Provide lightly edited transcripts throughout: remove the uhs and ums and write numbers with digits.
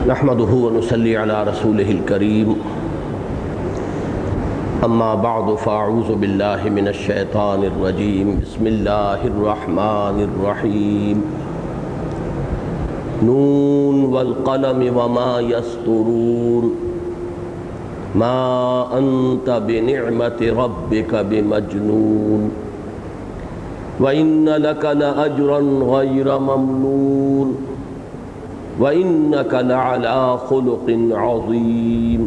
نحمده ونصلي على رسوله الكريم اما بعد فاعوذ بالله من الشيطان الرجيم بسم الله الرحمن الرحيم نون والقلم وما يسطرون ما انت بنعمة ربك بمجنون وإن لك لأجرا غير ممنون وإنك لعلى خلق عظيم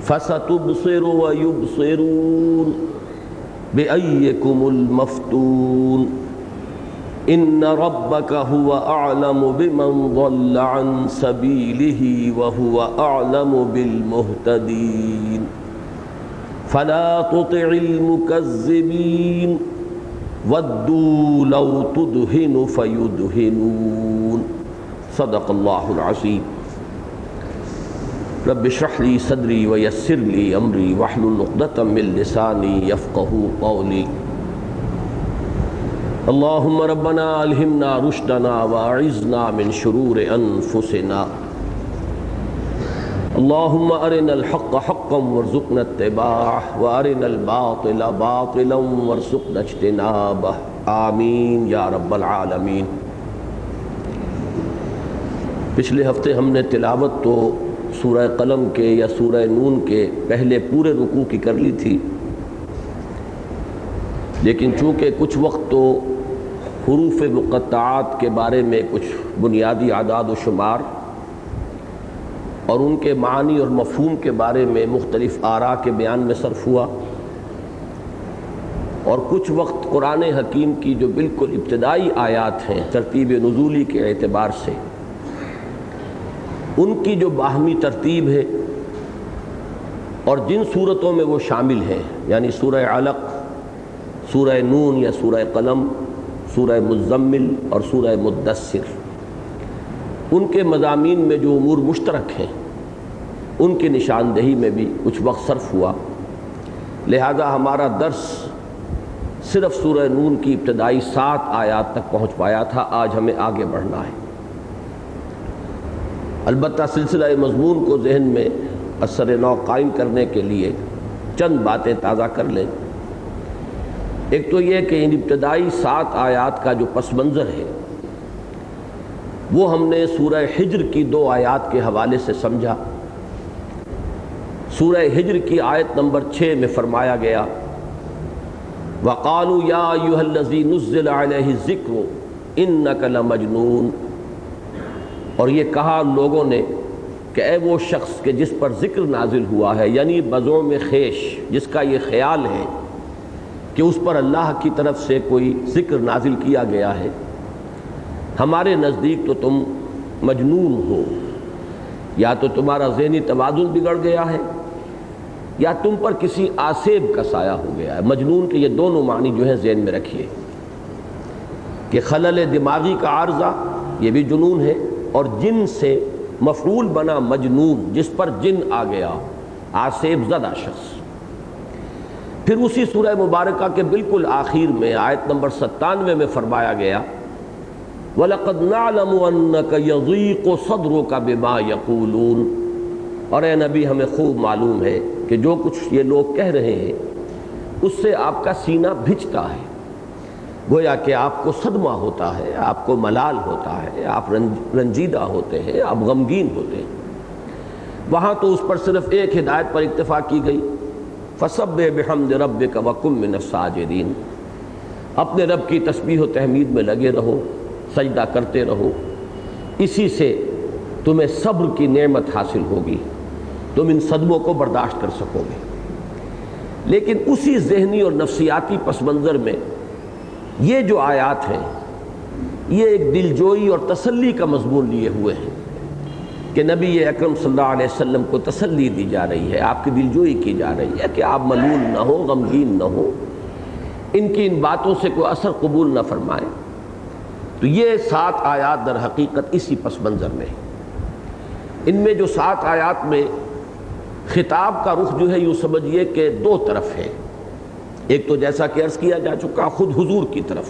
فستبصر ويبصرون بأيكم المفتون إن ربك هو أعلم بمن ضل عن سبيله وهو أعلم بالمهتدين فلا تطع المكذبين ودوا لو تدهن فيدهنون صدق اللہ العظیم رب اشرح لی صدری ویسر لی امری واحلل عقدۃ من لسانی یفقہوا قولی اللہم ربنا الہمنا رشدنا واعذنا من شرور انفسنا اللہم ارنا الحق حقا وارزقنا اتباعہ وارنا الباطل باطلا وارزقنا اجتنابہ آمین یا رب العالمین۔ پچھلے ہفتے ہم نے تلاوت تو سورہ قلم کے یا سورہ نون کے پہلے پورے رکوع کی کر لی تھی، لیکن چونکہ کچھ وقت تو حروف مقطعات کے بارے میں کچھ بنیادی اعداد و شمار اور ان کے معنی اور مفہوم کے بارے میں مختلف آراء کے بیان میں صرف ہوا، اور کچھ وقت قرآن حکیم کی جو بالکل ابتدائی آیات ہیں ترتیب نزولی کے اعتبار سے ان کی جو باہمی ترتیب ہے اور جن صورتوں میں وہ شامل ہیں، یعنی سورہ علق، سورہ نون یا سورہ قلم، سورہ مزمل اور سورہ مدثر، ان کے مضامین میں جو امور مشترک ہیں ان کی نشاندہی میں بھی کچھ وقت صرف ہوا، لہذا ہمارا درس صرف سورہ نون کی ابتدائی 7 آیات تک پہنچ پایا تھا۔ آج ہمیں آگے بڑھنا ہے۔ البتہ سلسلہ مضمون کو ذہن میں اثر نو قائم کرنے کے لیے چند باتیں تازہ کر لیں۔ ایک تو یہ کہ ان ابتدائی 7 آیات کا جو پس منظر ہے وہ ہم نے سورہ حجر کی 2 آیات کے حوالے سے سمجھا۔ سورہ حجر کی آیت نمبر 6 میں فرمایا گیا وَقَالُوا يَا أَيُّهَا الَّذِي نُزِّلَ عَلَيْهِ الذِّكْرُ إِنَّكَ لَمَجْنُونَ، اور یہ کہا لوگوں نے کہ اے وہ شخص کہ جس پر ذکر نازل ہوا ہے، یعنی بزعم خیش، جس کا یہ خیال ہے کہ اس پر اللہ کی طرف سے کوئی ذکر نازل کیا گیا ہے، ہمارے نزدیک تو تم مجنون ہو، یا تو تمہارا ذہنی توازن بگڑ گیا ہے یا تم پر کسی آسیب کا سایہ ہو گیا ہے۔ مجنون کے یہ دونوں معنی جو ہیں ذہن میں رکھیے کہ خلل دماغی کا عارضہ یہ بھی جنون ہے، اور جن سے مفعول بنا مجنون، جس پر جن آ گیا، آسیب زدہ شخص۔ پھر اسی سورہ مبارکہ کے بالکل آخر میں آیت نمبر 97 میں فرمایا گیا وَلَقَدْ نَعْلَمُ أَنَّكَ يَضِيقُ صَدْرُكَ بِمَا يَقُولُونَ، اور اے نبی ہمیں خوب معلوم ہے کہ جو کچھ یہ لوگ کہہ رہے ہیں اس سے آپ کا سینہ بھجتا ہے، گویا کہ آپ کو صدمہ ہوتا ہے، آپ کو ملال ہوتا ہے، آپ رنجیدہ ہوتے ہیں، آپ غمگین ہوتے ہیں۔ وہاں تو اس پر صرف ایک ہدایت پر اکتفا کی گئی فَسَبِّحْ بِحَمْدِ رَبِّكَ وَكُن مِّنَ السَّاجِدِينَ، اپنے رب کی تسبیح و تحمید میں لگے رہو، سجدہ کرتے رہو، اسی سے تمہیں صبر کی نعمت حاصل ہوگی، تم ان صدموں کو برداشت کر سکو گے۔ لیکن اسی ذہنی اور نفسیاتی پس منظر میں یہ جو آیات ہیں یہ ایک دلجوئی اور تسلی کا مضمون لیے ہوئے ہیں کہ نبی اکرم صلی اللہ علیہ وسلم کو تسلی دی جا رہی ہے، آپ کی دلجوئی کی جا رہی ہے کہ آپ ملول نہ ہو، غمگین نہ ہو، ان کی ان باتوں سے کوئی اثر قبول نہ فرمائے۔ تو یہ 7 آیات در حقیقت اسی پس منظر میں ان میں جو 7 آیات میں خطاب کا رخ جو ہے یوں سمجھیے کہ 2 طرف ہے۔ ایک تو جیسا کہ عرض کیا جا چکا خود حضور کی طرف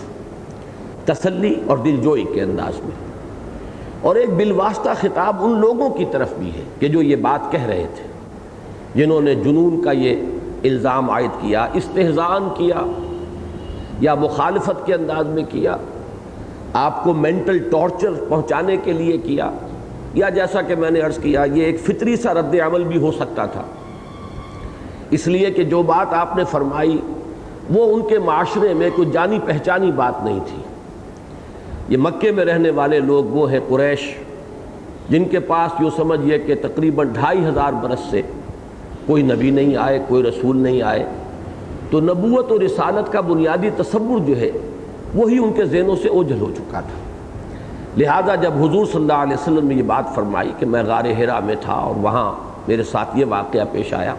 تسلی اور دلجوئی کے انداز میں، اور ایک بالواسطہ خطاب ان لوگوں کی طرف بھی ہے کہ جو یہ بات کہہ رہے تھے، جنہوں نے جنون کا یہ الزام عائد کیا، استہزان کیا یا مخالفت کے انداز میں کیا، آپ کو مینٹل ٹارچر پہنچانے کے لیے کیا، یا جیسا کہ میں نے عرض کیا یہ ایک فطری سا رد عمل بھی ہو سکتا تھا، اس لیے کہ جو بات آپ نے فرمائی وہ ان کے معاشرے میں کوئی جانی پہچانی بات نہیں تھی۔ یہ مکے میں رہنے والے لوگ وہ ہیں قریش، جن کے پاس یوں سمجھیے کہ تقریباً 2500 برس سے کوئی نبی نہیں آئے، کوئی رسول نہیں آئے، تو نبوت اور رسالت کا بنیادی تصور جو ہے وہی ان کے ذہنوں سے اوجھل ہو چکا تھا۔ لہذا جب حضور صلی اللہ علیہ وسلم نے یہ بات فرمائی کہ میں غار حرا میں تھا اور وہاں میرے ساتھ یہ واقعہ پیش آیا،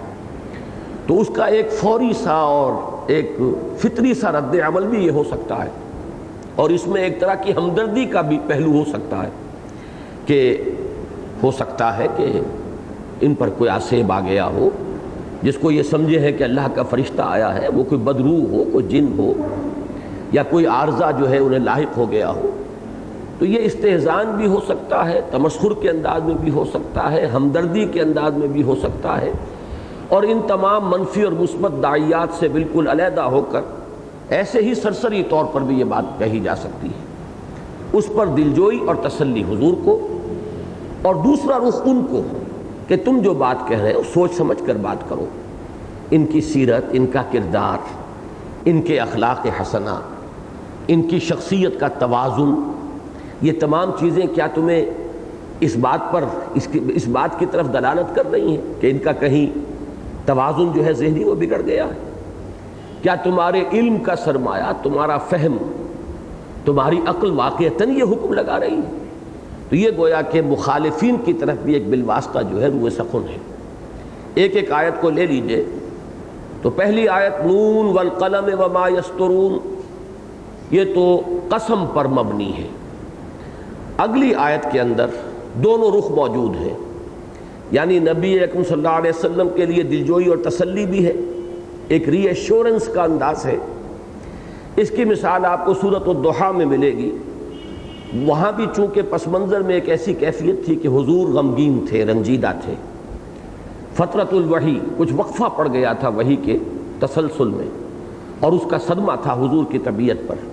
تو اس کا ایک فوری سا اور ایک فطری سا رد عمل بھی یہ ہو سکتا ہے، اور اس میں ایک طرح کی ہمدردی کا بھی پہلو ہو سکتا ہے کہ ہو سکتا ہے کہ ان پر کوئی آسیب آ گیا ہو، جس کو یہ سمجھے ہے کہ اللہ کا فرشتہ آیا ہے، وہ کوئی بدروح ہو، کوئی جن ہو، یا کوئی عارضہ جو ہے انہیں لاحق ہو گیا ہو، تو یہ استہزان بھی ہو سکتا ہے، تمسخر کے انداز میں بھی ہو سکتا ہے، ہمدردی کے انداز میں بھی ہو سکتا ہے، اور ان تمام منفی اور مثبت داعیات سے بالکل علیحدہ ہو کر ایسے ہی سرسری طور پر بھی یہ بات کہی جا سکتی ہے۔ اس پر دلجوئی اور تسلی حضور کو، اور دوسرا رخ ان کو کہ تم جو بات کہہ رہے ہو سوچ سمجھ کر بات کرو، ان کی سیرت، ان کا کردار، ان کے اخلاق حسنہ، ان کی شخصیت کا توازن، یہ تمام چیزیں کیا تمہیں اس بات کی طرف دلالت کر رہی ہیں کہ ان کا کہیں توازن جو ہے ذہنی وہ بگڑ گیا ہے؟ کیا تمہارے علم کا سرمایہ، تمہارا فہم، تمہاری عقل واقعتاً یہ حکم لگا رہی ہے؟ تو یہ گویا کہ مخالفین کی طرف بھی ایک بالواسطہ جو ہے روح سخن ہے۔ ایک ایک آیت کو لے لیجئے تو پہلی آیت نون والقلم وما یسطرون، یہ تو قسم پر مبنی ہے۔ اگلی آیت کے اندر دونوں رخ موجود ہیں، یعنی نبی اکرم صلی اللہ علیہ وسلم کے لیے دلجوئی اور تسلی بھی ہے، ایک ری ایشورنس کا انداز ہے۔ اس کی مثال آپ کو سورۃ الضحیٰ میں ملے گی۔ وہاں بھی چونکہ پس منظر میں ایک ایسی کیفیت تھی کہ حضور غمگین تھے، رنجیدہ تھے، فترۃ الوحی، کچھ وقفہ پڑ گیا تھا وحی کے تسلسل میں، اور اس کا صدمہ تھا حضور کی طبیعت پر۔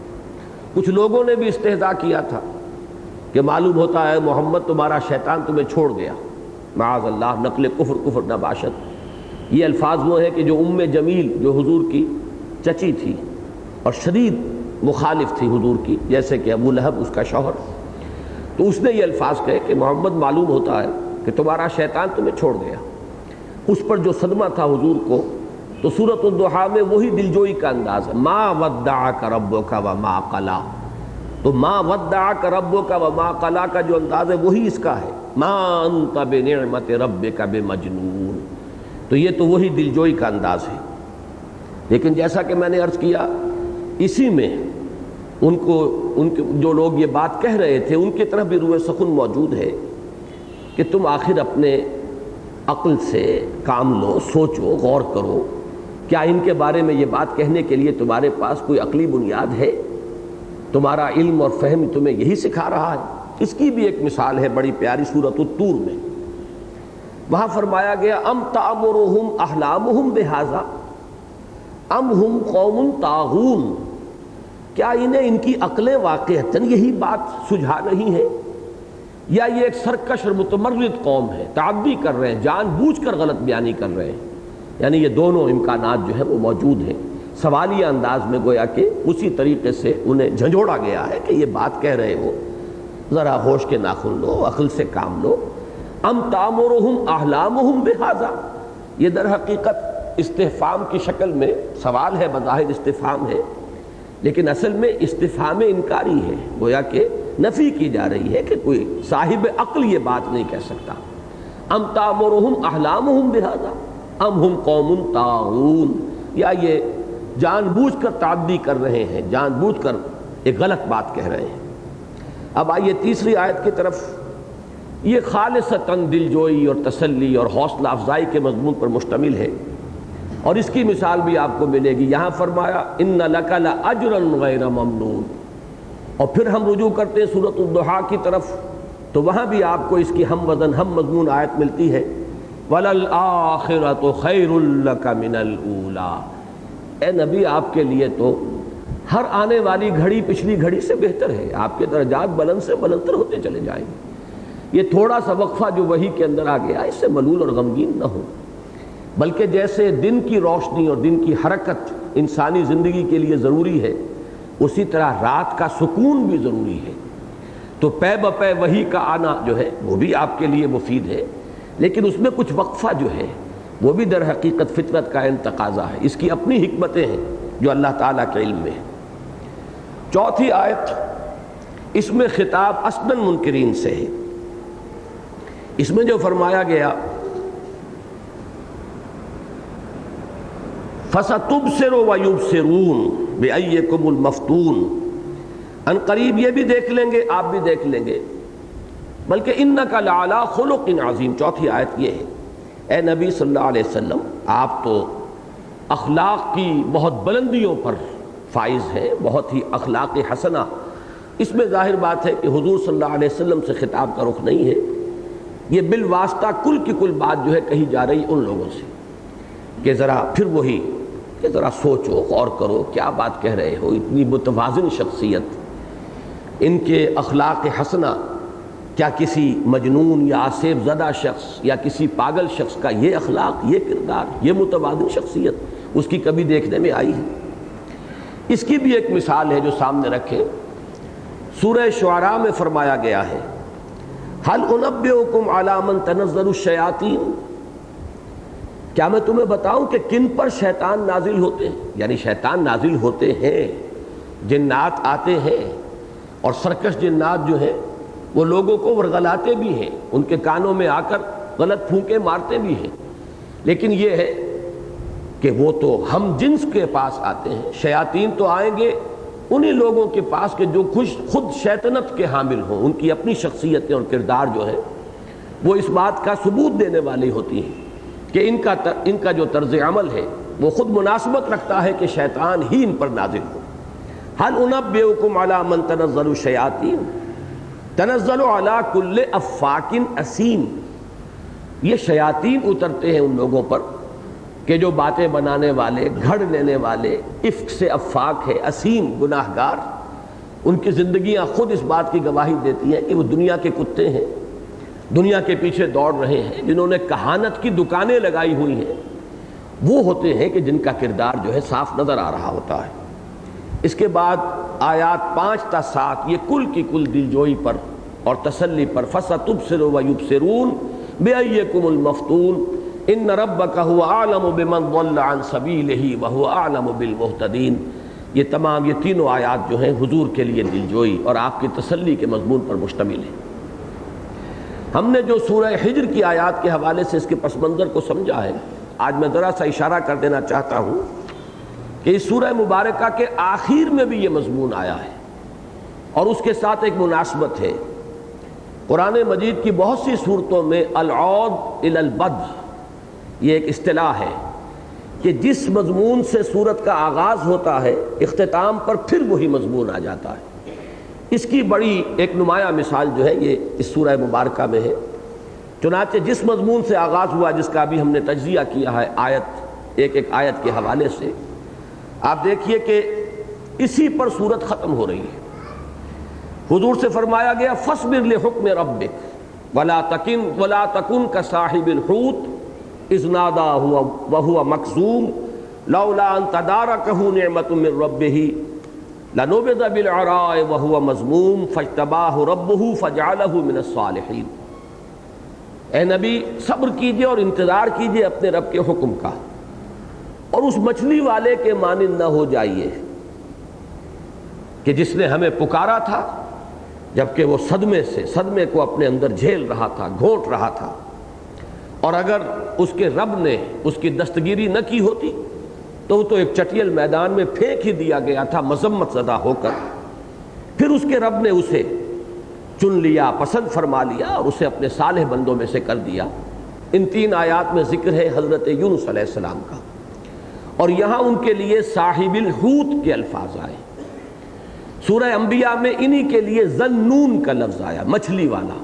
کچھ لوگوں نے بھی استہزاء کیا تھا کہ معلوم ہوتا ہے محمد تمہارا شیطان تمہیں چھوڑ گیا، معاذ اللہ، نقل کفر نباشت۔ یہ الفاظ وہ ہیں کہ جو جمیل جو حضور کی چچی تھی اور شدید مخالف تھی حضور کی، جیسے کہ ابو لہب اس کا شوہر، تو اس نے یہ الفاظ کہے کہ محمد معلوم ہوتا ہے کہ تمہارا شیطان تمہیں چھوڑ گیا۔ اس پر جو صدمہ تھا حضور کو، تو سورۃ الضحیٰ میں وہی دلجوئی کا انداز ہے، ما ودعک ربک وما قلی۔ تو ما ودعک ربک وما قلی کا جو انداز ہے وہی اس کا ہے، ما انت بنعمت ربک بمجنون۔ تو یہ تو وہی دلجوئی کا انداز ہے۔ لیکن جیسا کہ میں نے عرض کیا، اسی میں ان کے جو لوگ یہ بات کہہ رہے تھے ان کی طرف بھی روح سخن موجود ہے کہ تم آخر اپنے عقل سے کام لو، سوچو، غور کرو، کیا ان کے بارے میں یہ بات کہنے کے لیے تمہارے پاس کوئی عقلی بنیاد ہے؟ تمہارا علم اور فہم تمہیں یہی سکھا رہا ہے؟ اس کی بھی ایک مثال ہے بڑی پیاری سورۃ الطور میں۔ وہاں فرمایا گیا ام تأمرہم احلامہم بہذا ام ہم قوم طاغون، کیا انہیں ان کی عقلیں واقعتاً یہی بات سجھا رہی ہیں، یا یہ ایک سرکش اور متمرد قوم ہے، تعدی کر رہے ہیں، جان بوجھ کر غلط بیانی کر رہے ہیں؟ یعنی یہ دونوں امکانات جو ہے وہ موجود ہیں۔ سوالیہ انداز میں گویا کہ اسی طریقے سے انہیں جھنجھوڑا گیا ہے کہ یہ بات کہہ رہے ہو، ذرا ہوش کے ناخن لو، عقل سے کام لو۔ ام تأمرہم احلامہم بہذا، یہ در حقیقت استفہام کی شکل میں سوال ہے، بظاہر استفہام ہے، لیکن اصل میں استفہام انکاری ہے، گویا کہ نفی کی جا رہی ہے کہ کوئی صاحب عقل یہ بات نہیں کہہ سکتا۔ ام تأمرہم احلامہم بہذا ام ہم قوم طاغون، یا یہ جان بوجھ کر تعدی کر رہے ہیں، جان بوجھ کر ایک غلط بات کہہ رہے ہیں۔ اب آئیے تیسری آیت کی طرف۔ یہ خالصتاً دلجوئی اور تسلی اور حوصلہ افزائی کے مضمون پر مشتمل ہے، اور اس کی مثال بھی آپ کو ملے گی۔ یہاں فرمایا ان لک لاجرا غیر ممنون، اور پھر ہم رجوع کرتے ہیں سورۃ الضحیٰ کی طرف تو وہاں بھی آپ کو اس کی ہم وزن ہم مضمون آیت ملتی ہے وَلَلْآخِرَةُ خَيْرٌ لَكَ مِنَ الْأُولَىٰ، اے نبی آپ کے لیے تو ہر آنے والی گھڑی پچھلی گھڑی سے بہتر ہے، آپ کے درجات بلند سے بلندتر ہوتے چلے جائیں گے۔ یہ تھوڑا سا وقفہ جو وحی کے اندر آ گیا، اس سے ملول اور غمگین نہ ہو، بلکہ جیسے دن کی روشنی اور دن کی حرکت انسانی زندگی کے لیے ضروری ہے، اسی طرح رات کا سکون بھی ضروری ہے۔ تو پے بپے وحی کا آنا جو ہے وہ بھی آپ کے لیے مفید ہے، لیکن اس میں کچھ وقفہ جو ہے وہ بھی در حقیقت فطرت کا تقاضا ہے، اس کی اپنی حکمتیں ہیں جو اللہ تعالیٰ کے علم میں ہیں۔ چوتھی آیت، اس میں خطاب اصلاً منکرین سے ہے۔ اس میں جو فرمایا گیا فَسَتُبْصِرُ وَيُبْصِرُونَ بِأَيِّكُمُ الْمَفْتُونُ، ان قریب یہ بھی دیکھ لیں گے، آپ بھی دیکھ لیں گے، بلکہ اِنَّكَ لَعَلَىٰ خُلُقٍ عَظِيمٍ۔ چوتھی آیت یہ ہے، اے نبی صلی اللہ علیہ وسلم آپ تو اخلاق کی بہت بلندیوں پر فائز ہیں، بہت ہی اخلاق حسنہ۔ اس میں ظاہر بات ہے کہ حضور صلی اللہ علیہ وسلم سے خطاب کا رخ نہیں ہے، یہ بالواسطہ کل کی کل بات جو ہے کہی جا رہی ان لوگوں سے کہ ذرا پھر وہی کہ ذرا سوچو، غور کرو، کیا بات کہہ رہے ہو، اتنی متوازن شخصیت، ان کے اخلاق حسنہ، کیا کسی مجنون یا آسیب زدہ شخص یا کسی پاگل شخص کا یہ اخلاق، یہ کردار، یہ متوازن شخصیت اس کی کبھی دیکھنے میں آئی ہے؟ اس کی بھی ایک مثال ہے جو سامنے رکھیں۔ سورہ شعراء میں فرمایا گیا ہے هل انبئکم علی من تنزل الشیاطین، کیا میں تمہیں بتاؤں کہ کن پر شیطان نازل ہوتے ہیں؟ یعنی شیطان نازل ہوتے ہیں، جنات آتے ہیں، اور سرکش جنات جو ہیں وہ لوگوں کو ورغلاتے بھی ہیں، ان کے کانوں میں آ کر غلط پھونکے مارتے بھی ہیں، لیکن یہ ہے کہ وہ تو ہم جنس کے پاس آتے ہیں۔ شیاطین تو آئیں گے انہی لوگوں کے پاس کہ جو خود شیطنت کے حامل ہوں، ان کی اپنی شخصیتیں اور کردار جو ہے وہ اس بات کا ثبوت دینے والی ہوتی ہیں کہ ان کا جو طرز عمل ہے وہ خود مناسبت رکھتا ہے کہ شیطان ہی ان پر نازل ہو۔ هل انبئکم علی من تنزل الشیاطین تنزل علی کل افاک اثیم، یہ شیاطین اترتے ہیں ان لوگوں پر کہ جو باتیں بنانے والے، گھڑ لینے والے، افک سے افاک ہے، اسیم گناہگار، ان کی زندگیاں خود اس بات کی گواہی دیتی ہیں کہ وہ دنیا کے کتے ہیں، دنیا کے پیچھے دوڑ رہے ہیں، جنہوں نے کہانت کی دکانیں لگائی ہوئی ہیں، وہ ہوتے ہیں کہ جن کا کردار جو ہے صاف نظر آ رہا ہوتا ہے۔ اس کے بعد آیات 5 تا 7 یہ کل کی کل دلجوئی پر اور تسلی پر، فَسَتُبْصِرُ وَيُبْصِرُونَ بِأَيِّكُمُ الْمَفْتُونَ ان ربک هو اعلم بمن ضل عن سبیلہ وهو اعلم بالمہتدین۔ یہ تمام یہ تینوں آیات جو ہیں حضور کے لیے دلجوئی اور آپ کی تسلی کے مضمون پر مشتمل ہیں۔ ہم نے جو سورہ حجر کی آیات کے حوالے سے اس کے پس منظر کو سمجھا ہے، آج میں ذرا سا اشارہ کر دینا چاہتا ہوں کہ اس سورہ مبارکہ کے آخر میں بھی یہ مضمون آیا ہے، اور اس کے ساتھ ایک مناسبت ہے۔ قرآن مجید کی بہت سی صورتوں میں العود الی البدء یہ ایک اصطلاح ہے کہ جس مضمون سے سورت کا آغاز ہوتا ہے اختتام پر پھر وہی مضمون آ جاتا ہے۔ اس کی بڑی ایک نمایاں مثال جو ہے یہ اس سورہ مبارکہ میں ہے۔ چنانچہ جس مضمون سے آغاز ہوا، جس کا بھی ہم نے تجزیہ کیا ہے آیت ایک ایک کے حوالے سے، آپ دیکھیے کہ اسی پر سورت ختم ہو رہی ہے۔ حضور سے فرمایا گیا فاصبر لحکم ربک ولا تکن کصاحب الحوت اذ نادى وهو مکظوم لولا ان تدارکہ نعمت من ربہ لنبذ بالعراء وهو مذموم فاجتباہ ربہ فجعلہ من الصالحین۔ اے نبی صبر کیجئے اور انتظار کیجئے اپنے رب کے حکم کا، اور اس مچھلی والے کے مانند نہ ہو جائیے کہ جس نے ہمیں پکارا تھا جبکہ وہ صدمے کو اپنے اندر جھیل رہا تھا، گھونٹ رہا تھا، اور اگر اس کے رب نے اس کی دستگیری نہ کی ہوتی تو وہ تو ایک چٹیل میدان میں پھینک ہی دیا گیا تھا مذمت زدہ ہو کر۔ پھر اس کے رب نے اسے چن لیا، پسند فرما لیا اور اسے اپنے صالح بندوں میں سے کر دیا۔ ان 3 آیات میں ذکر ہے حضرت یونس علیہ السلام کا، اور یہاں ان کے لیے صاحب الحوت کے الفاظ آئے۔ سورہ انبیاء میں انہی کے لیے ذنون کا لفظ آیا، مچھلی والا۔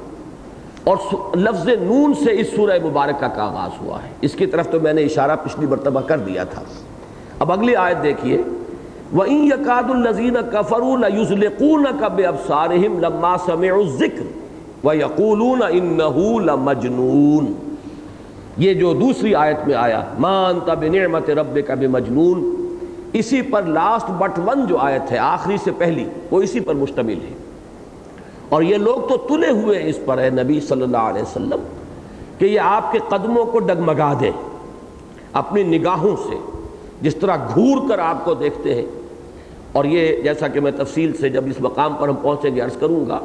اور لفظ نون سے اس سورہ مبارکہ کا آغاز ہوا ہے. اس کی طرف تو میں نے اشارہ پچھلی مرتبہ کر دیا تھا. اب اگلی آیت دیکھیے، وَإِن يَكَادُ الَّذِينَ كَفَرُوا لَيُزْلِقُونَكَ بِأَبْصَارِهِمْ لَمَّا سَمِعُوا الذِّكْرَ وَيَقُولُونَ إِنَّهُ لَمَجْنُونٌ. یہ جو دوسری آیت میں آیا مَا أَنْتَ بِنِعْمَةِ رَبِّكَ بِمَجْنُونٍ، اسی پر لاسٹ بٹ ون جو آیت ہے آخری سے پہلی، وہ اسی پر مشتمل ہے. اور یہ لوگ تو تلے ہوئے اس پر ہے نبی صلی اللہ علیہ وسلم کہ یہ آپ کے قدموں کو ڈگمگا دیں اپنی نگاہوں سے، جس طرح گھور کر آپ کو دیکھتے ہیں. اور یہ جیسا کہ میں تفصیل سے جب اس مقام پر ہم پہنچیں گے عرض کروں گا،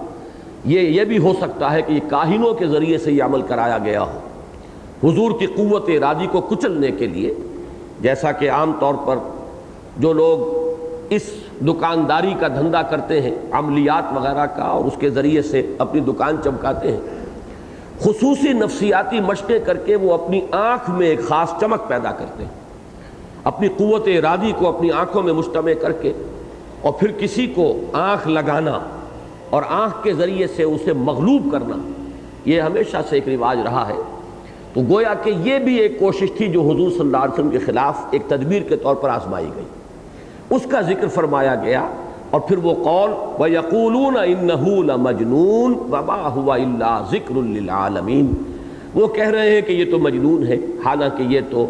یہ بھی ہو سکتا ہے کہ یہ کاہنوں کے ذریعے سے یہ عمل کرایا گیا ہو حضور کی قوت ارادی کو کچلنے کے لیے. جیسا کہ عام طور پر جو لوگ اس دکانداری کا دھندا کرتے ہیں، عملیات وغیرہ کا، اور اس کے ذریعے سے اپنی دکان چمکاتے ہیں، خصوصی نفسیاتی مشقیں کر کے وہ اپنی آنکھ میں ایک خاص چمک پیدا کرتے ہیں، اپنی قوت ارادی کو اپنی آنکھوں میں مجتمع کر کے، اور پھر کسی کو آنکھ لگانا اور آنکھ کے ذریعے سے اسے مغلوب کرنا، یہ ہمیشہ سے ایک رواج رہا ہے. تو گویا کہ یہ بھی ایک کوشش تھی جو حضور صلی اللہ علیہ وسلم کے خلاف ایک تدبیر کے طور پر آزمائی گئی. اس کا ذکر فرمایا گیا، اور پھر وہ قول وَيَقُولُونَ إِنَّهُ لَمَجْنُونٌ وَمَا هُوَ إِلَّا ذِكْرٌ لِّلْعَالَمِينَ. وہ کہہ رہے ہیں کہ یہ تو مجنون ہے، حالانکہ یہ تو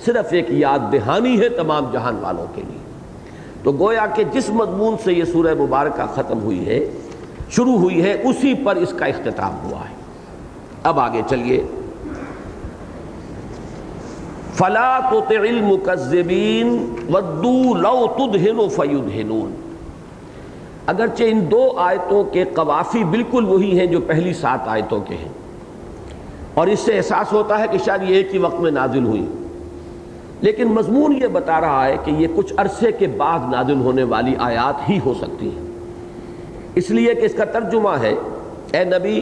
صرف ایک یاد دہانی ہے تمام جہان والوں کے لیے. تو گویا کہ جس مضمون سے یہ سورہ مبارکہ ختم ہوئی ہے، شروع ہوئی ہے، اسی پر اس کا اختتام ہوا ہے. اب آگے چلیے. فَلَا تُطِعِ الْمُكَذِّبِينَ وَدُّوا لَوْ تُدْهِنُ فَيُدْهِنُونَ. اگرچہ ان دو آیتوں کے قوافی بالکل وہی ہیں جو پہلی 7 آیتوں کے ہیں، اور اس سے احساس ہوتا ہے کہ شاید یہ ایک ہی وقت میں نازل ہوئی، لیکن مضمون یہ بتا رہا ہے کہ یہ کچھ عرصے کے بعد نازل ہونے والی آیات ہی ہو سکتی ہیں. اس لیے کہ اس کا ترجمہ ہے، اے نبی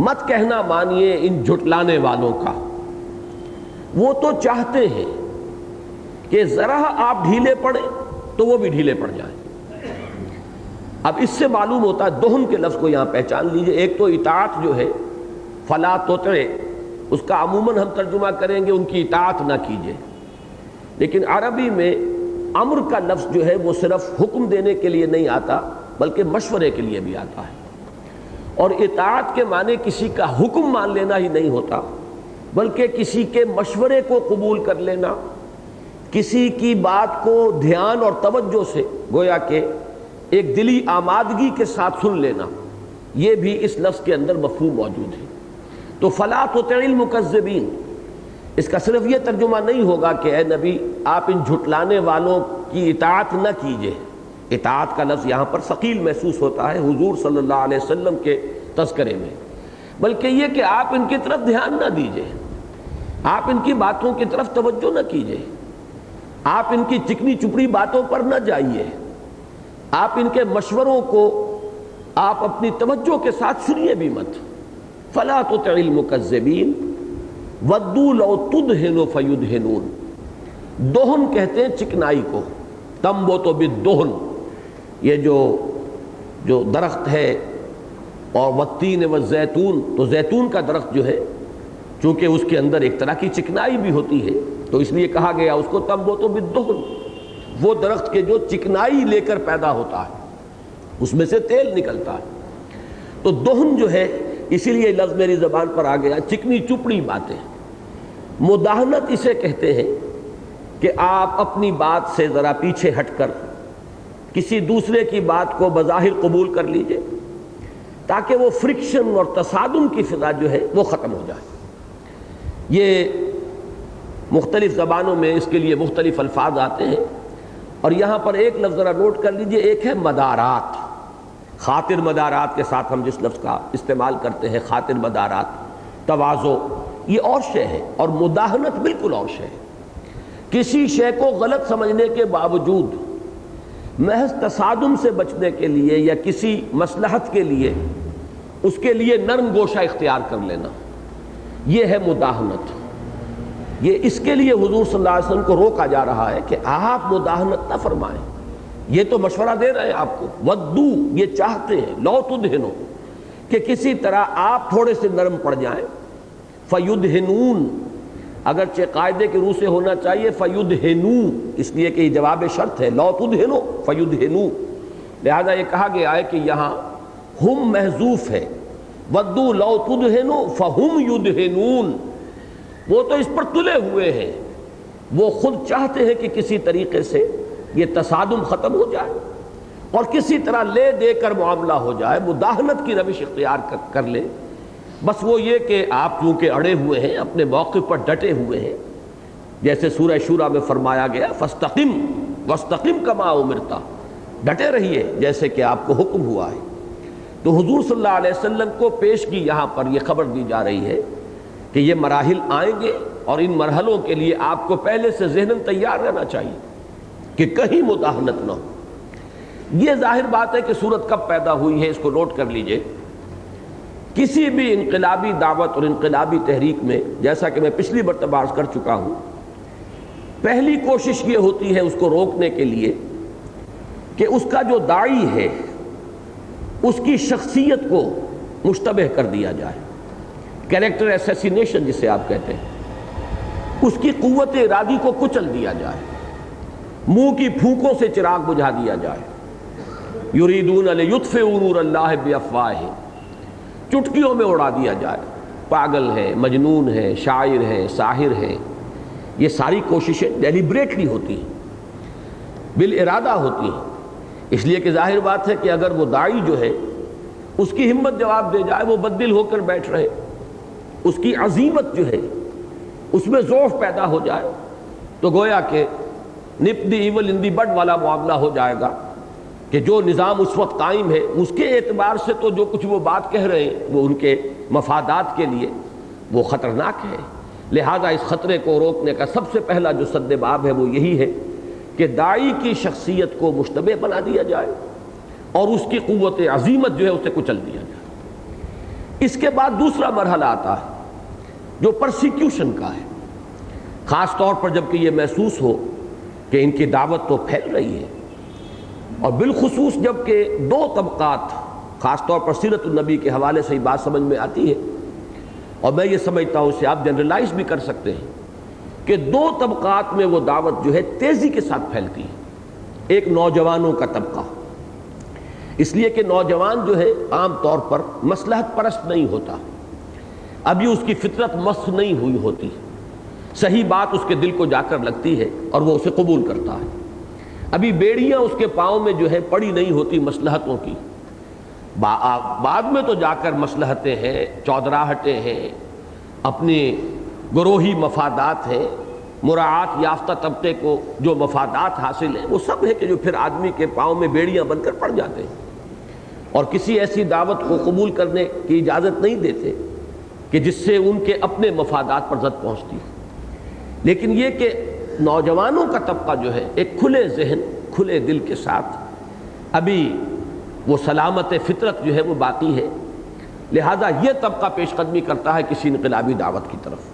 مت کہنا مانیے ان جھٹلانے والوں کا، وہ تو چاہتے ہیں کہ ذرا آپ ڈھیلے پڑیں تو وہ بھی ڈھیلے پڑ جائیں. اب اس سے معلوم ہوتا ہے، دہن کے لفظ کو یہاں پہچان لیجئے. ایک تو اطاعت جو ہے فلا تطع، اس کا عموماً ہم ترجمہ کریں گے ان کی اطاعت نہ کیجئے، لیکن عربی میں امر کا لفظ جو ہے وہ صرف حکم دینے کے لیے نہیں آتا بلکہ مشورے کے لیے بھی آتا ہے. اور اطاعت کے معنی کسی کا حکم مان لینا ہی نہیں ہوتا، بلکہ کسی کے مشورے کو قبول کر لینا، کسی کی بات کو دھیان اور توجہ سے گویا کہ ایک دلی آمادگی کے ساتھ سن لینا، یہ بھی اس لفظ کے اندر مفہوم موجود ہے. تو فلا تطع المکذبین، اس کا صرف یہ ترجمہ نہیں ہوگا کہ اے نبی آپ ان جھٹلانے والوں کی اطاعت نہ کیجئے. اطاعت کا لفظ یہاں پر ثقیل محسوس ہوتا ہے حضور صلی اللہ علیہ وسلم کے تذکرے میں، بلکہ یہ کہ آپ ان کی طرف دھیان نہ دیجئے، آپ ان کی باتوں کی طرف توجہ نہ کیجئے، آپ ان کی چکنی چپڑی باتوں پر نہ جائیے، آپ ان کے مشوروں کو آپ اپنی توجہ کے ساتھ سنیے بھی مت. فلا تطع المکذبین ودوا لو تدہن فیدہنون. دہن کہتے ہیں چکنائی کو، تنبت بالدہن، یہ جو درخت ہے، اور والتین والزیتون، تو زیتون کا درخت جو ہے چونکہ اس کے اندر ایک طرح کی چکنائی بھی ہوتی ہے تو اس لیے کہا گیا اس کو تنبت بالدہن. وہ درخت کے جو چکنائی لے کر پیدا ہوتا ہے، اس میں سے تیل نکلتا ہے. تو دہن جو ہے، اسی لیے لفظ میری زبان پر آ گیا، چکنی چپڑی باتیں. مداہنت اسے کہتے ہیں کہ آپ اپنی بات سے ذرا پیچھے ہٹ کر کسی دوسرے کی بات کو بظاہر قبول کر لیجئے تاکہ وہ فرکشن اور تصادم کی فضا جو ہے وہ ختم ہو جائے. یہ مختلف زبانوں میں اس کے لیے مختلف الفاظ آتے ہیں، اور یہاں پر ایک لفظ ذرا نوٹ کر لیجئے، ایک ہے مدارات. خاطر مدارات کے ساتھ ہم جس لفظ کا استعمال کرتے ہیں، خاطر مدارات، تواضع، یہ اور شے ہے، اور مداہنت بالکل اور شے ہے. کسی شے کو غلط سمجھنے کے باوجود محض تصادم سے بچنے کے لیے یا کسی مصلحت کے لیے اس کے لیے نرم گوشہ اختیار کر لینا، یہ ہے مداہنت. یہ اس کے لیے حضور صلی اللہ علیہ وسلم کو روکا جا رہا ہے کہ آپ مداہنت نہ فرمائیں. یہ تو مشورہ دے رہے ہیں آپ کو، ودو، یہ چاہتے ہیں، لو تدہنو، کہ کسی طرح آپ تھوڑے سے نرم پڑ جائیں. فیدہنون اگرچہ قاعدے کے روح سے ہونا چاہیے فیدہنو، اس لیے کہ یہ جواب شرط ہے، لو تدہنو فیدہنو، لہذا یہ کہا گیا ہے کہ یہاں ہم محذوف ہے. ودو لو تدہنو فہم یدہنون، وہ تو اس پر تلے ہوئے ہیں، وہ خود چاہتے ہیں کہ کسی طریقے سے یہ تصادم ختم ہو جائے اور کسی طرح لے دے کر معاملہ ہو جائے، مداہنت کی روش اختیار کر لے. بس وہ یہ کہ آپ چونکہ اڑے ہوئے ہیں، اپنے موقف پر ڈٹے ہوئے ہیں، جیسے سورہ شورى میں فرمایا گیا فاستقم واستقم کما امرت، ڈٹے رہیے جیسے کہ آپ کو حکم ہوا ہے. تو حضور صلی اللہ علیہ وسلم کو پیش کی یہاں پر یہ خبر دی جا رہی ہے کہ یہ مراحل آئیں گے اور ان مرحلوں کے لیے آپ کو پہلے سے ذہناً تیار رہنا چاہیے کہ کہیں مداہنت نہ ہو. یہ ظاہر بات ہے کہ صورت کب پیدا ہوئی ہے، اس کو نوٹ کر لیجئے. کسی بھی انقلابی دعوت اور انقلابی تحریک میں، جیسا کہ میں پچھلی مرتبہ عرض کر چکا ہوں، پہلی کوشش یہ ہوتی ہے اس کو روکنے کے لیے کہ اس کا جو داعی ہے اس کی شخصیت کو مشتبہ کر دیا جائے، کیریکٹر ایسیسینیشن جسے آپ کہتے ہیں، اس کی قوت ارادی کو کچل دیا جائے، منہ کی پھونکوں سے چراغ بجھا دیا جائے. یریدون لیطفئوا نور اللہ بافواہہم، چٹکیوں میں اڑا دیا جائے، پاگل ہے، مجنون ہے، شاعر ہے، ساحر ہے. یہ ساری کوششیں ڈیلیبریٹلی ہوتی ہیں، بالارادہ ہوتی ہیں، اس لیے کہ ظاہر بات ہے کہ اگر وہ داعی جو ہے اس کی ہمت جواب دے جائے، وہ بددل ہو کر بیٹھ رہے، اس کی عزیمت جو ہے اس میں ضعف پیدا ہو جائے، تو گویا کہ نپ دی ایول ان دی بڈ والا معاملہ ہو جائے گا کہ جو نظام اس وقت قائم ہے اس کے اعتبار سے تو جو کچھ وہ بات کہہ رہے ہیں وہ ان کے مفادات کے لیے وہ خطرناک ہے. لہذا اس خطرے کو روکنے کا سب سے پہلا جو سد باب ہے وہ یہی ہے کہ داعی کی شخصیت کو مشتبہ بنا دیا جائے اور اس کی قوت عزیمت جو ہے اسے کچل دیا جائے. اس کے بعد دوسرا مرحلہ آتا ہے جو پرسیکیوشن کا ہے، خاص طور پر جب کہ یہ محسوس ہو کہ ان کی دعوت تو پھیل رہی ہے، اور بالخصوص جب کہ دو طبقات، خاص طور پر سیرت النبی کے حوالے سے یہ بات سمجھ میں آتی ہے، اور میں یہ سمجھتا ہوں اسے آپ جنرلائز بھی کر سکتے ہیں کہ دو طبقات میں وہ دعوت جو ہے تیزی کے ساتھ پھیلتی ہے. ایک نوجوانوں کا طبقہ، اس لیے کہ نوجوان جو ہے عام طور پر مصلحت پرست نہیں ہوتا، ابھی اس کی فطرت مسخ نہیں ہوئی ہوتی، صحیح بات اس کے دل کو جا کر لگتی ہے اور وہ اسے قبول کرتا ہے. ابھی بیڑیاں اس کے پاؤں میں جو ہے پڑی نہیں ہوتی مصلحتوں کی، بعد میں تو جا کر مصلحتیں ہیں، چودراہٹیں ہیں، اپنی گروہی مفادات ہیں، مراعات یافتہ طبقے کو جو مفادات حاصل ہیں وہ سب ہے کہ جو پھر آدمی کے پاؤں میں بیڑیاں بن کر پڑ جاتے ہیں اور کسی ایسی دعوت کو قبول کرنے کی اجازت نہیں دیتے کہ جس سے ان کے اپنے مفادات پر زد پہنچتی. لیکن یہ کہ نوجوانوں کا طبقہ جو ہے ایک کھلے ذہن، کھلے دل کے ساتھ ابھی وہ سلامت فطرت جو ہے وہ باقی ہے، لہذا یہ طبقہ پیش قدمی کرتا ہے کسی انقلابی دعوت کی طرف.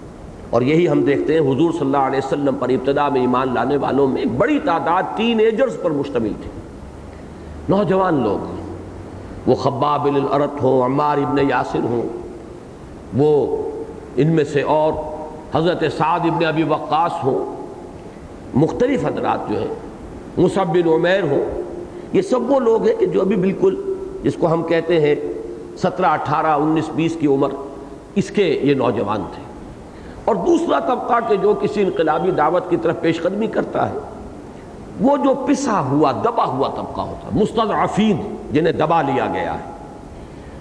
اور یہی ہم دیکھتے ہیں حضور صلی اللہ علیہ وسلم پر ابتدا میں ایمان لانے والوں میں ایک بڑی تعداد ٹین ایجرز پر مشتمل تھی، نوجوان لوگ، وہ خباب بن الارت ہوں، عمار ابن یاسر ہوں، وہ ان میں سے اور حضرت سعد ابن ابی وقاص ہوں، مختلف حضرات جو ہیں، مصعب بن عمیر ہوں، یہ سب وہ لوگ ہیں کہ جو ابھی بالکل جس کو ہم کہتے ہیں 17 18 19 20 کی عمر، اس کے یہ نوجوان تھے. اور دوسرا طبقہ کہ جو کسی انقلابی دعوت کی طرف پیش قدمی کرتا ہے وہ جو پسا ہوا دبا ہوا طبقہ ہوتا ہے، مستضعفین جنہیں دبا لیا گیا ہے.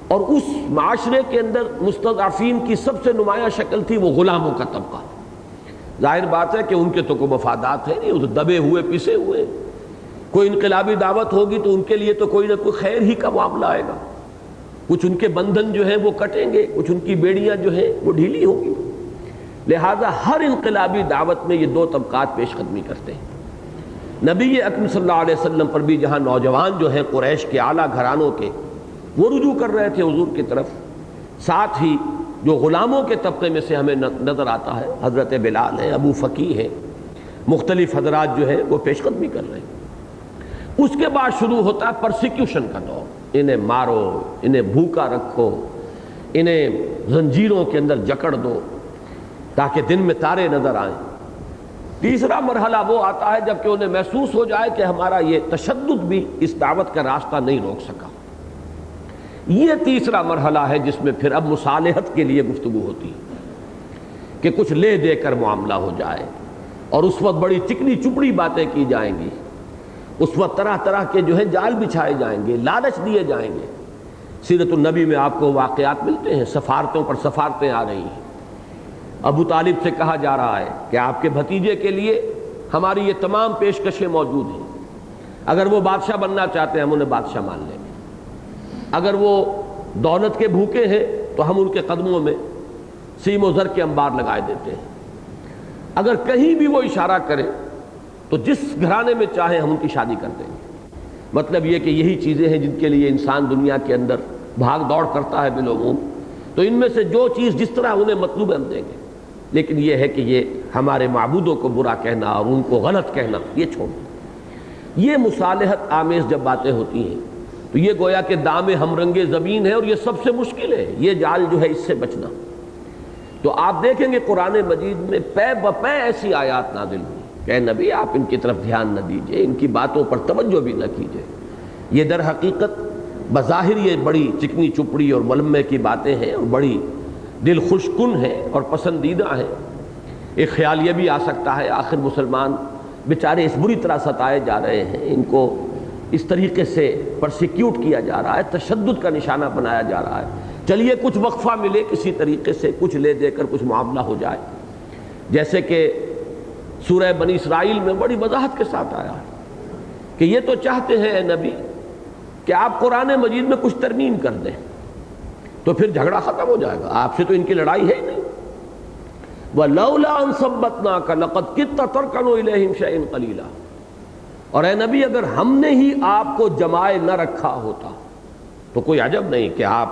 اور اس معاشرے کے اندر مستضعفین کی سب سے نمایاں شکل تھی وہ غلاموں کا طبقہ. ظاہر بات ہے کہ ان کے تو کوئی مفادات ہے نہیں، وہ دبے ہوئے پسے ہوئے، کوئی انقلابی دعوت ہوگی تو ان کے لیے تو کوئی نہ کوئی خیر ہی کا معاملہ آئے گا، کچھ ان کے بندھن جو ہیں وہ کٹیں گے، کچھ ان کی بیڑیاں جو ہیں وہ ڈھیلی ہوں گی. لہذا ہر انقلابی دعوت میں یہ دو طبقات پیش قدمی کرتے ہیں. نبی اکرم صلی اللہ علیہ وسلم پر بھی جہاں نوجوان جو ہیں قریش کے اعلیٰ گھرانوں کے وہ رجوع کر رہے تھے حضور کی طرف، ساتھ ہی جو غلاموں کے طبقے میں سے ہمیں نظر آتا ہے حضرت بلال ہیں، ابو فقی ہیں، مختلف حضرات جو ہے وہ پیش قدمی کر رہے ہیں. اس کے بعد شروع ہوتا ہے پرسیکیوشن کا دور. انہیں مارو، انہیں بھوکا رکھو، انہیں زنجیروں کے اندر جکڑ دو تاکہ دن میں تارے نظر آئیں۔ تیسرا مرحلہ وہ آتا ہے جب کہ انہیں محسوس ہو جائے کہ ہمارا یہ تشدد بھی اس دعوت کا راستہ نہیں روک سکا۔ یہ تیسرا مرحلہ ہے جس میں پھر اب مصالحت کے لیے گفتگو ہوتی ہے کہ کچھ لے دے کر معاملہ ہو جائے، اور اس وقت بڑی چکنی چپڑی باتیں کی جائیں گی، اس وقت طرح طرح کے جو ہے جال بچھائے جائیں گے، لالچ دیے جائیں گے۔ سیرت النبی میں آپ کو واقعات ملتے ہیں، سفارتوں پر سفارتیں آ رہی ہیں۔ ابو طالب سے کہا جا رہا ہے کہ آپ کے بھتیجے کے لیے ہماری یہ تمام پیشکشیں موجود ہیں، اگر وہ بادشاہ بننا چاہتے ہیں ہم انہیں بادشاہ مان لیں گے، اگر وہ دولت کے بھوکے ہیں تو ہم ان کے قدموں میں سیم و زر کے انبار لگائے دیتے ہیں، اگر کہیں بھی وہ اشارہ کرے تو جس گھرانے میں چاہیں ہم ان کی شادی کر دیں گے۔ مطلب یہ کہ یہی چیزیں ہیں جن کے لیے انسان دنیا کے اندر بھاگ دوڑ کرتا ہے بالعموم، تو ان میں سے جو چیز جس طرح انہیں مطلوب ہے ہم دیں گے، لیکن یہ ہے کہ یہ ہمارے معبودوں کو برا کہنا اور ان کو غلط کہنا یہ چھوڑ دیں۔ یہ مصالحت آمیز جب باتیں ہوتی ہیں تو یہ گویا کہ دام ہم رنگ زمین ہے، اور یہ سب سے مشکل ہے یہ جال جو ہے اس سے بچنا۔ تو آپ دیکھیں گے قرآن مجید میں پے بپے ایسی آیات نازل ہوئی کہ اے نبی آپ ان کی طرف دھیان نہ دیجئے، ان کی باتوں پر توجہ بھی نہ کیجئے۔ یہ در حقیقت بظاہر یہ بڑی چکنی چپڑی اور ملمے کی باتیں ہیں اور بڑی دل خوش کن ہیں اور پسندیدہ ہیں۔ ایک خیال یہ بھی آ سکتا ہے آخر مسلمان بیچارے اس بری طرح ستائے جا رہے ہیں، ان کو اس طریقے سے پرسیکیوٹ کیا جا رہا ہے، تشدد کا نشانہ بنایا جا رہا ہے، چلیے کچھ وقفہ ملے، کسی طریقے سے کچھ لے دے کر کچھ معاملہ ہو جائے۔ جیسے کہ سورہ بنی اسرائیل میں بڑی وضاحت کے ساتھ آیا ہے کہ یہ تو چاہتے ہیں اے نبی کہ آپ قرآن مجید میں کچھ ترمیم کر دیں تو پھر جھگڑا ختم ہو جائے گا، آپ سے تو ان کی لڑائی ہے ہی نہیں۔ وَلَوْلَا أَن ثَبَّتْنَاكَ لَقَدْ كِدتَّ تَرْكَنُ إِلَيْهِمْ شَيْئًا قَلِيلًا، اور اے نبی اگر ہم نے ہی آپ کو جمائے نہ رکھا ہوتا تو کوئی عجب نہیں کہ آپ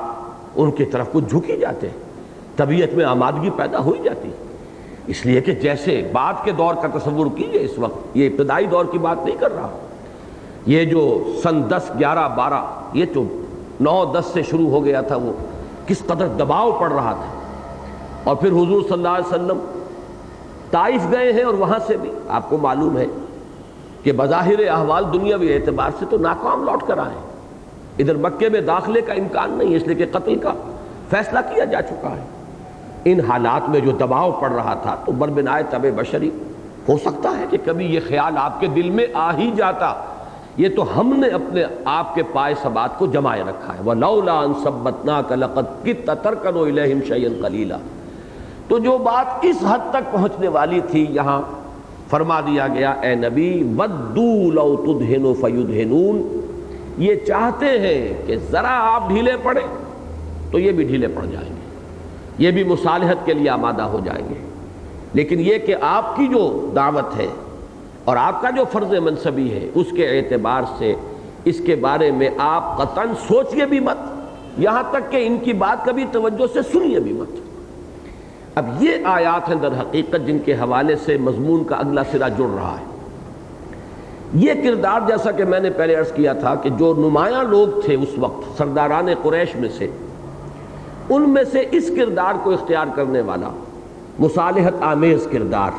ان کی طرف کچھ جھکی جاتے، طبیعت میں آمادگی پیدا ہو ہی جاتی۔ اس لیے کہ جیسے بعد کے دور کا تصور کیجئے، اس وقت یہ ابتدائی دور کی بات نہیں کر رہا، یہ جو سن 10 11 12 یہ تو 9 10 سے شروع ہو گیا تھا، وہ کس قدر دباؤ پڑ رہا تھا۔ اور پھر حضور صلی اللہ علیہ وسلم طائف گئے ہیں، اور وہاں سے بھی آپ کو معلوم ہے کہ بظاہر احوال دنیاوی اعتبار سے تو ناکام لوٹ کر آئے، ادھر مکے میں داخلے کا امکان نہیں، اس لیے کہ قتل کا فیصلہ کیا جا چکا ہے۔ ان حالات میں جو دباؤ پڑ رہا تھا تو بربنائے طبع بشری ہو سکتا ہے کہ کبھی یہ خیال آپ کے دل میں آ ہی جاتا، یہ تو ہم نے اپنے آپ کے پائے ثبات کو جمائے رکھا ہے۔ وَلَوْلَا أَن ثَبَّتْنَاكَ لَقَدْ كِدتَّ تَرْكَنُ إِلَيْهِمْ شَيْئًا قَلِيلًا۔ تو جو بات اس حد تک پہنچنے والی تھی یہاں فرما دیا گیا اے نبی وَدُّوا لَوْ تُدْهِنُ فَيُدْهِنُونَ، یہ چاہتے ہیں کہ ذرا آپ ڈھیلے پڑے تو یہ بھی ڈھیلے پڑ جائیں گے، یہ بھی مصالحت کے لیے آمادہ ہو جائیں گے۔ لیکن یہ کہ آپ کی جو دعوت ہے اور آپ کا جو فرض منصبی ہے اس کے اعتبار سے اس کے بارے میں آپ قطعاً سوچئے بھی مت، یہاں تک کہ ان کی بات کبھی توجہ سے سنیے بھی مت۔ اب یہ آیات ہیں در حقیقت جن کے حوالے سے مضمون کا اگلا سرا جڑ رہا ہے۔ یہ کردار جیسا کہ میں نے پہلے عرض کیا تھا کہ جو نمایاں لوگ تھے اس وقت سرداران قریش میں سے، ان میں سے اس کردار کو اختیار کرنے والا مصالحت آمیز کردار،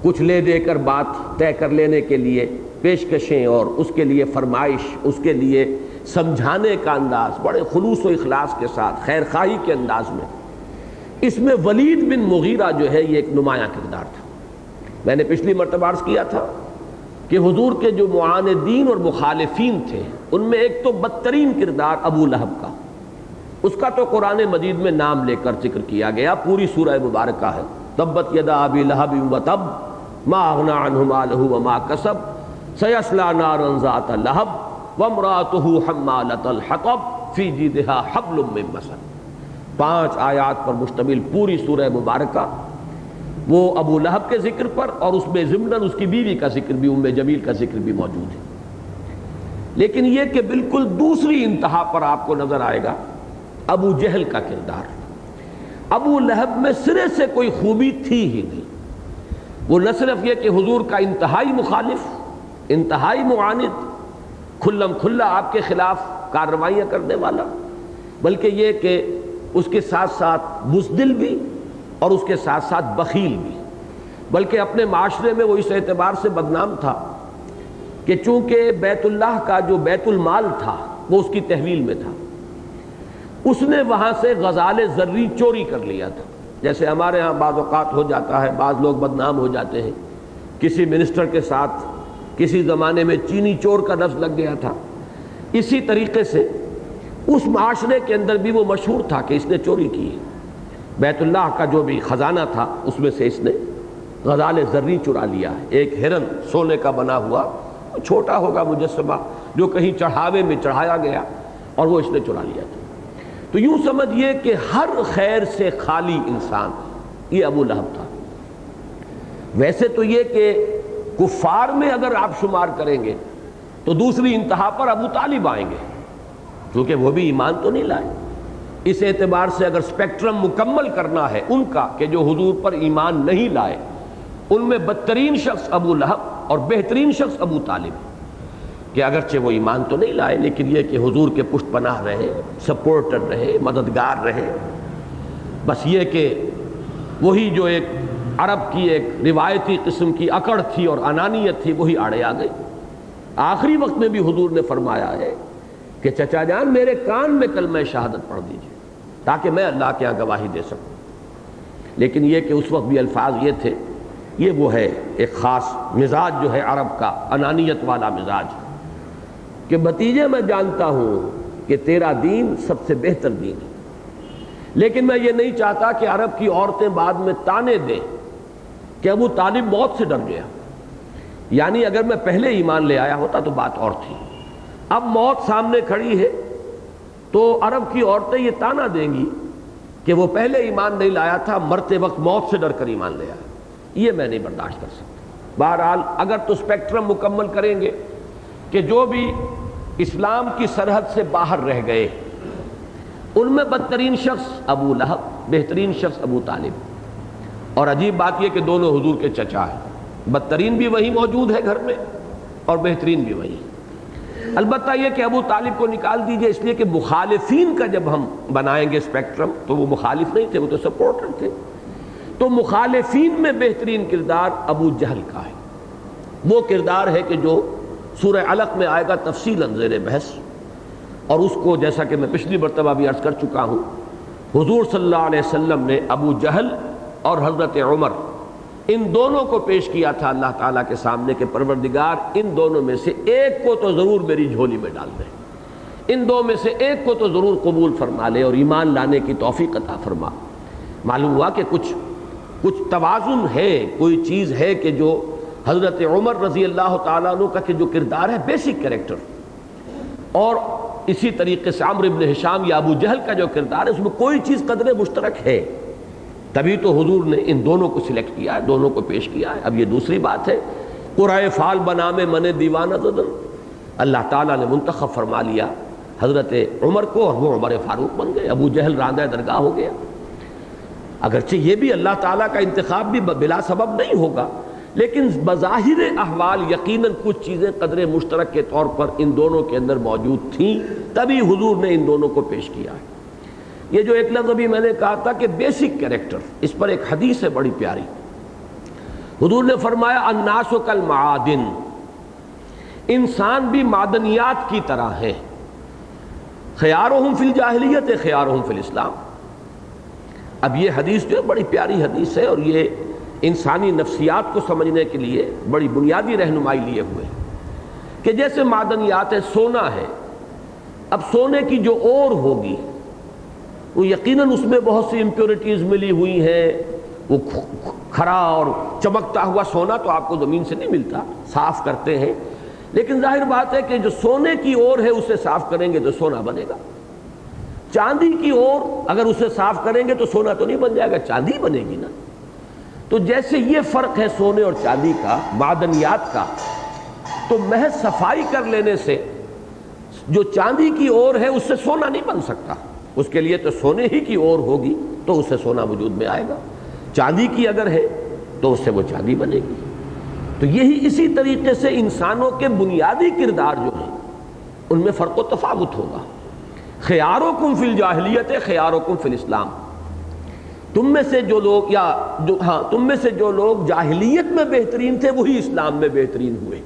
کچھ لے دے کر بات طے کر لینے کے لیے پیشکشیں اور اس کے لیے فرمائش، اس کے لیے سمجھانے کا انداز بڑے خلوص و اخلاص کے ساتھ خیر خواہی کے انداز میں، اس میں ولید بن مغیرہ جو ہے یہ ایک نمایاں کردار تھا۔ میں نے پچھلی مرتبہ عرض کیا تھا کہ حضور کے جو معاندین اور مخالفین تھے ان میں ایک تو بدترین کردار ابو لہب کا، اس کا تو قرآن مجید میں نام لے کر ذکر کیا گیا، پوری سورہ مبارکہ ہے تبت یدا ابی لہب وتب ما اغنی عنہ مالہ وما کسب سیصلی نارا ذات لہب وامرأتہ حمالۃ الحطب فی جیدہا حبل من مسد۔ 5 آیات پر مشتمل پوری سورہ مبارکہ وہ ابو لہب کے ذکر پر، اور اس میں ضمناً اس کی بیوی کا ذکر بھی، ام جمیل کا ذکر بھی موجود ہے۔ لیکن یہ کہ بالکل دوسری انتہا پر آپ کو نظر آئے گا ابو جہل کا کردار۔ ابو لہب میں سرے سے کوئی خوبی تھی ہی نہیں، وہ نہ صرف یہ کہ حضور کا انتہائی مخالف، انتہائی معاند، کھلم کھلا آپ کے خلاف کارروائیاں کرنے والا، بلکہ یہ کہ اس کے ساتھ ساتھ بزدل بھی اور اس کے ساتھ ساتھ بخیل بھی، بلکہ اپنے معاشرے میں وہ اس اعتبار سے بدنام تھا کہ چونکہ بیت اللہ کا جو بیت المال تھا وہ اس کی تحویل میں تھا، اس نے وہاں سے غزال زرعی چوری کر لیا تھا۔ جیسے ہمارے ہاں بعض اوقات ہو جاتا ہے، بعض لوگ بدنام ہو جاتے ہیں، کسی منسٹر کے ساتھ کسی زمانے میں چینی چور کا لفظ لگ گیا تھا، اسی طریقے سے اس معاشرے کے اندر بھی وہ مشہور تھا کہ اس نے چوری کی ہے۔ بیت اللہ کا جو بھی خزانہ تھا اس میں سے اس نے غزال زرعی چرا لیا ہے، ایک ہرن سونے کا بنا ہوا، چھوٹا ہوگا مجسمہ جو کہیں چڑھاوے میں چڑھایا گیا، اور وہ اس نے چرا لیا تھا۔ تو یوں سمجھیے کہ ہر خیر سے خالی انسان یہ ابو لہب تھا۔ ویسے تو یہ کہ کفار میں اگر آپ شمار کریں گے تو دوسری انتہا پر ابو طالب آئیں گے، کیونکہ وہ بھی ایمان تو نہیں لائے۔ اس اعتبار سے اگر سپیکٹرم مکمل کرنا ہے ان کا کہ جو حضور پر ایمان نہیں لائے، ان میں بدترین شخص ابو لہب اور بہترین شخص ابو طالب، کہ اگرچہ وہ ایمان تو نہیں لائے لیکن یہ کہ حضور کے پشت پناہ رہے، سپورٹر رہے، مددگار رہے۔ بس یہ کہ وہی جو ایک عرب کی ایک روایتی قسم کی اکڑ تھی اور انانیت تھی وہی آڑے آ گئی۔ آخری وقت میں بھی حضور نے فرمایا ہے کہ چچا جان میرے کان میں کلمہ شہادت پڑھ دیجئے تاکہ میں اللہ کے یہاں گواہی دے سکوں۔ لیکن یہ کہ اس وقت بھی الفاظ یہ تھے، یہ وہ ہے ایک خاص مزاج جو ہے عرب کا، انانیت والا مزاج، کہ بھتیجے میں جانتا ہوں کہ تیرا دین سب سے بہتر دین ہے، لیکن میں یہ نہیں چاہتا کہ عرب کی عورتیں بعد میں تانے دیں کہ ابو طالب موت سے ڈر گیا۔ یعنی اگر میں پہلے ایمان لے آیا ہوتا تو بات اور تھی، اب موت سامنے کھڑی ہے تو عرب کی عورتیں یہ تانا دیں گی کہ وہ پہلے ایمان نہیں لایا تھا، مرتے وقت موت سے ڈر کر ایمان لے آیا۔ یہ میں نہیں برداشت کر سکتا۔ بہرحال اگر تو اسپیکٹرم مکمل کریں گے کہ جو بھی اسلام کی سرحد سے باہر رہ گئے ان میں بدترین شخص ابو لہب، بہترین شخص ابو طالب، اور عجیب بات یہ کہ دونوں حضور کے چچا ہیں، بدترین بھی وہی موجود ہے گھر میں اور بہترین بھی وہی۔ البتہ یہ کہ ابو طالب کو نکال دیجئے اس لیے کہ مخالفین کا جب ہم بنائیں گے اسپیکٹرم تو وہ مخالف نہیں تھے، وہ تو سپورٹر تھے۔ تو مخالفین میں بہترین کردار ابو جہل کا ہے، وہ کردار ہے کہ جو سورہ علق میں آئے گا تفصیلاً زیر بحث، اور اس کو جیسا کہ میں پچھلی مرتبہ بھی عرض کر چکا ہوں، حضور صلی اللہ علیہ وسلم نے ابو جہل اور حضرت عمر ان دونوں کو پیش کیا تھا اللہ تعالیٰ کے سامنے کہ پروردگار ان دونوں میں سے ایک کو تو ضرور میری جھولی میں ڈال دے، ان دو میں سے ایک کو تو ضرور قبول فرما لے اور ایمان لانے کی توفیق عطا فرما۔ معلوم ہوا کہ کچھ توازن ہے، کوئی چیز ہے کہ جو حضرت عمر رضی اللہ تعالیٰ عنہ کا کہ جو کردار ہے بیسک کریکٹر، اور اسی طریقے سے عمرو بن ہشام یا ابو جہل کا جو کردار ہے اس میں کوئی چیز قدر مشترک ہے، تبھی تو حضور نے ان دونوں کو سلیکٹ کیا ہے، دونوں کو پیش کیا ہے۔ اب یہ دوسری بات ہے، قرائے فال بنا میں من دیوانہ زدن، اللہ تعالیٰ نے منتخب فرما لیا حضرت عمر کو اور وہ عمر فاروق بن گئے، ابو جہل راندہ درگاہ ہو گیا۔ اگرچہ یہ بھی اللہ تعالیٰ کا انتخاب بھی بلا سبب نہیں ہوگا، لیکن بظاہر احوال یقیناً کچھ چیزیں قدر مشترک کے طور پر ان دونوں کے اندر موجود تھیں، تبھی حضور نے ان دونوں کو پیش کیا ہے۔ یہ جو ایک لفظ ابھی میں نے کہا تھا کہ بیسک کریکٹر، اس پر ایک حدیث ہے بڑی پیاری، حضور نے فرمایا الناس کالمعادن، انسان بھی معدنیات کی طرح ہیں، خیارہم فی الجاہلیت خیارہم فی الاسلام۔ اب یہ حدیث جو ہے بڑی پیاری حدیث ہے، اور یہ انسانی نفسیات کو سمجھنے کے لیے بڑی بنیادی رہنمائی لیے ہوئے کہ جیسے معدنیات ہے، سونا ہے، اب سونے کی جو اور ہوگی وہ یقیناً اس میں بہت سی امپیورٹیز ملی ہوئی ہیں، وہ کھرا اور چمکتا ہوا سونا تو آپ کو زمین سے نہیں ملتا، صاف کرتے ہیں، لیکن ظاہر بات ہے کہ جو سونے کی اور ہے اسے صاف کریں گے تو سونا بنے گا۔ چاندی کی اور اگر اسے صاف کریں گے تو سونا تو نہیں بن جائے گا، چاندی بنے گی نا۔ تو جیسے یہ فرق ہے سونے اور چاندی کا، معدنیات کا، تو محض صفائی کر لینے سے جو چاندی کی اور ہے اس سے سونا نہیں بن سکتا، اس کے لیے تو سونے ہی کی اور ہوگی تو اس سے سونا وجود میں آئے گا، چاندی کی اگر ہے تو اس سے وہ چاندی بنے گی۔ تو یہی اسی طریقے سے انسانوں کے بنیادی کردار جو ہیں ان میں فرق و تفاوت ہوگا۔ خیارکم فی الجاہلیت خیارکم فی الاسلام، تم میں سے جو لوگ جاہلیت میں بہترین تھے وہی اسلام میں بہترین ہوئے۔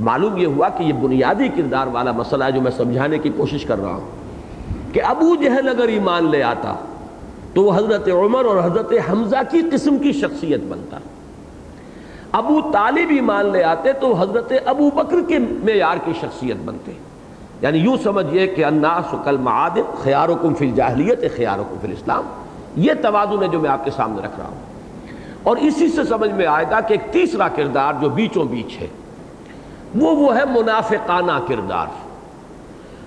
معلوم یہ ہوا کہ یہ بنیادی کردار والا مسئلہ ہے جو میں سمجھانے کی کوشش کر رہا ہوں کہ ابو جہل اگر ایمان لے آتا تو وہ حضرت عمر اور حضرت حمزہ کی قسم کی شخصیت بنتا، ابو طالب ایمان لے آتے تو حضرت ابو بکر کے معیار کی شخصیت بنتے۔ یعنی یوں سمجھئے کہ الناس کالمعادن خیارکم فی الجاہلیت خیارکم فی الاسلام، یہ توازن ہے جو میں آپ کے سامنے رکھ رہا ہوں۔ اور اسی سے سمجھ میں آئے گا کہ ایک تیسرا کردار جو بیچوں بیچ ہے وہ ہے منافقانہ کردار۔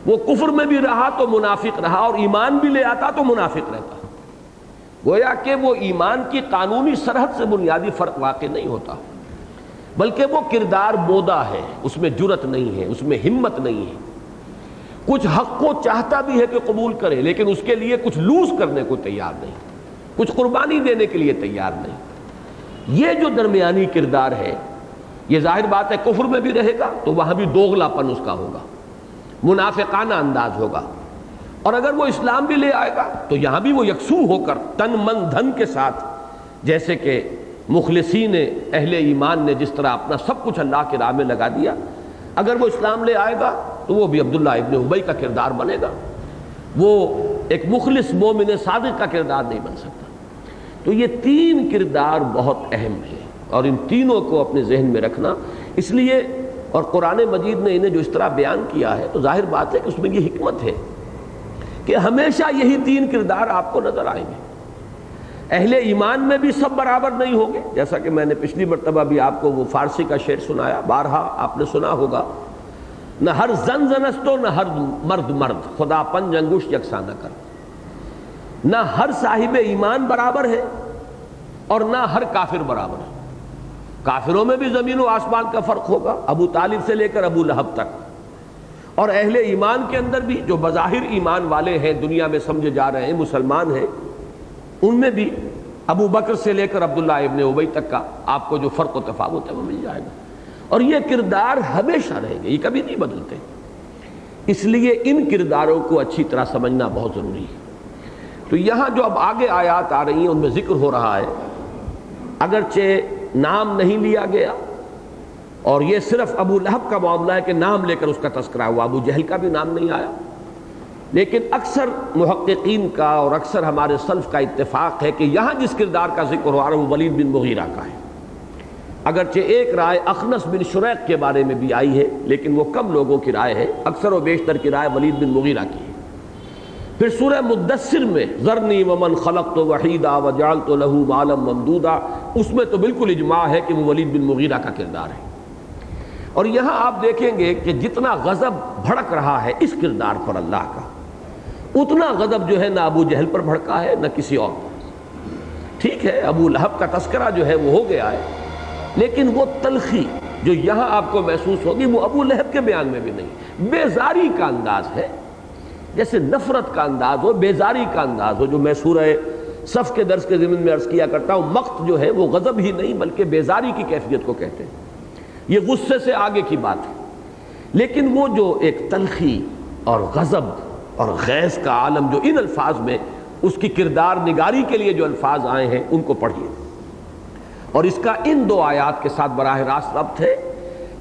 وہ کفر میں بھی رہا تو منافق رہا، اور ایمان بھی لے آتا تو منافق رہتا۔ گویا کہ وہ ایمان کی قانونی سرحد سے بنیادی فرق واقع نہیں ہوتا، بلکہ وہ کردار بودا ہے، اس میں جرت نہیں ہے، اس میں ہمت نہیں ہے۔ کچھ حق کو چاہتا بھی ہے کہ قبول کرے، لیکن اس کے لیے کچھ لوز کرنے کو تیار نہیں، کچھ قربانی دینے کے لیے تیار نہیں۔ یہ جو درمیانی کردار ہے، یہ ظاہر بات ہے کفر میں بھی رہے گا تو وہاں بھی دوغلا پن اس کا ہوگا، منافقانہ انداز ہوگا، اور اگر وہ اسلام بھی لے آئے گا تو یہاں بھی وہ یکسو ہو کر تن من دھن کے ساتھ، جیسے کہ مخلصین اہل ایمان نے جس طرح اپنا سب کچھ اللہ کی راہ میں لگا دیا، اگر وہ اسلام لے آئے گا تو وہ بھی عبداللہ ابن ابی کا کردار بنے گا، وہ ایک مخلص مومن صادق کا کردار نہیں بن سکتا۔ تو یہ تین کردار بہت اہم ہیں، اور ان تینوں کو اپنے ذہن میں رکھنا اس لیے، اور قرآن مجید نے انہیں جو اس طرح بیان کیا ہے تو ظاہر بات ہے کہ اس میں یہ حکمت ہے کہ ہمیشہ یہی تین کردار آپ کو نظر آئیں گے۔ اہل ایمان میں بھی سب برابر نہیں ہوں گے، جیسا کہ میں نے پچھلی مرتبہ بھی آپ کو وہ فارسی کا شعر سنایا، بارہا آپ نے سنا ہوگا، نہ ہر زن زنستو نہ ہر مرد مرد، خدا پنج انگشت یکساں نہ کر۔ نہ ہر صاحب ایمان برابر ہے اور نہ ہر کافر برابر ہے۔ کافروں میں بھی زمین و آسمان کا فرق ہوگا، ابو طالب سے لے کر ابو لہب تک، اور اہل ایمان کے اندر بھی جو بظاہر ایمان والے ہیں، دنیا میں سمجھے جا رہے ہیں، مسلمان ہیں، ان میں بھی ابو بکر سے لے کر عبداللہ ابن ابی تک کا آپ کو جو فرق و تفاوت ہے وہ مل جائے گا، اور یہ کردار ہمیشہ رہیں گے، یہ کبھی نہیں بدلتے۔ اس لیے ان کرداروں کو اچھی طرح سمجھنا بہت ضروری ہے۔ تو یہاں جو اب آگے آیات آ رہی ہیں ان میں ذکر ہو رہا ہے، اگرچہ نام نہیں لیا گیا، اور یہ صرف ابو لہب کا معاملہ ہے کہ نام لے کر اس کا تذکرہ ہوا، ابو جہل کا بھی نام نہیں آیا، لیکن اکثر محققین کا اور اکثر ہمارے سلف کا اتفاق ہے کہ یہاں جس کردار کا ذکر ہو رہا ہے وہ ولید بن مغیرہ کا ہے۔ اگرچہ ایک رائے اخنس بن شریق کے بارے میں بھی آئی ہے، لیکن وہ کم لوگوں کی رائے ہے، اکثر و بیشتر کی رائے ولید بن مغیرہ کی ہے۔ پھر سورہ مدثر میں ذرنی ومن خلقت وحیدا وجعلت له مالا ممدودا، اس میں تو بالکل اجماع ہے کہ وہ ولید بن مغیرہ کا کردار ہے۔ اور یہاں آپ دیکھیں گے کہ جتنا غضب بھڑک رہا ہے اس کردار پر اللہ کا، اتنا غضب جو ہے نہ ابو جہل پر بھڑکا ہے نہ کسی اور پر۔ ٹھیک ہے ابو لہب کا تذکرہ جو ہے وہ ہو گیا ہے، لیکن وہ تلخی جو یہاں آپ کو محسوس ہوگی وہ ابو لہب کے بیان میں بھی نہیں۔ بیزاری کا انداز ہے، جیسے نفرت کا انداز ہو، بیزاری کا انداز ہو، جو میں سورہ صف کے درس کے ضمن میں عرض کیا کرتا ہوں، مقت جو ہے وہ غضب ہی نہیں بلکہ بیزاری کی کیفیت کو کہتے ہیں، یہ غصے سے آگے کی بات ہے۔ لیکن وہ جو ایک تلخی اور غضب اور غیظ کا عالم جو ان الفاظ میں اس کی کردار نگاری کے لیے جو الفاظ آئے ہیں ان کو پڑھیے، اور اس کا ان دو آیات کے ساتھ براہ راست ربط ہے۔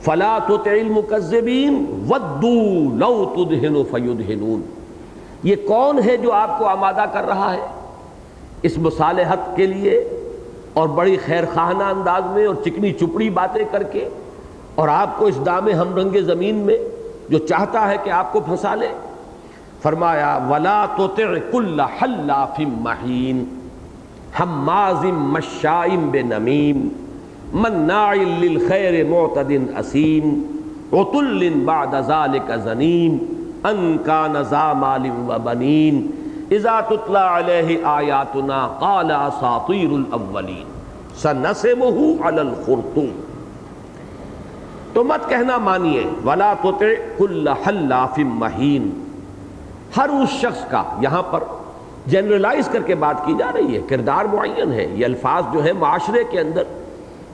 فَلَا تُطِعِ الْمُكَذِّبِينَ وَدُّوا لَوْ تُدْهِنُ فَيُدْهِنُونَ۔ یہ کون ہے جو آپ کو آمادہ کر رہا ہے اس مصالحت کے لیے، اور بڑی خیر خواہانہ انداز میں اور چکنی چپڑی باتیں کر کے، اور آپ کو اس دام ہم رنگ زمین میں جو چاہتا ہے کہ آپ کو پھنسا لے؟ فرمایا وَلَا تُطِعْ كُلَّ حَلَّافٍ مَّهِينٍ حَمَّازٍ مَّشَّاءٍ بِنَمِيمٍ مَّنَّاعٍ لِّلْخَيْرِ مُعْتَدٍ أَثِيمٍ عُتُلٍّ بَعْدَ ذَلِكَ زَنِيمٍ أَن كَانَ ذَا مَالٍ وَبَنِينَ إِذَا تُتْلَىٰ عَلَيْهِ آيَاتُنَا قَالَ أَسَاطِيرُ الْأَوَّلِينَ سَنَسِمُهُ عَلَى الْخُرْطُومِ۔ تو مت کہنا مانیے وَلَا تُطِعْ كُلَّ حَلَّافٍ مَّهِينٍ، ہر اس شخص کا، یہاں پر جنرلائز کر کے بات کی جا رہی ہے، کردار معین ہے، یہ الفاظ جو ہے معاشرے کے اندر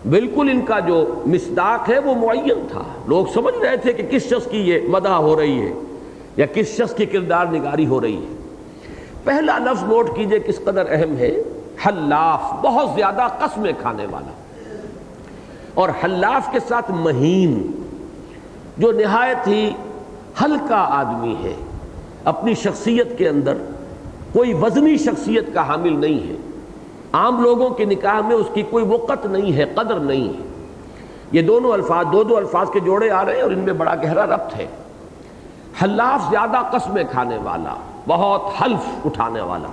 بالکل ان کا جو مصداق ہے وہ معین تھا، لوگ سمجھ رہے تھے کہ کس شخص کی یہ مدح ہو رہی ہے یا کس شخص کی کردار نگاری ہو رہی ہے۔ پہلا لفظ نوٹ کیجئے کس قدر اہم ہے، حلاف، بہت زیادہ قسمیں کھانے والا، اور حلاف کے ساتھ مہین، جو نہایت ہی ہلکا آدمی ہے، اپنی شخصیت کے اندر کوئی وزنی شخصیت کا حامل نہیں ہے، عام لوگوں کے نکاح میں اس کی کوئی وقت نہیں ہے، قدر نہیں ہے۔ یہ دونوں الفاظ دو الفاظ کے جوڑے آ رہے ہیں اور ان میں بڑا گہرا ربط ہے۔ حلاف زیادہ قسمیں کھانے والا، بہت حلف اٹھانے والا،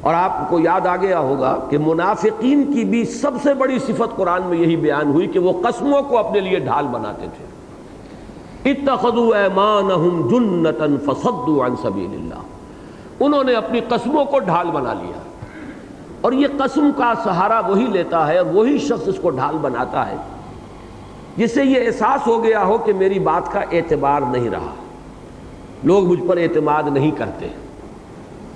اور آپ کو یاد آ گیا ہوگا کہ منافقین کی بھی سب سے بڑی صفت قرآن میں یہی بیان ہوئی کہ وہ قسموں کو اپنے لیے ڈھال بناتے تھے۔ اتخذوا ایمانہم جنۃ فصدوا عن سبیل اللہ، انہوں نے اپنی قسموں کو ڈھال بنا لیا، اور یہ قسم کا سہارا وہی لیتا ہے اور وہی شخص اس کو ڈھال بناتا ہے جسے یہ احساس ہو گیا ہو کہ میری بات کا اعتبار نہیں رہا، لوگ مجھ پر اعتماد نہیں کرتے،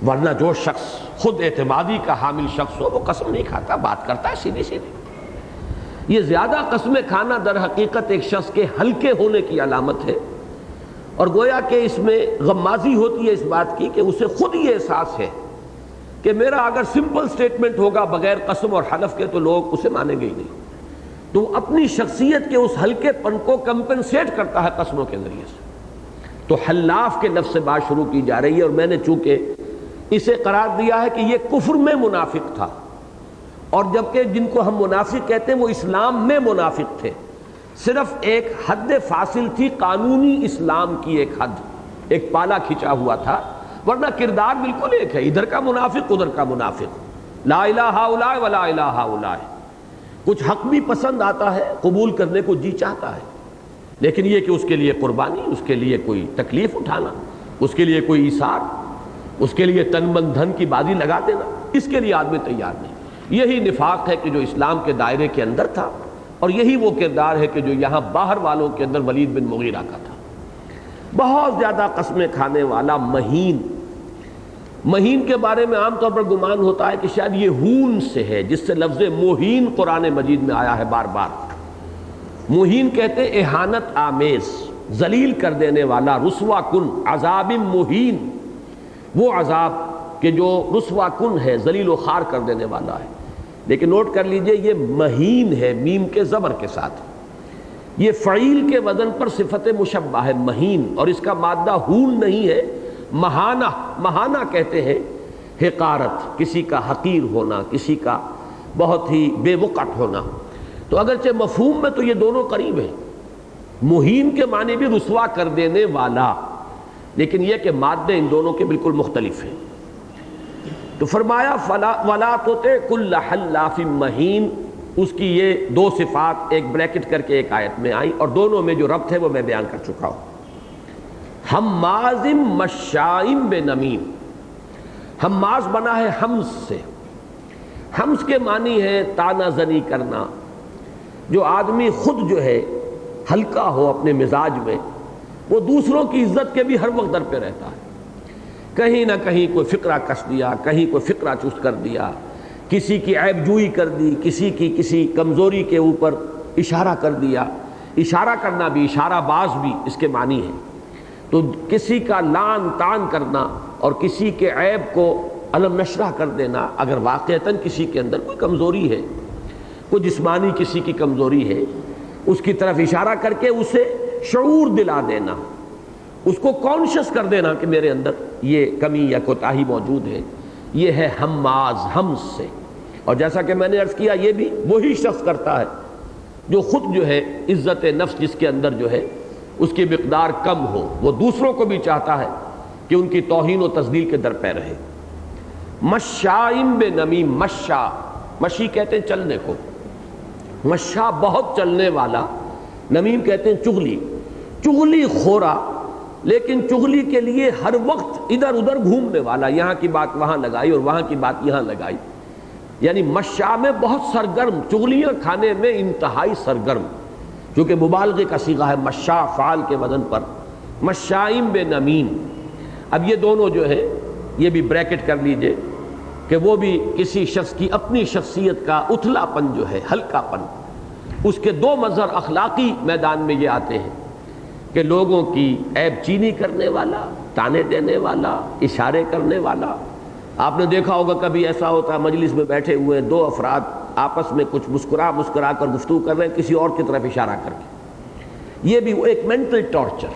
ورنہ جو شخص خود اعتمادی کا حامل شخص ہو وہ قسم نہیں کھاتا، بات کرتا ہے سیدھی سیدھی۔ یہ زیادہ قسمیں کھانا در حقیقت ایک شخص کے ہلکے ہونے کی علامت ہے، اور گویا کہ اس میں غمازی ہوتی ہے اس بات کی کہ اسے خود یہ احساس ہے کہ میرا اگر سمپل سٹیٹمنٹ ہوگا بغیر قسم اور حلف کے تو لوگ اسے مانیں گے ہی نہیں، تو اپنی شخصیت کے اس ہلکے پن کو کمپنسیٹ کرتا ہے قسموں کے ذریعے سے۔ تو حلاف کے لفظ سے بات شروع کی جا رہی ہے، اور میں نے چونکہ اسے قرار دیا ہے کہ یہ کفر میں منافق تھا، اور جبکہ جن کو ہم منافق کہتے ہیں وہ اسلام میں منافق تھے، صرف ایک حد فاصل تھی، قانونی اسلام کی ایک حد، ایک پالا کھینچا ہوا تھا، ورنہ کردار بالکل ایک ہے، ادھر کا منافق ادھر کا منافق، لا الہ ہؤلاء ولا الہ ہؤلاء۔ کچھ حق بھی پسند آتا ہے، قبول کرنے کو جی چاہتا ہے، لیکن یہ کہ اس کے لیے قربانی، اس کے لیے کوئی تکلیف اٹھانا، اس کے لیے کوئی ایثار، اس کے لیے تن من دھن کی بازی لگا دینا، اس کے لیے آدمی تیار نہیں۔ یہی نفاق ہے کہ جو اسلام کے دائرے کے اندر تھا، اور یہی وہ کردار ہے کہ جو یہاں باہر والوں کے اندر ولید بن مغیرہ کا تھا۔ بہت زیادہ قسمیں کھانے والا، مہین۔ مہین کے بارے میں عام طور پر گمان ہوتا ہے کہ شاید یہ ہون سے ہے، جس سے لفظ موہین قرآن مجید میں آیا ہے بار بار۔ موہین کہتے ہیں اہانت آمیز، ذلیل کر دینے والا، رسوا کن، عذاب مہین، وہ عذاب کہ جو رسوا کن ہے، ذلیل و خوار کر دینے والا ہے۔ لیکن نوٹ کر لیجئے یہ مہین ہے، میم کے زبر کے ساتھ، یہ فعیل کے وزن پر صفت مشبہ ہے، مہین، اور اس کا مادہ ہون نہیں ہے، مہانہ۔ مہانہ کہتے ہیں حقارت، کسی کا حقیر ہونا، کسی کا بہت ہی بے وقت ہونا۔ تو اگرچہ مفہوم میں تو یہ دونوں قریب ہیں، مہین کے معنی بھی رسوا کر دینے والا، لیکن یہ کہ مادے ان دونوں کے بالکل مختلف ہیں۔ تو فرمایا وَلَا تُطِعْ كُلَّ حَلَّافٍ مَّہِینٍ، اس کی یہ دو صفات ایک بریکٹ کر کے ایک آیت میں آئیں، اور دونوں میں جو ربط ہے وہ میں بیان کر چکا ہوں۔ حماز مشاء بنمیم، حماز بنا ہے حمز سے، حمز کے معنی ہے تانہ زنی کرنا، جو آدمی خود جو ہے ہلکا ہو اپنے مزاج میں، وہ دوسروں کی عزت کے بھی ہر وقت در پہ رہتا ہے، کہیں نہ کہیں کوئی فقرہ کس دیا، کہیں کوئی فقرہ چست کر دیا، کسی کی عیب جوئی کر دی، کسی کی کسی کمزوری کے اوپر اشارہ کر دیا۔ اشارہ کرنا بھی، اشارہ باز بھی اس کے معنی ہے۔ تو کسی کا لعن طعن کرنا اور کسی کے عیب کو علم نشرہ کر دینا، اگر واقعتاً کسی کے اندر کوئی کمزوری ہے، کوئی جسمانی کسی کی کمزوری ہے، اس کی طرف اشارہ کر کے اسے شعور دلا دینا، اس کو کانشس کر دینا کہ میرے اندر یہ کمی یا کوتاہی موجود ہے، یہ ہے حماز، حمز سے۔ اور جیسا کہ میں نے عرض کیا، یہ بھی وہی شخص کرتا ہے جو خود جو ہے عزت نفس جس کے اندر جو ہے اس کی مقدار کم ہو، وہ دوسروں کو بھی چاہتا ہے کہ ان کی توہین و تذلیل کے در پہ رہے۔ مشائم بنمیم، مشا، مشی کہتے ہیں چلنے کو، مشا بہت چلنے والا، نمیم کہتے ہیں چغلی، چغلی خورا، لیکن چغلی کے لیے ہر وقت ادھر ادھر گھومنے والا، یہاں کی بات وہاں لگائی اور وہاں کی بات یہاں لگائی، یعنی مشا میں بہت سرگرم، چغلیاں کھانے میں انتہائی سرگرم، کیونکہ مبالغے کا صیغہ ہے مشا، فعال کے وزن پر، مشائم بنمیم۔ اب یہ دونوں جو ہے یہ بھی بریکٹ کر لیجئے کہ وہ بھی کسی شخص کی اپنی شخصیت کا اتھلا پن جو ہے، ہلکا پن، اس کے دو مظہر اخلاقی میدان میں یہ آتے ہیں کہ لوگوں کی عیب چینی کرنے والا، تانے دینے والا، اشارے کرنے والا۔ آپ نے دیکھا ہوگا کبھی ایسا ہوتا ہے مجلس میں بیٹھے ہوئے دو افراد آپس میں کچھ مسکرا کر گفتگو کر رہے ہیں کسی اور کی طرف اشارہ کر کے، یہ بھی ایک مینٹل ٹارچر،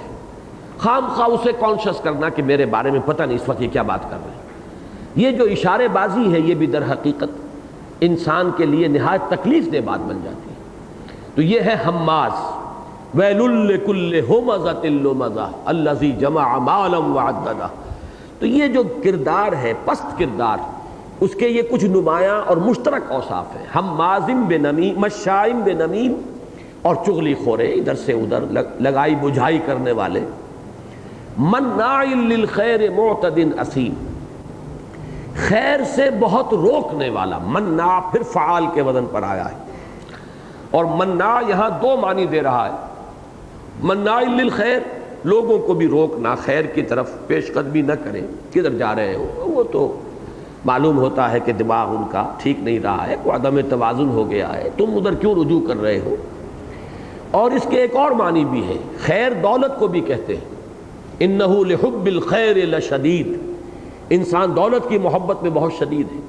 خام خواہ اسے کانشس کرنا کہ میرے بارے میں پتہ نہیں اس وقت یہ کیا بات کر رہے ہیں۔ یہ جو اشارے بازی ہے یہ بھی در حقیقت انسان کے لیے نہایت تکلیف دہ بات بن جاتی ہے۔ تو یہ ہے ہماز، ویل لکل ہمزۃ لمزہ الذی جمع مالا وعددہ۔ تو یہ جو کردار ہے پست کردار، اس کے یہ کچھ نمایاں اور مشترک اوصاف ہیں، ہماز بنمیم، مشاء بنمیم، اور چغلی خورے، ادھر سے ادھر لگائی بجھائی کرنے والے، مناع للخیر معتد اثیم، خیر سے بہت روکنے والا۔ مناع پھر فعال کے وزن پر آیا ہے، اور مناع یہاں دو معنی دے رہا ہے۔ مناع للخیر، لوگوں کو بھی روکنا، خیر کی طرف پیش قدمی نہ کریں، کدھر جا رہے ہو، وہ تو معلوم ہوتا ہے کہ دماغ ان کا ٹھیک نہیں رہا ہے، کوئی عدم توازن ہو گیا ہے، تم ادھر کیوں رجوع کر رہے ہو۔ اور اس کے ایک اور معنی بھی ہے، خیر دولت کو بھی کہتے ہیں، انہ لحب الخیر لشدید، انسان دولت کی محبت میں بہت شدید ہے۔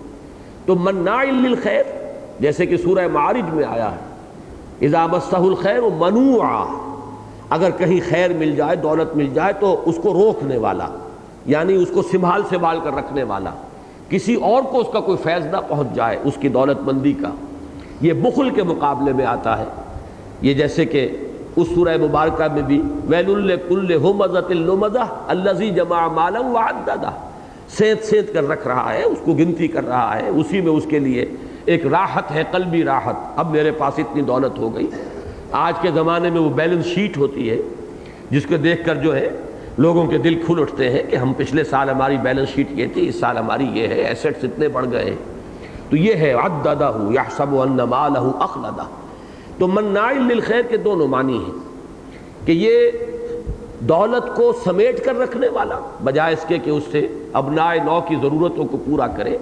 تو مناع للخیر جیسے کہ سورہ معارج میں آیا ہے، اذا مسہ الخیر منوعا، اگر کہیں خیر مل جائے، دولت مل جائے تو اس کو روکنے والا، یعنی اس کو سنبھال کر رکھنے والا، کسی اور کو اس کا کوئی فیض نہ پہنچ جائے اس کی دولت مندی کا۔ یہ بخل کے مقابلے میں آتا ہے، یہ جیسے کہ اس سورہ مبارکہ میں بھی ویل لکل ہمزۃ لمزہ الذی جمع مالا وعددہ، سینت کر رکھ رہا ہے، اس کو گنتی کر رہا ہے، اسی میں اس کے لیے ایک راحت ہے، قلبی راحت، اب میرے پاس اتنی دولت ہو گئی۔ آج کے زمانے میں وہ بیلنس شیٹ ہوتی ہے جس کو دیکھ کر جو ہے لوگوں کے دل کھل اٹھتے ہیں کہ ہم پچھلے سال ہماری بیلنس شیٹ یہ تھی، اس سال ہماری یہ ہے، ایسیٹس اتنے بڑھ گئے ہیں۔ تو یہ ہے عددہ یحسب ان مالہ اخلدہ۔ تو مناع للخیر کے دونوں معنی ہیں کہ یہ دولت کو سمیٹ کر رکھنے والا، بجائے اس کے کہ اس سے ابناء نو کی ضرورتوں کو پورا کرے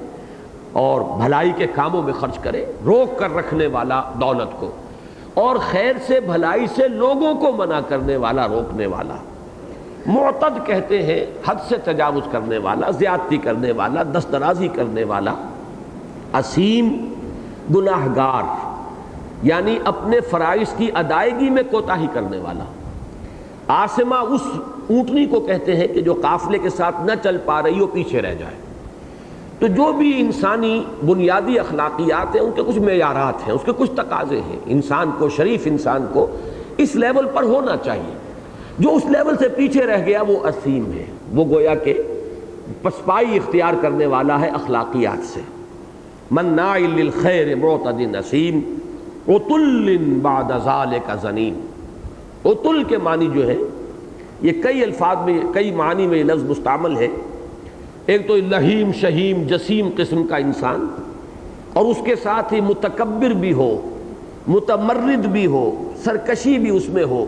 اور بھلائی کے کاموں میں خرچ کرے، روک کر رکھنے والا دولت کو، اور خیر سے بھلائی سے لوگوں کو منع کرنے والا، روکنے والا۔ معتد کہتے ہیں حد سے تجاوز کرنے والا، زیادتی کرنے والا، دست درازی کرنے والا۔ اسیم گناہگار، یعنی اپنے فرائض کی ادائیگی میں کوتاہی کرنے والا۔ آسمہ اس اونٹنی کو کہتے ہیں کہ جو قافلے کے ساتھ نہ چل پا رہی ہو، پیچھے رہ جائے۔ تو جو بھی انسانی بنیادی اخلاقیات ہیں ان کے کچھ معیارات ہیں، اس کے کچھ تقاضے ہیں، انسان کو، شریف انسان کو اس لیول پر ہونا چاہیے۔ جو اس لیول سے پیچھے رہ گیا وہ اسیم ہے، وہ گویا کہ پسپائی اختیار کرنے والا ہے اخلاقیات سے۔ مناع للخیر معتد اسیم، عتل بعد ذلک زنیم۔ عتل کے معنی جو ہے یہ کئی الفاظ میں، کئی معنی میں یہ لفظ مستعمل ہے۔ ایک تو لہیم شہیم جسیم قسم کا انسان، اور اس کے ساتھ ہی متکبر بھی ہو، متمرد بھی ہو، سرکشی بھی اس میں ہو۔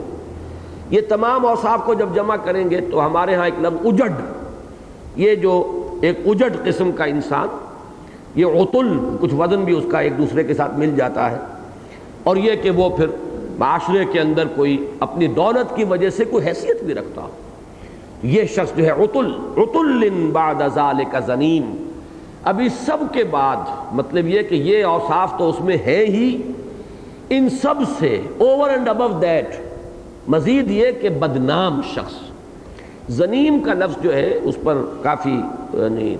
یہ تمام اوصاف کو جب جمع کریں گے تو ہمارے ہاں ایک لفظ اجڑ، یہ جو ایک اجڑ قسم کا انسان، یہ عتل، کچھ وزن بھی اس کا ایک دوسرے کے ساتھ مل جاتا ہے، اور یہ کہ وہ پھر معاشرے کے اندر کوئی اپنی دولت کی وجہ سے کوئی حیثیت بھی رکھتا ہو، یہ شخص جو ہے عتل، عتل بعد ذلک زنیم۔ اب اس سب کے بعد مطلب یہ کہ یہ اوصاف تو اس میں ہے ہی، ان سب سے اوور اینڈ ابو دیٹ مزید یہ کہ بدنام شخص۔ زنیم کا لفظ جو ہے اس پر کافی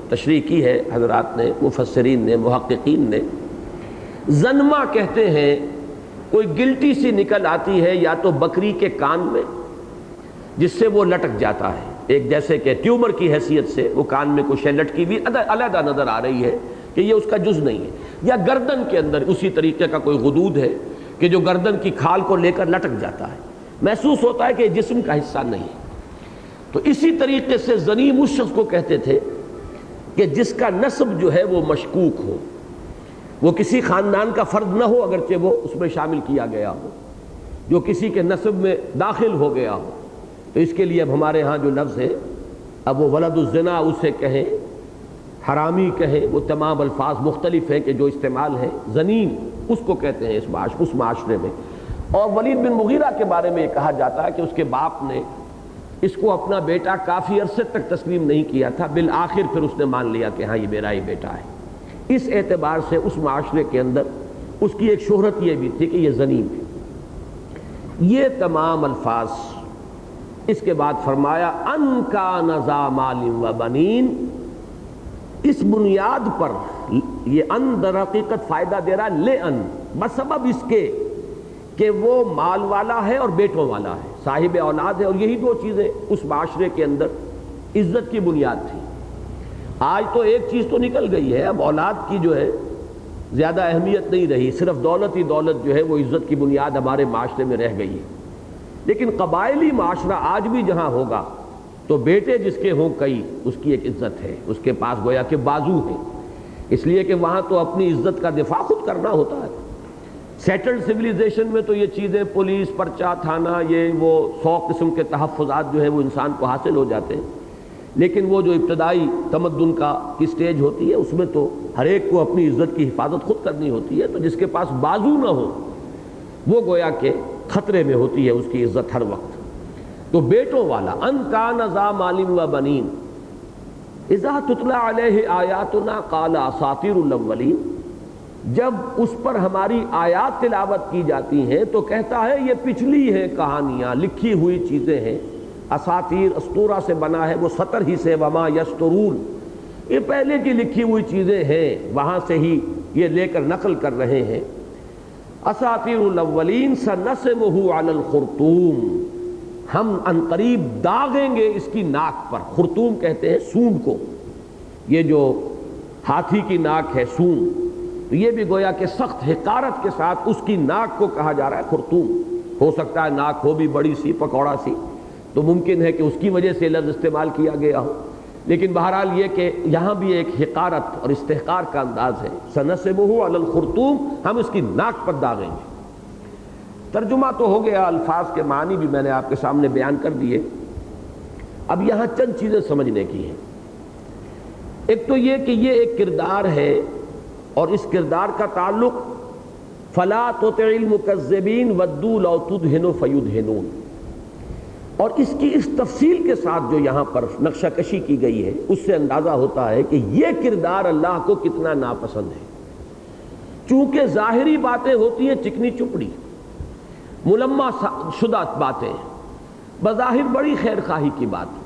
تشریح کی ہے حضرات نے، مفسرین نے، محققین نے۔ زنما کہتے ہیں کوئی گلٹی سی نکل آتی ہے یا تو بکری کے کان میں جس سے وہ لٹک جاتا ہے، ایک جیسے کہ ٹیومر کی حیثیت سے وہ کان میں کچھ لٹکی بھی علیحدہ نظر آ رہی ہے کہ یہ اس کا جز نہیں ہے، یا گردن کے اندر اسی طریقے کا کوئی غدود ہے کہ جو گردن کی کھال کو لے کر لٹک جاتا ہے، محسوس ہوتا ہے کہ یہ جسم کا حصہ نہیں ہے۔ تو اسی طریقے سے زنیم اس شخص کو کہتے تھے کہ جس کا نسب جو ہے وہ مشکوک ہو، وہ کسی خاندان کا فرد نہ ہو اگرچہ وہ اس میں شامل کیا گیا ہو، جو کسی کے نسب میں داخل ہو گیا ہو۔ تو اس کے لیے اب ہمارے ہاں جو لفظ ہے، اب وہ ولد الزنا اسے کہیں، حرامی کہیں، وہ تمام الفاظ مختلف ہیں کہ جو استعمال ہے۔ زنیم اس کو کہتے ہیں اس معاشرے میں۔ اور ولید بن مغیرہ کے بارے میں یہ کہا جاتا ہے کہ اس کے باپ نے اس کو اپنا بیٹا کافی عرصے تک تسلیم نہیں کیا تھا، بالآخر پھر اس نے مان لیا کہ ہاں یہ میرا ہی بیٹا ہے۔ اس اعتبار سے اس معاشرے کے اندر اس کی ایک شہرت یہ بھی تھی کہ یہ ذنیم ہے۔ یہ تمام الفاظ، اس کے بعد فرمایا ان کان ذا مال و بنین، اس بنیاد پر یہ ان در حقیقت فائدہ دے رہا ہے لے ان، بسبب اس کے کہ وہ مال والا ہے اور بیٹوں والا ہے، صاحب اولاد ہے، اور یہی دو چیزیں اس معاشرے کے اندر عزت کی بنیاد تھی۔ آج تو ایک چیز تو نکل گئی ہے، اب اولاد کی جو ہے زیادہ اہمیت نہیں رہی، صرف دولت ہی دولت جو ہے وہ عزت کی بنیاد ہمارے معاشرے میں رہ گئی ہے۔ لیکن قبائلی معاشرہ آج بھی جہاں ہوگا تو بیٹے جس کے ہوں کئی، اس کی ایک عزت ہے، اس کے پاس گویا کہ بازو ہے، اس لیے کہ وہاں تو اپنی عزت کا دفاع خود کرنا ہوتا ہے۔ سیٹلڈ سویلائزیشن میں تو یہ چیزیں پولیس، پرچہ، تھانہ، یہ وہ 100 قسم کے تحفظات جو ہے وہ انسان کو حاصل ہو جاتے ہیں، لیکن وہ جو ابتدائی تمدن کی سٹیج ہوتی ہے اس میں تو ہر ایک کو اپنی عزت کی حفاظت خود کرنی ہوتی ہے، تو جس کے پاس بازو نہ ہو وہ گویا کہ خطرے میں ہوتی ہے اس کی عزت ہر وقت۔ تو بیٹوں والا ان کان ذا مال و بنین اذا تتلی علیہ آیاتنا قال اساطیر الاولین، جب اس پر ہماری آیات تلاوت کی جاتی ہیں تو کہتا ہے یہ پچھلی ہیں کہانیاں، لکھی ہوئی چیزیں ہیں۔ اساطیر اسطورہ سے بنا ہے، وہ سطر ہی سے، وما یسترون، یہ پہلے کی لکھی ہوئی چیزیں ہیں، وہاں سے ہی یہ لے کر نقل کر رہے ہیں۔ اساطیر الاولین سنسمہ علی الخرطوم، ہم عنقریب داغیں گے اس کی ناک پر۔ خرطوم کہتے ہیں سونڈ کو، یہ جو ہاتھی کی ناک ہے سونڈ، تو یہ بھی گویا کہ سخت حقارت کے ساتھ اس کی ناک کو کہا جا رہا ہے خرطوم۔ ہو سکتا ہے ناک ہو بھی بڑی سی، پکوڑا سی، تو ممکن ہے کہ اس کی وجہ سے لفظ استعمال کیا گیا ہو، لیکن بہرحال یہ کہ یہاں بھی ایک حقارت اور استحقار کا انداز ہے۔ سنسمہ علی الخرطوم، ہم اس کی ناک پر داغیں گے۔ ترجمہ تو ہو گیا، الفاظ کے معنی بھی میں نے آپ کے سامنے بیان کر دیے۔ اب یہاں چند چیزیں سمجھنے کی ہیں۔ ایک تو یہ کہ یہ ایک کردار ہے اور اس کردار کا تعلق فلا تطع المکذبین ودوا لو تدہن فیدہنون، اور اس کی اس تفصیل کے ساتھ جو یہاں پر نقشہ کشی کی گئی ہے اس سے اندازہ ہوتا ہے کہ یہ کردار اللہ کو کتنا ناپسند ہے۔ چونکہ ظاہری باتیں ہوتی ہیں چکنی چپڑی، ملمہ شدہ باتیں، بظاہر بڑی خیر خواہی کی بات،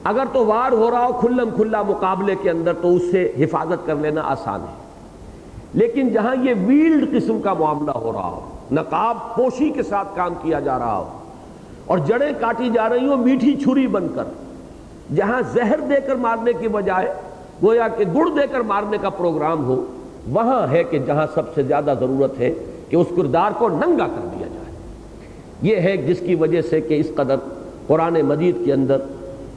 اگر تو وار ہو رہا ہو کھلم کھلا مقابلے کے اندر تو اس سے حفاظت کر لینا آسان ہے، لیکن جہاں یہ ویلڈ قسم کا معاملہ ہو رہا ہو، نقاب پوشی کے ساتھ کام کیا جا رہا ہو اور جڑیں کاٹی جا رہی ہوں میٹھی چھری بن کر، جہاں زہر دے کر مارنے کی بجائے گویا کہ گڑ دے کر مارنے کا پروگرام ہو، وہاں ہے کہ جہاں سب سے زیادہ ضرورت ہے کہ اس کردار کو ننگا کر دیا جائے۔ یہ ہے جس کی وجہ سے کہ اس قدر قرآن مجید کے اندر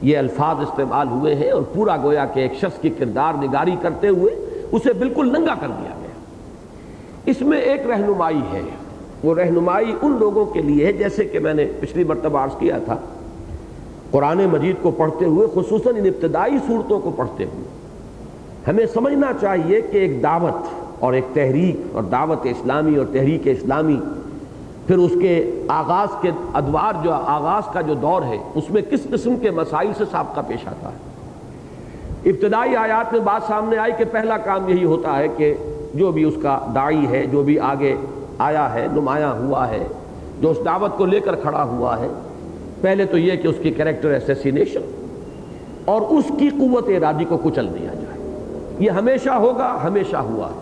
یہ الفاظ استعمال ہوئے ہیں، اور پورا گویا کہ ایک شخص کی کردار نگاری کرتے ہوئے اسے بالکل ننگا کر دیا گیا۔ اس میں ایک رہنمائی ہے، وہ رہنمائی ان لوگوں کے لیے ہے، جیسے کہ میں نے پچھلی مرتبہ عرض کیا تھا، قرآن مجید کو پڑھتے ہوئے، خصوصاً ان ابتدائی صورتوں کو پڑھتے ہوئے ہمیں سمجھنا چاہیے کہ ایک دعوت اور ایک تحریک، اور دعوت اسلامی اور تحریک اسلامی، پھر اس کے آغاز کے ادوار، جو آغاز کا جو دور ہے اس میں کس قسم کے مسائل سے سابقہ پیش آتا ہے۔ ابتدائی آیات میں بات سامنے آئی کہ پہلا کام یہی ہوتا ہے کہ جو بھی اس کا داعی ہے، جو بھی آگے آیا ہے، نمایاں ہوا ہے، جو اس دعوت کو لے کر کھڑا ہوا ہے، پہلے تو یہ کہ اس کی کریکٹر ایسیسینیشن اور اس کی قوت ارادی کو کچل دیا جائے۔ یہ ہمیشہ ہوگا، ہمیشہ ہوا ہے،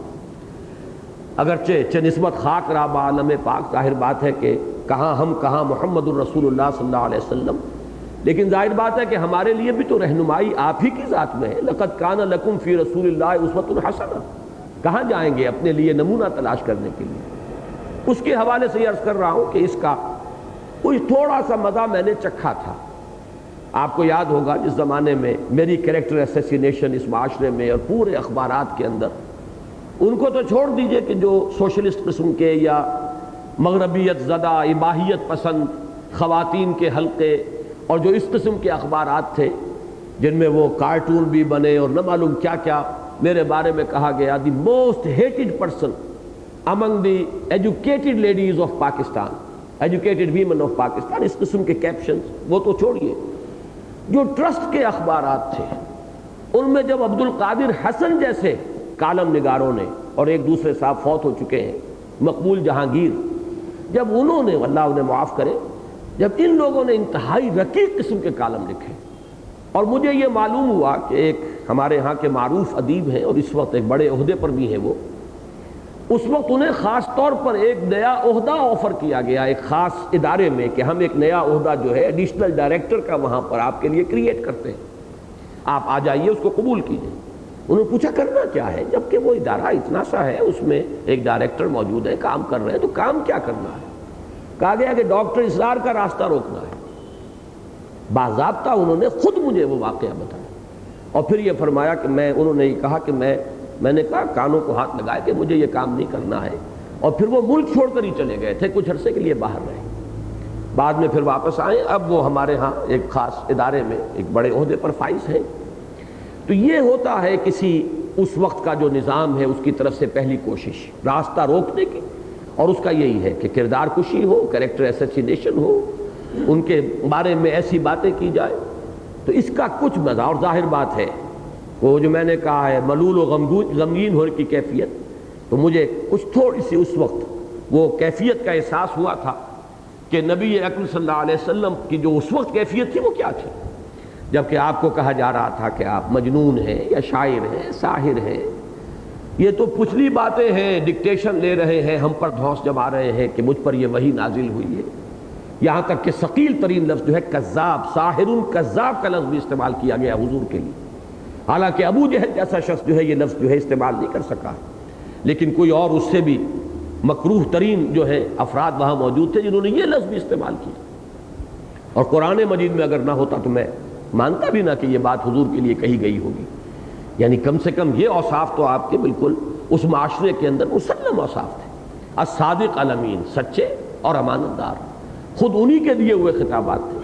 اگرچہ نسبت خاک را عالم پاک، ظاہر بات ہے کہ کہاں ہم، کہاں محمد الرسول اللہ صلی اللہ علیہ وسلم، لیکن ظاہر بات ہے کہ ہمارے لیے بھی تو رہنمائی آپ ہی کی ذات میں ہے۔ لقد کان لکم فی رسول اللہ اسوۃ حسنہ، کہاں جائیں گے اپنے لیے نمونہ تلاش کرنے کے لیے؟ اس کے حوالے سے یہ عرض کر رہا ہوں کہ اس کا کوئی تھوڑا سا مزہ میں نے چکھا تھا۔ آپ کو یاد ہوگا جس زمانے میں میری کریکٹر ایسیسینیشن اس معاشرے میں اور پورے اخبارات کے اندر، ان کو تو چھوڑ دیجئے کہ جو سوشلسٹ قسم کے یا مغربیت زدہ، اباحیت پسند خواتین کے حلقے اور جو اس قسم کے اخبارات تھے جن میں وہ کارٹون بھی بنے اور نہ معلوم کیا کیا میرے بارے میں کہا گیا، the most hated person among the educated ladies of Pakistan, educated women of Pakistan. اس قسم کے کیپشنز وہ تو چھوڑیے، جو ٹرسٹ کے اخبارات تھے ان میں جب عبد القادر حسن جیسے کالم نگاروں نے، اور ایک دوسرے صاحب فوت ہو چکے ہیں، مقبول جہانگیر، جب انہوں نے، اللہ انہیں معاف کرے، جب ان لوگوں نے انتہائی رقیق قسم کے کالم لکھے، اور مجھے یہ معلوم ہوا کہ ایک ہمارے ہاں کے معروف ادیب ہیں اور اس وقت ایک بڑے عہدے پر بھی ہیں وہ، اس وقت انہیں خاص طور پر ایک نیا عہدہ آفر کیا گیا ایک خاص ادارے میں کہ ہم ایک نیا عہدہ جو ہے ایڈیشنل ڈائریکٹر کا وہاں پر آپ کے لیے کریٹ کرتے ہیں، آپ آ جائیے، اس کو قبول کیجیے۔ انہوں نے پوچھا کرنا کیا ہے، جبکہ وہ ادارہ اتنا سا ہے، اس میں ایک ڈائریکٹر موجود ہے، کام کر رہے ہیں، تو کام کیا کرنا ہے؟ کہا گیا کہ ڈاکٹر اسرار کا راستہ روکنا ہے۔ باضابطہ انہوں نے خود مجھے وہ واقعہ بتایا، اور پھر یہ فرمایا کہ انہوں نے یہ کہا کہ میں نے کہا کانوں کو ہاتھ لگائے کہ مجھے یہ کام نہیں کرنا ہے، اور پھر وہ ملک چھوڑ کر ہی چلے گئے تھے، کچھ عرصے کے لیے باہر رہے، بعد میں پھر واپس آئے، اب وہ ہمارے ہاں ایک خاص ادارے میں ایک بڑے عہدے پر فائز ہیں۔ تو یہ ہوتا ہے کسی اس وقت کا جو نظام ہے اس کی طرف سے پہلی کوشش راستہ روکنے کی، اور اس کا یہی ہے کہ کردار کشی ہو، کریکٹر ایسیسینیشن ہو، ان کے بارے میں ایسی باتیں کی جائے۔ تو اس کا کچھ مزہ، اور ظاہر بات ہے وہ جو میں نے کہا ہے ملول و غمگین ہونے کی کیفیت، تو مجھے کچھ تھوڑی سی اس وقت وہ کیفیت کا احساس ہوا تھا کہ نبی اکرم صلی اللہ علیہ وسلم کی جو اس وقت کیفیت تھی وہ کیا تھی، جبکہ آپ کو کہا جا رہا تھا کہ آپ مجنون ہیں یا شاعر ہیں، ساحر ہیں، یہ تو پچھلی باتیں ہیں، ڈکٹیشن لے رہے ہیں، ہم پر دھوس جما رہے ہیں کہ مجھ پر یہ وحی نازل ہوئی ہے، یہاں تک کہ ثقیل ترین لفظ جو ہے کذاب، ساحر کذاب کا لفظ بھی استعمال کیا گیا حضور کے لیے، حالانکہ ابو جہل جیسا شخص جو ہے یہ لفظ جو ہے استعمال نہیں کر سکا، لیکن کوئی اور اس سے بھی مکروہ ترین جو ہے افراد وہاں موجود تھے جنہوں نے یہ لفظ بھی استعمال کیا، اور قرآن مجید میں اگر نہ ہوتا تو میں مانتا بھی نہ کہ یہ بات حضور کے لیے کہی گئی ہوگی، یعنی کم سے کم یہ اوصاف تو آپ کے بالکل اس معاشرے کے اندر مسلم اوصاف تھے، الصادق الامین، سچے اور امانت دار، خود انہی کے دیے ہوئے خطابات تھے۔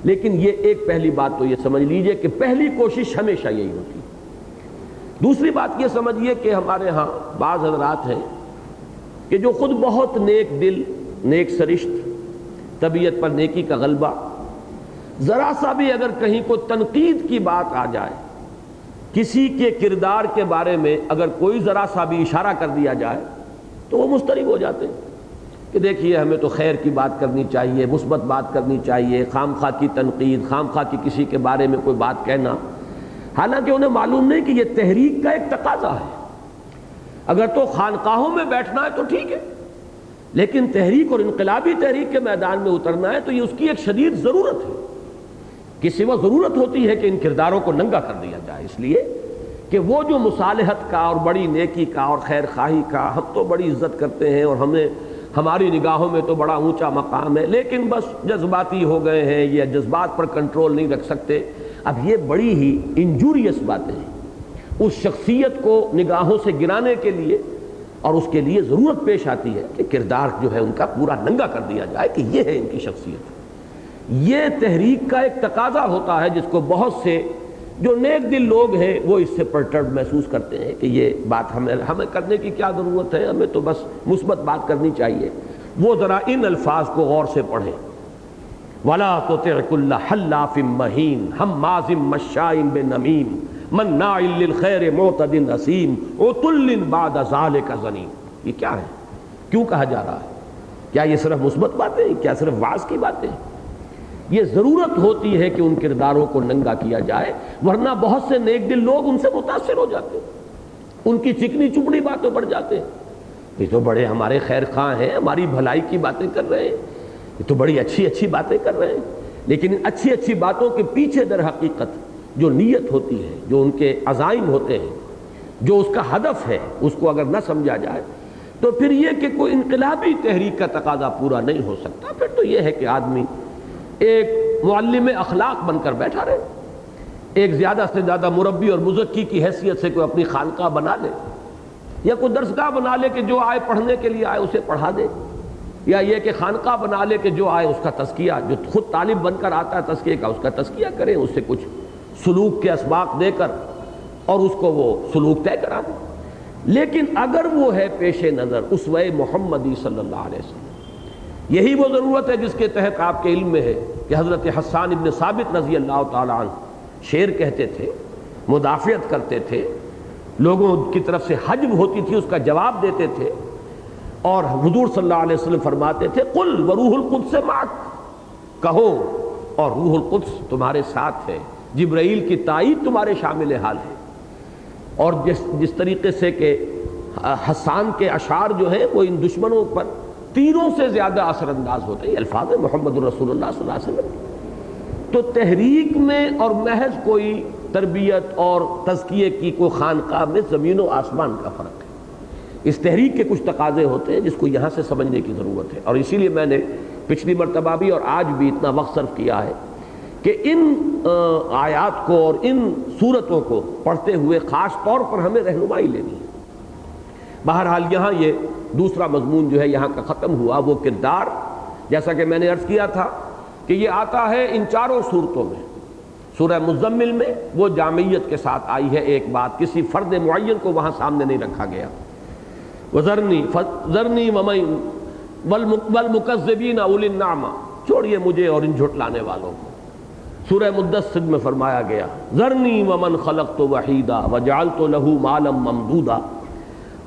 لیکن یہ ایک پہلی بات تو یہ سمجھ لیجئے کہ پہلی کوشش ہمیشہ یہی ہوتی ہے۔ دوسری بات یہ سمجھیے کہ ہمارے ہاں بعض حضرات ہیں کہ جو خود بہت نیک دل، نیک سرشت، طبیعت پر نیکی کا غلبہ، ذرا سا بھی اگر کہیں کو تنقید کی بات آ جائے، کسی کے کردار کے بارے میں اگر کوئی ذرا سا بھی اشارہ کر دیا جائے تو وہ مضطرب ہو جاتے ہیں کہ دیکھیے ہمیں تو خیر کی بات کرنی چاہیے، مثبت بات کرنی چاہیے، خام خواہ کی تنقید، خام خواہ کی کسی کے بارے میں کوئی بات کہنا، حالانکہ انہیں معلوم نہیں کہ یہ تحریک کا ایک تقاضا ہے۔ اگر تو خانقاہوں میں بیٹھنا ہے تو ٹھیک ہے، لیکن تحریک اور انقلابی تحریک کے میدان میں اترنا ہے تو یہ اس کی ایک شدید ضرورت ہے، کسی وقت ضرورت ہوتی ہے کہ ان کرداروں کو ننگا کر دیا جائے، اس لیے کہ وہ جو مصالحت کا اور بڑی نیکی کا اور خیر خواہی کا ہم تو بڑی عزت کرتے ہیں اور ہماری نگاہوں میں تو بڑا اونچا مقام ہے، لیکن بس جذباتی ہو گئے ہیں یا جذبات پر کنٹرول نہیں رکھ سکتے، اب یہ بڑی ہی انجوریس باتیں ہیں۔ اس شخصیت کو نگاہوں سے گرانے کے لیے اور اس کے لیے ضرورت پیش آتی ہے کہ کردار جو ہے ان کا پورا ننگا کر دیا جائے کہ یہ ہے ان کی شخصیت۔ یہ تحریک کا ایک تقاضا ہوتا ہے جس کو بہت سے جو نیک دل لوگ ہیں وہ اس سے پرٹرب محسوس کرتے ہیں کہ یہ بات ہمیں کرنے کی کیا ضرورت ہے، ہمیں تو بس مثبت بات کرنی چاہیے۔ وہ ذرا ان الفاظ کو غور سے پڑھیں، وَلَا تُطِعْ كُلَّ حَلَّافٍ مَّهِينٍ ہَمَّازٍ مَّشَّاءٍ بِنَمِيمٍ مَّنَّاعٍ لِّلْخَيْرِ مُعْتَدٍ أَثِيمٍ عُتُلٍّ بَعْدَ ذَلِكَ زَنِيمٍ۔ یہ کیا ہے؟ کیوں کہا جا رہا ہے؟ کیا یہ صرف مثبت باتیں ہیں؟ کیا صرف وعظ کی باتیں ہیں؟ یہ ضرورت ہوتی ہے کہ ان کرداروں کو ننگا کیا جائے، ورنہ بہت سے نیک دل لوگ ان سے متاثر ہو جاتے ہیں، ان کی چکنی چپڑی باتوں پر جاتے ہیں، یہ تو بڑے ہمارے خیر خواہ ہیں، ہماری بھلائی کی باتیں کر رہے ہیں، یہ تو بڑی اچھی اچھی باتیں کر رہے ہیں، لیکن ان اچھی اچھی باتوں کے پیچھے در حقیقت جو نیت ہوتی ہے، جو ان کے عزائم ہوتے ہیں، جو اس کا ہدف ہے، اس کو اگر نہ سمجھا جائے تو پھر یہ کہ کوئی انقلابی تحریک کا تقاضا پورا نہیں ہو سکتا، پھر تو یہ ہے کہ آدمی ایک معلم اخلاق بن کر بیٹھا رہے، ایک زیادہ سے زیادہ مربی اور مزکی کی حیثیت سے کوئی اپنی خانقاہ بنا لے، یا کوئی درسگاہ بنا لے کہ جو آئے پڑھنے کے لیے آئے اسے پڑھا دے، یا یہ کہ خانقاہ بنا لے کہ جو آئے اس کا تزکیہ، جو خود طالب بن کر آتا ہے تزکیے کا، اس کا تزکیہ کریں، اس سے کچھ سلوک کے اسباق دے کر اور اس کو وہ سلوک طے کرا دیں۔ لیکن اگر وہ ہے پیش نظر اسوہ محمدی صلی اللہ علیہ وسلم، یہی وہ ضرورت ہے جس کے تحت آپ کے علم میں ہے کہ حضرت حسان ابن ثابت رضی اللہ تعالی عنہ شعر کہتے تھے، مدافعت کرتے تھے، لوگوں کی طرف سے حجب ہوتی تھی اس کا جواب دیتے تھے، اور حضور صلی اللہ علیہ وسلم فرماتے تھے قل وروح القدس معک، کہو اور روح القدس تمہارے ساتھ ہے، جبرائیل کی تائید تمہارے شامل حال ہے۔ اور جس طریقے سے کہ حسان کے اشعار جو ہیں وہ ان دشمنوں پر تیروں سے زیادہ اثر انداز ہوتے ہیں، الفاظ محمد الرسول اللہ صلی اللہ علیہ وسلم۔ تو تحریک میں اور محض کوئی تربیت اور تزکیے کی کوئی خانقاہ میں زمین و آسمان کا فرق ہے۔ اس تحریک کے کچھ تقاضے ہوتے ہیں جس کو یہاں سے سمجھنے کی ضرورت ہے، اور اسی لیے میں نے پچھلی مرتبہ بھی اور آج بھی اتنا وقت صرف کیا ہے کہ ان آیات کو اور ان صورتوں کو پڑھتے ہوئے خاص طور پر ہمیں رہنمائی لینی ہے۔ بہرحال یہاں یہ دوسرا مضمون جو ہے یہاں کا ختم ہوا، وہ کردار، جیسا کہ میں نے عرض کیا تھا کہ یہ آتا ہے ان چاروں صورتوں میں۔ سورہ مزمل میں وہ جامعیت کے ساتھ آئی ہے، ایک بات کسی فرد معین کو وہاں سامنے نہیں رکھا گیا، وَذَرْنِي وَمَن وَالْمُكَذِّبِينَ أُولِي النَّعْمَةِ، چھوڑیے مجھے اور ان جھٹلانے والوں کو۔ سورہ مدثر میں فرمایا گیا ذرنی ومن خلقت وحیدا وجعلت له مالا ممدودا۔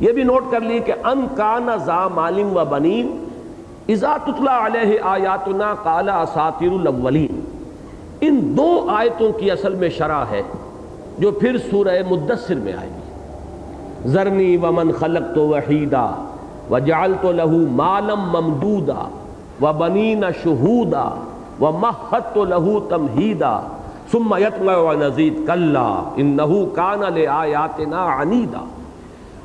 یہ بھی نوٹ کر لی کہ ان کان ذا مال و بنین اذا تتلی علیہ آیاتنا قال اساطیر الاولین۔ ان دو آیتوں کی اصل میں شرح ہے جو پھر سورہ مدثر میں آئے گی، ذرنی ومن خلقت وحیدا وجعلت له مالا ممدودا وبنین شہودا ومہدت له تمہیدا ثم یطمع ونزید کلا انہ کان لآیاتنا عنیدا۔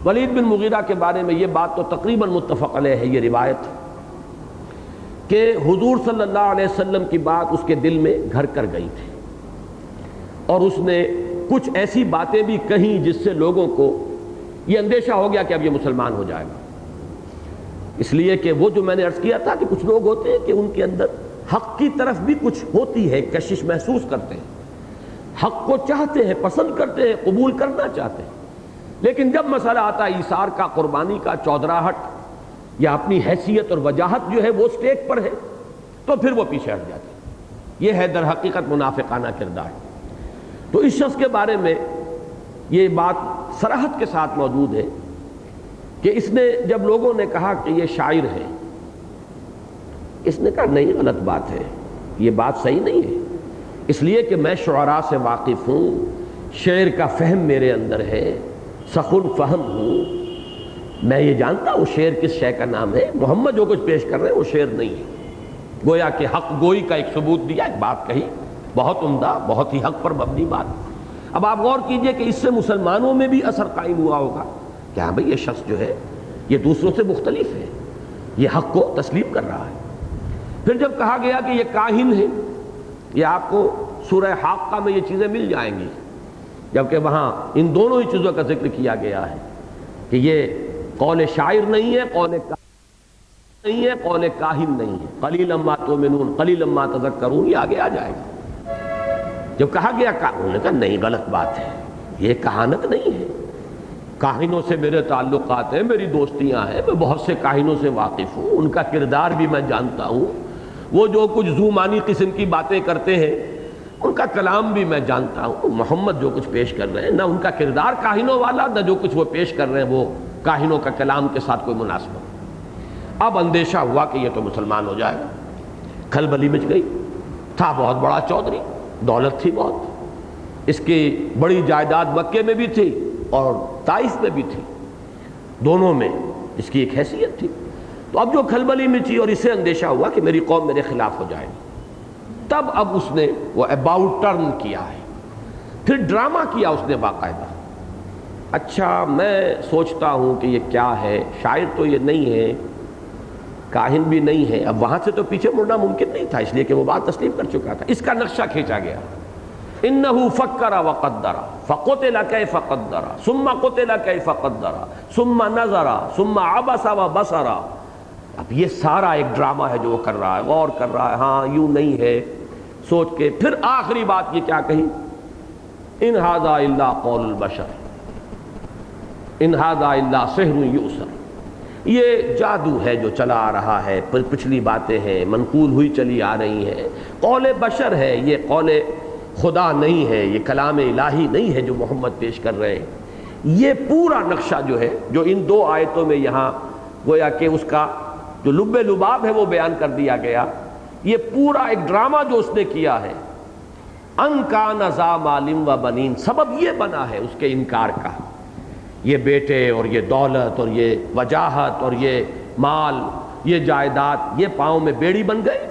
ولید بن مغیرہ کے بارے میں یہ بات تو تقریباً متفق علیہ ہے، یہ روایت کہ حضور صلی اللہ علیہ وسلم کی بات اس کے دل میں گھر کر گئی تھی، اور اس نے کچھ ایسی باتیں بھی کہیں جس سے لوگوں کو یہ اندیشہ ہو گیا کہ اب یہ مسلمان ہو جائے گا۔ اس لیے کہ وہ جو میں نے عرض کیا تھا کہ کچھ لوگ ہوتے ہیں کہ ان کے اندر حق کی طرف بھی کچھ ہوتی ہے، کشش محسوس کرتے ہیں، حق کو چاہتے ہیں، پسند کرتے ہیں، قبول کرنا چاہتے ہیں، لیکن جب مسئلہ آتا ہے ایثار کا، قربانی کا، چودراہٹ یا اپنی حیثیت اور وجاہت جو ہے وہ سٹیج پر ہے تو پھر وہ پیچھے ہٹ جاتے ہیں۔ یہ ہے در حقیقت منافقانہ کردار۔ تو اس شخص کے بارے میں یہ بات صراحت کے ساتھ موجود ہے کہ اس نے جب لوگوں نے کہا کہ یہ شاعر ہے، اس نے کہا نہیں، غلط بات ہے، یہ بات صحیح نہیں ہے، اس لیے کہ میں شعراء سے واقف ہوں، شعر کا فہم میرے اندر ہے، سخن فہم ہوں، میں یہ جانتا ہوں شعر کس شے کا نام ہے، محمد جو کچھ پیش کر رہے ہیں وہ شعر نہیں ہے۔ گویا کہ حق گوئی کا ایک ثبوت دیا، ایک بات کہی، بہت عمدہ، بہت ہی حق پر مبنی بات۔ اب آپ غور کیجئے کہ اس سے مسلمانوں میں بھی اثر قائم ہوا ہوگا کہ ہاں بھئی یہ شخص جو ہے یہ دوسروں سے مختلف ہے، یہ حق کو تسلیم کر رہا ہے۔ پھر جب کہا گیا کہ یہ کاہن ہے، یہ آپ کو سورہ حاقہ میں یہ چیزیں مل جائیں گی، جبکہ وہاں ان دونوں ہی چیزوں کا ذکر کیا گیا ہے کہ یہ قول شاعر نہیں ہے، قول نہیں ہے، قول کاہن نہیں ہے، قلیلا ما تؤمنون قلیلا ما تذکرون، یہ آگے آ جائے گا۔ جب کہا گیا انہوں نے کہا نہیں، غلط بات ہے، یہ کہانت نہیں ہے، کاہنوں سے میرے تعلقات ہیں، میری دوستیاں ہیں، میں بہت سے کاہنوں سے واقف ہوں، ان کا کردار بھی میں جانتا ہوں، وہ جو کچھ ذومانی قسم کی باتیں کرتے ہیں ان کا کلام بھی میں جانتا ہوں، محمد جو کچھ پیش کر رہے ہیں نہ ان کا کردار کاہنوں والا، نہ جو کچھ وہ پیش کر رہے ہیں وہ کاہنوں کا کلام کے ساتھ کوئی مناسبت۔ اب اندیشہ ہوا کہ یہ تو مسلمان ہو جائے گا، کھلبلی مچ گئی، تھا بہت بڑا چودھری، دولت تھی بہت، اس کی بڑی جائیداد مکے میں بھی تھی اور طائف میں بھی تھی، دونوں میں اس کی ایک حیثیت تھی۔ تو اب جو کھلبلی مچی اور اسے اندیشہ ہوا کہ میری قوم میرے خلاف ہو جائے گی، تب اب اس نے وہ اباؤٹ ٹرن کیا ہے، پھر ڈرامہ کیا اس نے باقاعدہ۔ اچھا میں سوچتا ہوں کہ یہ کیا ہے، شاعر تو یہ نہیں ہے، کاہن بھی نہیں ہے، اب وہاں سے تو پیچھے مڑنا ممکن نہیں تھا، اس لیے کہ وہ بات تسلیم کر چکا تھا۔ اس کا نقشہ کھینچا گیا، انہ فکر وقدر فقتل کیف قدر ثم قتل کیف قدر ثم نظر ثم عبس وبصر۔ اب یہ سارا ایک ڈرامہ ہے جو وہ کر رہا ہے، غور کر رہا ہے، ہاں یوں نہیں ہے سوچ کے، پھر آخری بات یہ کیا کہی، ان ھذا الا قول البشر، ان ھذا الا سحر یؤثر، یہ جادو ہے جو چلا آ رہا ہے، پچھلی باتیں ہیں منقول ہوئی چلی آ رہی ہیں، قول بشر ہے، یہ قول خدا نہیں ہے، یہ کلام الہی نہیں ہے جو محمد پیش کر رہے ہیں۔ یہ پورا نقشہ جو ہے جو ان دو آیتوں میں یہاں گویا کہ اس کا جو لب لباب ہے وہ بیان کر دیا گیا، یہ پورا ایک ڈرامہ جو اس نے کیا ہے، ان کان ذا مال و بنین، سبب یہ بنا ہے اس کے انکار کا، یہ بیٹے اور یہ دولت اور یہ وجاہت اور یہ مال، یہ جائیداد، یہ پاؤں میں بیڑی بن گئے۔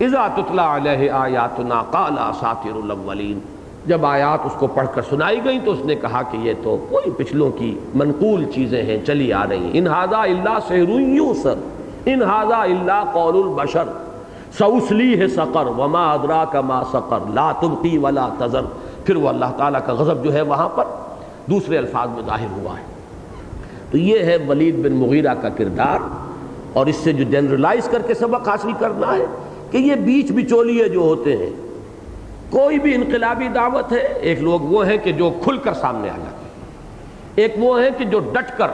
اذا تتلی علیہ آیاتنا قال اساطیر الاولین، جب آیات اس کو پڑھ کر سنائی گئیں تو اس نے کہا کہ یہ تو کوئی پچھلوں کی منقول چیزیں ہیں، چلی آ رہی ہیں۔ ان ھذا الا سحر یؤثر ان ھذا الا قول البشر سأصلیہ سقر وما ادراک ما سقر لا تبقی ولا تذر۔ پھر وہ اللہ تعالیٰ کا غضب جو ہے وہاں پر دوسرے الفاظ میں ظاہر ہوا ہے۔ تو یہ ہے ولید بن مغیرہ کا کردار، اور اس سے جو جنرلائز کر کے سبق حاصل کرنا ہے کہ یہ بیچ بچولیے جو ہوتے ہیں، کوئی بھی انقلابی دعوت ہے، ایک لوگ وہ ہیں کہ جو کھل کر سامنے آ جاتے ہیں، ایک وہ ہیں کہ جو ڈٹ کر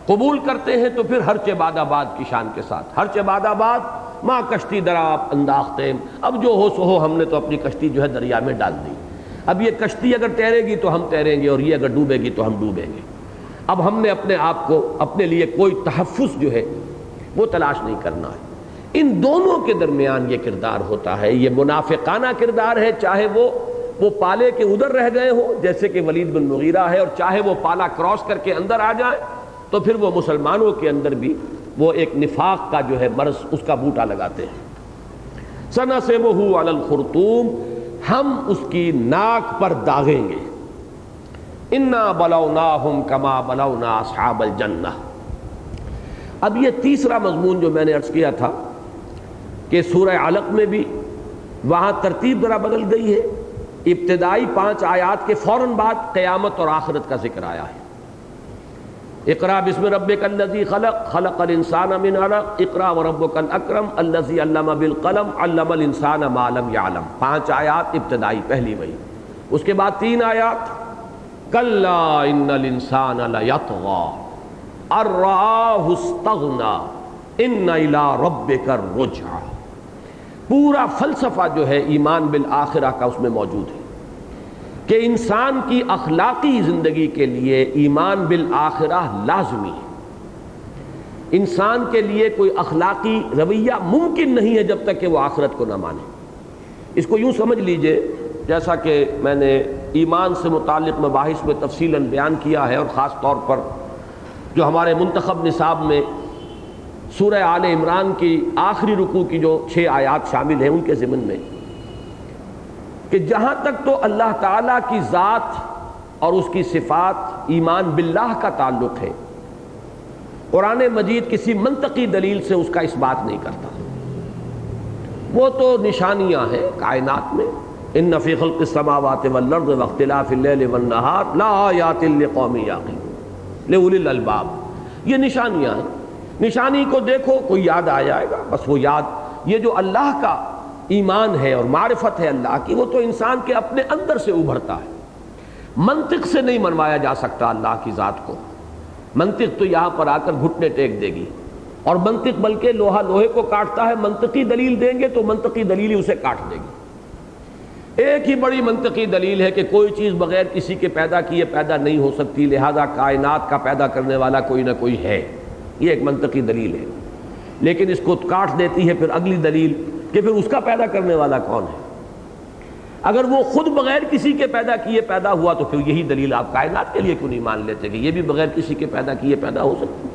قبول کرتے ہیں، تو پھر ہر عباد آباد کی شان کے ساتھ، ہر عباد آباد ماں کشتی دراب انداختیم، اب جو ہو سو ہو، ہم نے تو اپنی کشتی جو ہے دریا میں ڈال دی، اب یہ کشتی اگر تیرے گی تو ہم تیریں گے، اور یہ اگر ڈوبے گی تو ہم ڈوبیں گے۔ اب ہم نے اپنے آپ کو، اپنے لیے کوئی تحفظ جو ہے وہ تلاش نہیں کرنا ہے۔ ان دونوں کے درمیان یہ کردار ہوتا ہے، یہ منافقانہ کردار ہے، چاہے وہ پالے کے ادھر رہ گئے ہوں جیسے کہ ولید بن مغیرہ ہے، اور چاہے وہ پالا کراس کر کے اندر آ جائیں، تو پھر وہ مسلمانوں کے اندر بھی وہ ایک نفاق کا جو ہے مرض، اس کا بوٹا لگاتے ہیں۔ سنسمہ علی الخرطوم، ہم اس کی ناک پر داغیں گے۔ انا بلوناہم کما بلونا اصحاب الجنہ۔ اب یہ تیسرا مضمون جو میں نے عرض کیا تھا کہ سورہ علق میں بھی وہاں ترتیب ذرا بدل گئی ہے، ابتدائی 5 آیات کے فوراً بعد قیامت اور آخرت کا ذکر آیا ہے۔ اقرا بسم ربک الذی خلق خلق الانسان من علق اقرا وربک الاکرم الذی علم بالقلم علم الانسان ما لم یعلم۔ 5 آیات ابتدائی، پہلی وہی، اس کے بعد 3 آیات کلا ان الانسان لیطغی ان رآہ استغنی ان الی ربک الرجعی۔ پورا فلسفہ جو ہے ایمان بالآخرہ کا اس میں موجود ہے کہ انسان کی اخلاقی زندگی کے لیے ایمان بالآخرہ لازمی ہے۔ انسان کے لیے کوئی اخلاقی رویہ ممکن نہیں ہے جب تک کہ وہ آخرت کو نہ مانے۔ اس کو یوں سمجھ لیجئے، جیسا کہ میں نے ایمان سے متعلق مباحث میں تفصیلاً بیان کیا ہے، اور خاص طور پر جو ہمارے منتخب نصاب میں سورہ آل عمران کی آخری رکوع کی جو 6 آیات شامل ہیں ان کے ضمن میں، کہ جہاں تک تو اللہ تعالیٰ کی ذات اور اس کی صفات ایمان باللہ کا تعلق ہے، قرآن مجید کسی منطقی دلیل سے اس کا اس بات نہیں کرتا۔ وہ تو نشانیاں ہیں کائنات میں، ان فی خلق السماوات والارض واختلاف اللیل والنہار لآیات لقوم یعقلون لأولی الالباب، یہ نشانیاں ہیں۔ نشانی کو دیکھو، کوئی یاد آ جائے گا، بس وہ یاد، یہ جو اللہ کا ایمان ہے اور معرفت ہے اللہ کی، وہ تو انسان کے اپنے اندر سے ابھرتا ہے، منطق سے نہیں منوایا جا سکتا اللہ کی ذات کو۔ منطق تو یہاں پر آ کر گھٹنے ٹیک دے گی، اور منطق بلکہ لوہا لوہے کو کاٹتا ہے، منطقی دلیل دیں گے تو منطقی دلیل ہی اسے کاٹ دے گی۔ ایک ہی بڑی منطقی دلیل ہے کہ کوئی چیز بغیر کسی کے پیدا کیے پیدا نہیں ہو سکتی، لہذا کائنات کا پیدا کرنے والا کوئی نہ کوئی ہے، یہ ایک منطقی دلیل ہے۔ لیکن اس کو کاٹ دیتی ہے پھر اگلی دلیل کہ پھر اس کا پیدا کرنے والا کون ہے؟ اگر وہ خود بغیر کسی کے پیدا کیے پیدا ہوا تو پھر یہی دلیل آپ کائنات کے لیے کیوں نہیں مان لیتے کہ یہ بھی بغیر کسی کے پیدا کیے پیدا ہو سکتی؟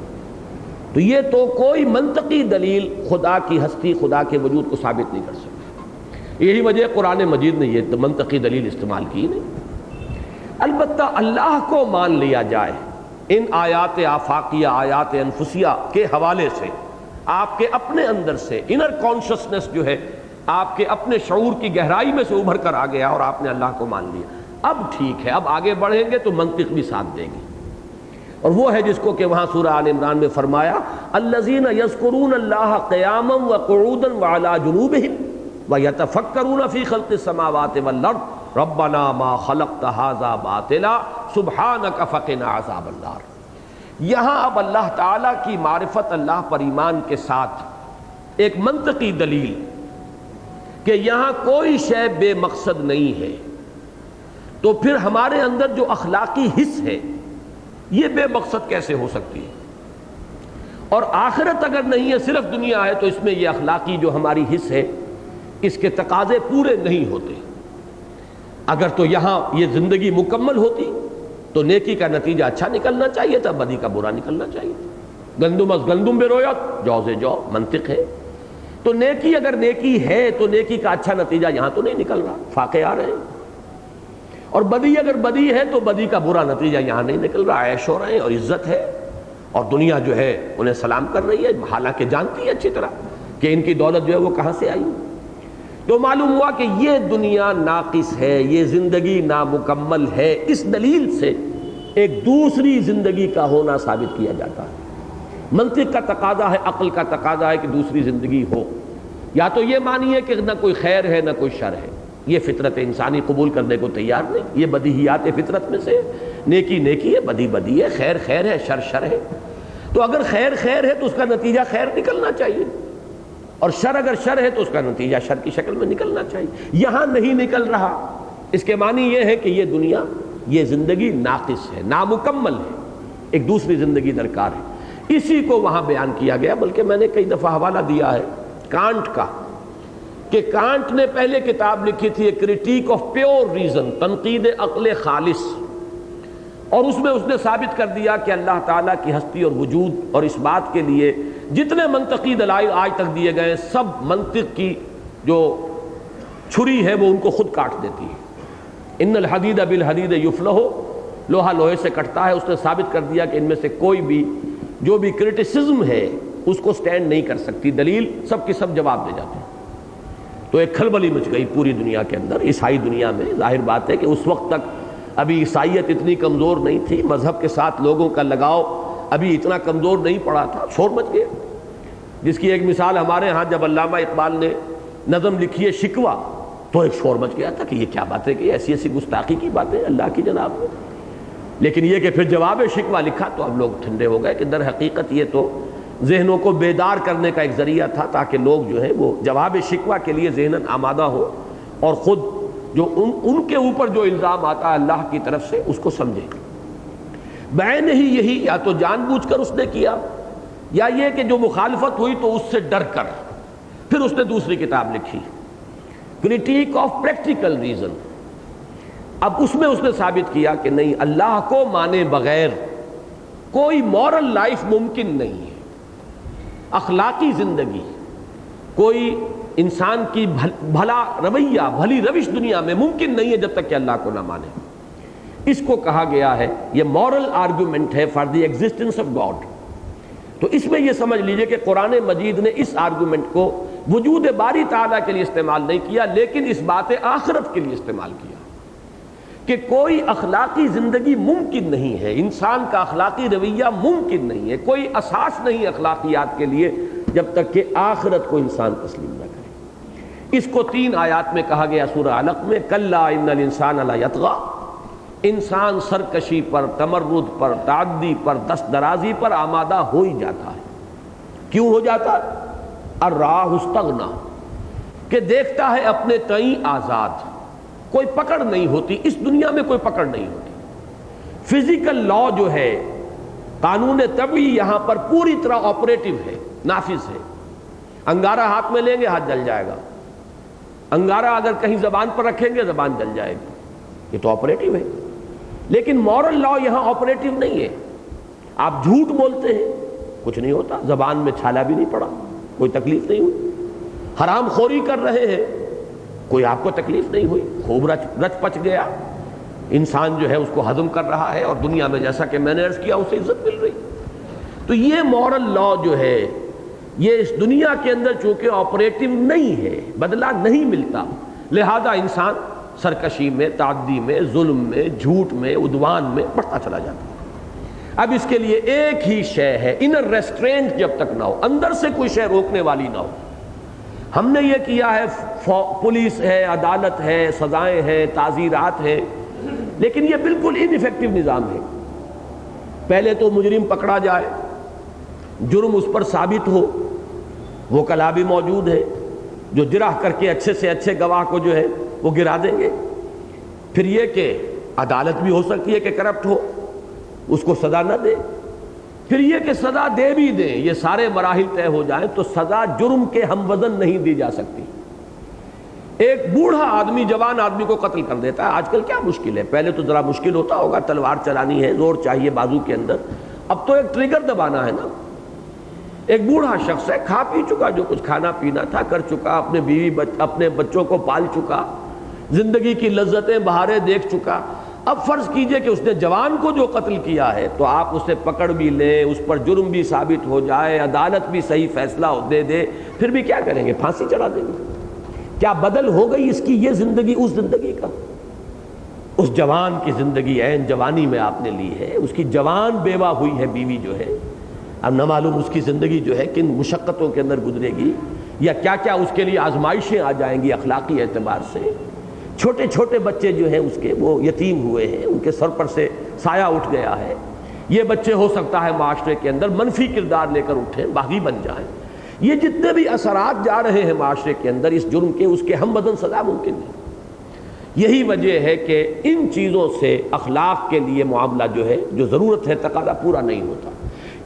تو یہ تو کوئی منطقی دلیل خدا کی ہستی، خدا کے وجود کو ثابت نہیں کر سکتی۔ یہی وجہ قرآن مجید نے یہ منطقی دلیل استعمال کی نہیں۔ البتہ اللہ کو مان لیا جائے ان آیات آفاقیہ، آیات انفسیہ کے حوالے سے، آپ کے اپنے اندر سے انر کانشسنس جو ہے آپ کے اپنے شعور کی گہرائی میں سے ابھر کر آ گیا اور آپ نے اللہ کو مان لیا، اب ٹھیک ہے، اب آگے بڑھیں گے تو منطق بھی ساتھ دے گی۔ اور وہ ہے جس کو کہ وہاں سورہ آل عمران میں فرمایا الذین یذکرون اللہ قیاما وقعودا وعلی جنوبہم ویتفکرون فی خلق السماوات والارض ربنا ما خلقت ھذا باطلا سبحانک فقنا عذاب النار۔ یہاں اب اللہ تعالیٰ کی معرفت، اللہ پر ایمان کے ساتھ ایک منطقی دلیل کہ یہاں کوئی شے بے مقصد نہیں ہے، تو پھر ہمارے اندر جو اخلاقی حس ہے یہ بے مقصد کیسے ہو سکتی ہے؟ اور آخرت اگر نہیں ہے، صرف دنیا ہے، تو اس میں یہ اخلاقی جو ہماری حس ہے اس کے تقاضے پورے نہیں ہوتے۔ اگر تو یہاں یہ زندگی مکمل ہوتی تو نیکی کا نتیجہ اچھا نکلنا چاہیے تھا، بدی کا برا نکلنا چاہیے تھا۔ گندم از گندم بے رویت جو سے جو منطق ہے، تو نیکی اگر نیکی ہے تو نیکی کا اچھا نتیجہ یہاں تو نہیں نکل رہا، فاقے آ رہے ہیں، اور بدی اگر بدی ہے تو بدی کا برا نتیجہ یہاں نہیں نکل رہا، عیش ہو رہے ہیں اور عزت ہے، اور دنیا جو ہے انہیں سلام کر رہی ہے، حالانکہ جانتی ہے اچھی طرح کہ ان کی دولت جو ہے وہ کہاں سے آئی۔ تو معلوم ہوا کہ یہ دنیا ناقص ہے، یہ زندگی نامکمل ہے۔ اس دلیل سے ایک دوسری زندگی کا ہونا ثابت کیا جاتا ہے۔ منطق کا تقاضا ہے، عقل کا تقاضا ہے کہ دوسری زندگی ہو، یا تو یہ مانیے کہ نہ کوئی خیر ہے نہ کوئی شر ہے، یہ فطرت انسانی قبول کرنے کو تیار نہیں، یہ بدیہیات فطرت میں سے، نیکی نیکی ہے، بدی بدی ہے، خیر خیر ہے، شر شر ہے۔ تو اگر خیر خیر ہے تو اس کا نتیجہ خیر نکلنا چاہیے، اور شر اگر شر ہے تو اس کا نتیجہ شر کی شکل میں نکلنا چاہیے۔ یہاں نہیں نکل رہا، اس کے معنی یہ ہے کہ یہ دنیا، یہ زندگی ناقص ہے، نامکمل ہے، ایک دوسری زندگی درکار ہے۔ اسی کو وہاں بیان کیا گیا، بلکہ میں نے کئی دفعہ حوالہ دیا ہے کانٹ کا، کہ کانٹ نے پہلے کتاب لکھی تھی ایک کریٹیک آف پیور ریزن، تنقید عقل خالص، اور اس میں اس نے ثابت کر دیا کہ اللہ تعالیٰ کی ہستی اور وجود، اور اس بات کے لیے جتنے منطقی دلائل آج تک دیے گئے سب منطق کی جو چھری ہے وہ ان کو خود کاٹ دیتی ہے۔ ان الحدید بالحدید یفلح، لوہا لوہے سے کٹتا ہے۔ اس نے ثابت کر دیا کہ ان میں سے کوئی بھی جو بھی کرٹیسزم ہے اس کو سٹینڈ نہیں کر سکتی، دلیل سب کی سب جواب دے جاتے ہیں۔ تو ایک کھلبلی مچ گئی پوری دنیا کے اندر، عیسائی دنیا میں۔ ظاہر بات ہے کہ اس وقت تک ابھی عیسائیت اتنی کمزور نہیں تھی، مذہب کے ساتھ لوگوں کا لگاؤ ابھی اتنا کمزور نہیں پڑا تھا، شور مچ گیا۔ جس کی ایک مثال ہمارے ہاں جب علامہ اقبال نے نظم لکھی ہے شکوہ، تو ایک شور مچ گیا تھا کہ یہ کیا بات ہے، کہ ایسی ایسی گستاخی کی باتیں اللہ کی جناب میں۔ لیکن یہ کہ پھر جواب شکوہ لکھا تو اب لوگ ٹھنڈے ہو گئے کہ در حقیقت یہ تو ذہنوں کو بیدار کرنے کا ایک ذریعہ تھا، تاکہ لوگ جو ہے وہ جواب شکوہ کے لیے ذہناً آمادہ ہو، اور خود جو ان کے اوپر جو الزام آتا ہے اللہ کی طرف سے اس کو سمجھے۔ بعین ہی یہی یا تو جان بوجھ کر اس نے کیا، یا یہ کہ جو مخالفت ہوئی تو اس سے ڈر کر پھر اس نے دوسری کتاب لکھی، کریٹیک آف پریکٹیکل ریزن۔ اب اس میں اس نے ثابت کیا کہ نہیں، اللہ کو مانے بغیر کوئی مورل لائف ممکن نہیں ہے، اخلاقی زندگی، کوئی انسان کی بھلا رویہ، بھلی روش دنیا میں ممکن نہیں ہے جب تک کہ اللہ کو نہ مانے۔ اس کو کہا گیا ہے، یہ مورل آرگومنٹ ہے for the existence of God. تو اس میں یہ سمجھ لیجئے کہ قرآن مجید نے اس آرگومنٹ کو وجود باری تعالیٰ کے لیے استعمال نہیں کیا، لیکن اس بات آخرت کے لیے استعمال کیا کہ کوئی اخلاقی زندگی ممکن نہیں ہے، انسان کا اخلاقی رویہ ممکن نہیں ہے، کوئی اساس نہیں اخلاقیات کے لیے جب تک کہ آخرت کو انسان تسلیم نہ کرے۔ اس کو 3 آیات میں کہا گیا سورہ علق میں، کلا ان الانسان لیطغی، انسان سرکشی پر، تمرد پر، تعدی پر، دست درازی پر آمادہ ہو ہی جاتا ہے۔ کیوں ہو جاتا ہے؟ الراہ استغنا، کہ دیکھتا ہے اپنے تئیں آزاد، کوئی پکڑ نہیں ہوتی، اس دنیا میں کوئی پکڑ نہیں ہوتی۔ فزیکل لا جو ہے، قانون طبعی یہاں پر پوری طرح آپریٹو ہے، نافذ ہے۔ انگارہ ہاتھ میں لیں گے ہاتھ جل جائے گا، انگارہ اگر کہیں زبان پر رکھیں گے زبان جل جائے گی، یہ تو آپریٹو ہے۔ لیکن مورل لا یہاں آپریٹو نہیں ہے۔ آپ جھوٹ بولتے ہیں، کچھ نہیں ہوتا، زبان میں چھالا بھی نہیں پڑا، کوئی تکلیف نہیں ہوئی۔ حرام خوری کر رہے ہیں، کوئی آپ کو تکلیف نہیں ہوئی، خوب رچ پچ گیا، انسان جو ہے اس کو ہضم کر رہا ہے، اور دنیا میں جیسا کہ میں نے عرض کیا اسے عزت مل رہی۔ تو یہ مورل لا جو ہے یہ اس دنیا کے اندر چونکہ آپریٹو نہیں ہے، بدلہ نہیں ملتا، لہذا انسان سرکشی میں، تعدی میں، ظلم میں، جھوٹ میں، عدوان میں بڑھتا چلا جاتا ہے۔ اب اس کے لیے ایک ہی شے ہے، انر ریسٹرینٹ جب تک نہ ہو، اندر سے کوئی شے روکنے والی نہ ہو۔ ہم نے یہ کیا ہے، پولیس ہے، عدالت ہے، سزائیں ہیں، تعزیرات ہیں، لیکن یہ بالکل ان ایفیکٹو نظام ہے۔ پہلے تو مجرم پکڑا جائے، جرم اس پر ثابت ہو، وہ کلا بھی موجود ہے جو جرح کر کے اچھے سے اچھے گواہ کو جو ہے وہ گرا دیں گے۔ پھر یہ کہ عدالت بھی ہو سکتی ہے کہ کرپٹ ہو، اس کو سزا نہ دے۔ پھر یہ کہ سزا دے بھی دیں، یہ سارے مراحل طے ہو جائیں تو سزا جرم کے ہم وزن نہیں دی جا سکتی۔ ایک بوڑھا آدمی جوان آدمی کو قتل کر دیتا ہے، آج کل کیا مشکل ہے؟ پہلے تو ذرا مشکل ہوتا ہوگا، تلوار چلانی ہے، زور چاہیے بازو کے اندر، اب تو ایک ٹریگر دبانا ہے نا۔ ایک بوڑھا شخص ہے، کھا پی چکا، جو کچھ کھانا پینا تھا کر چکا، اپنے بیوی اپنے بچوں کو پال چکا، زندگی کی لذتیں بہاریں دیکھ چکا۔ اب فرض کیجئے کہ اس نے جوان کو جو قتل کیا ہے تو آپ اسے پکڑ بھی لیں، اس پر جرم بھی ثابت ہو جائے، عدالت بھی صحیح فیصلہ دے دے، پھر بھی کیا کریں گے؟ پھانسی چڑھا دیں گے۔ کیا بدل ہو گئی اس کی یہ زندگی اس زندگی کا؟ اس جوان کی زندگی عین جوانی میں آپ نے لی ہے، اس کی جوان بیوہ ہوئی ہے بیوی جو ہے، اب نہ معلوم اس کی زندگی جو ہے کن مشقتوں کے اندر گزرے گی، یا کیا کیا اس کے لیے آزمائشیں آ جائیں گی اخلاقی اعتبار سے۔ چھوٹے چھوٹے بچے جو ہیں اس کے وہ یتیم ہوئے ہیں، ان کے سر پر سے سایہ اٹھ گیا ہے۔ یہ بچے ہو سکتا ہے معاشرے کے اندر منفی کردار لے کر اٹھیں، باغی بن جائیں۔ یہ جتنے بھی اثرات جا رہے ہیں معاشرے کے اندر اس جرم کے، اس کے ہم وزن سزا ممکن نہیں۔ یہی وجہ ہے کہ ان چیزوں سے اخلاق کے لیے معاملہ جو ہے، جو ضرورت ہے تقاضا پورا نہیں ہوتا۔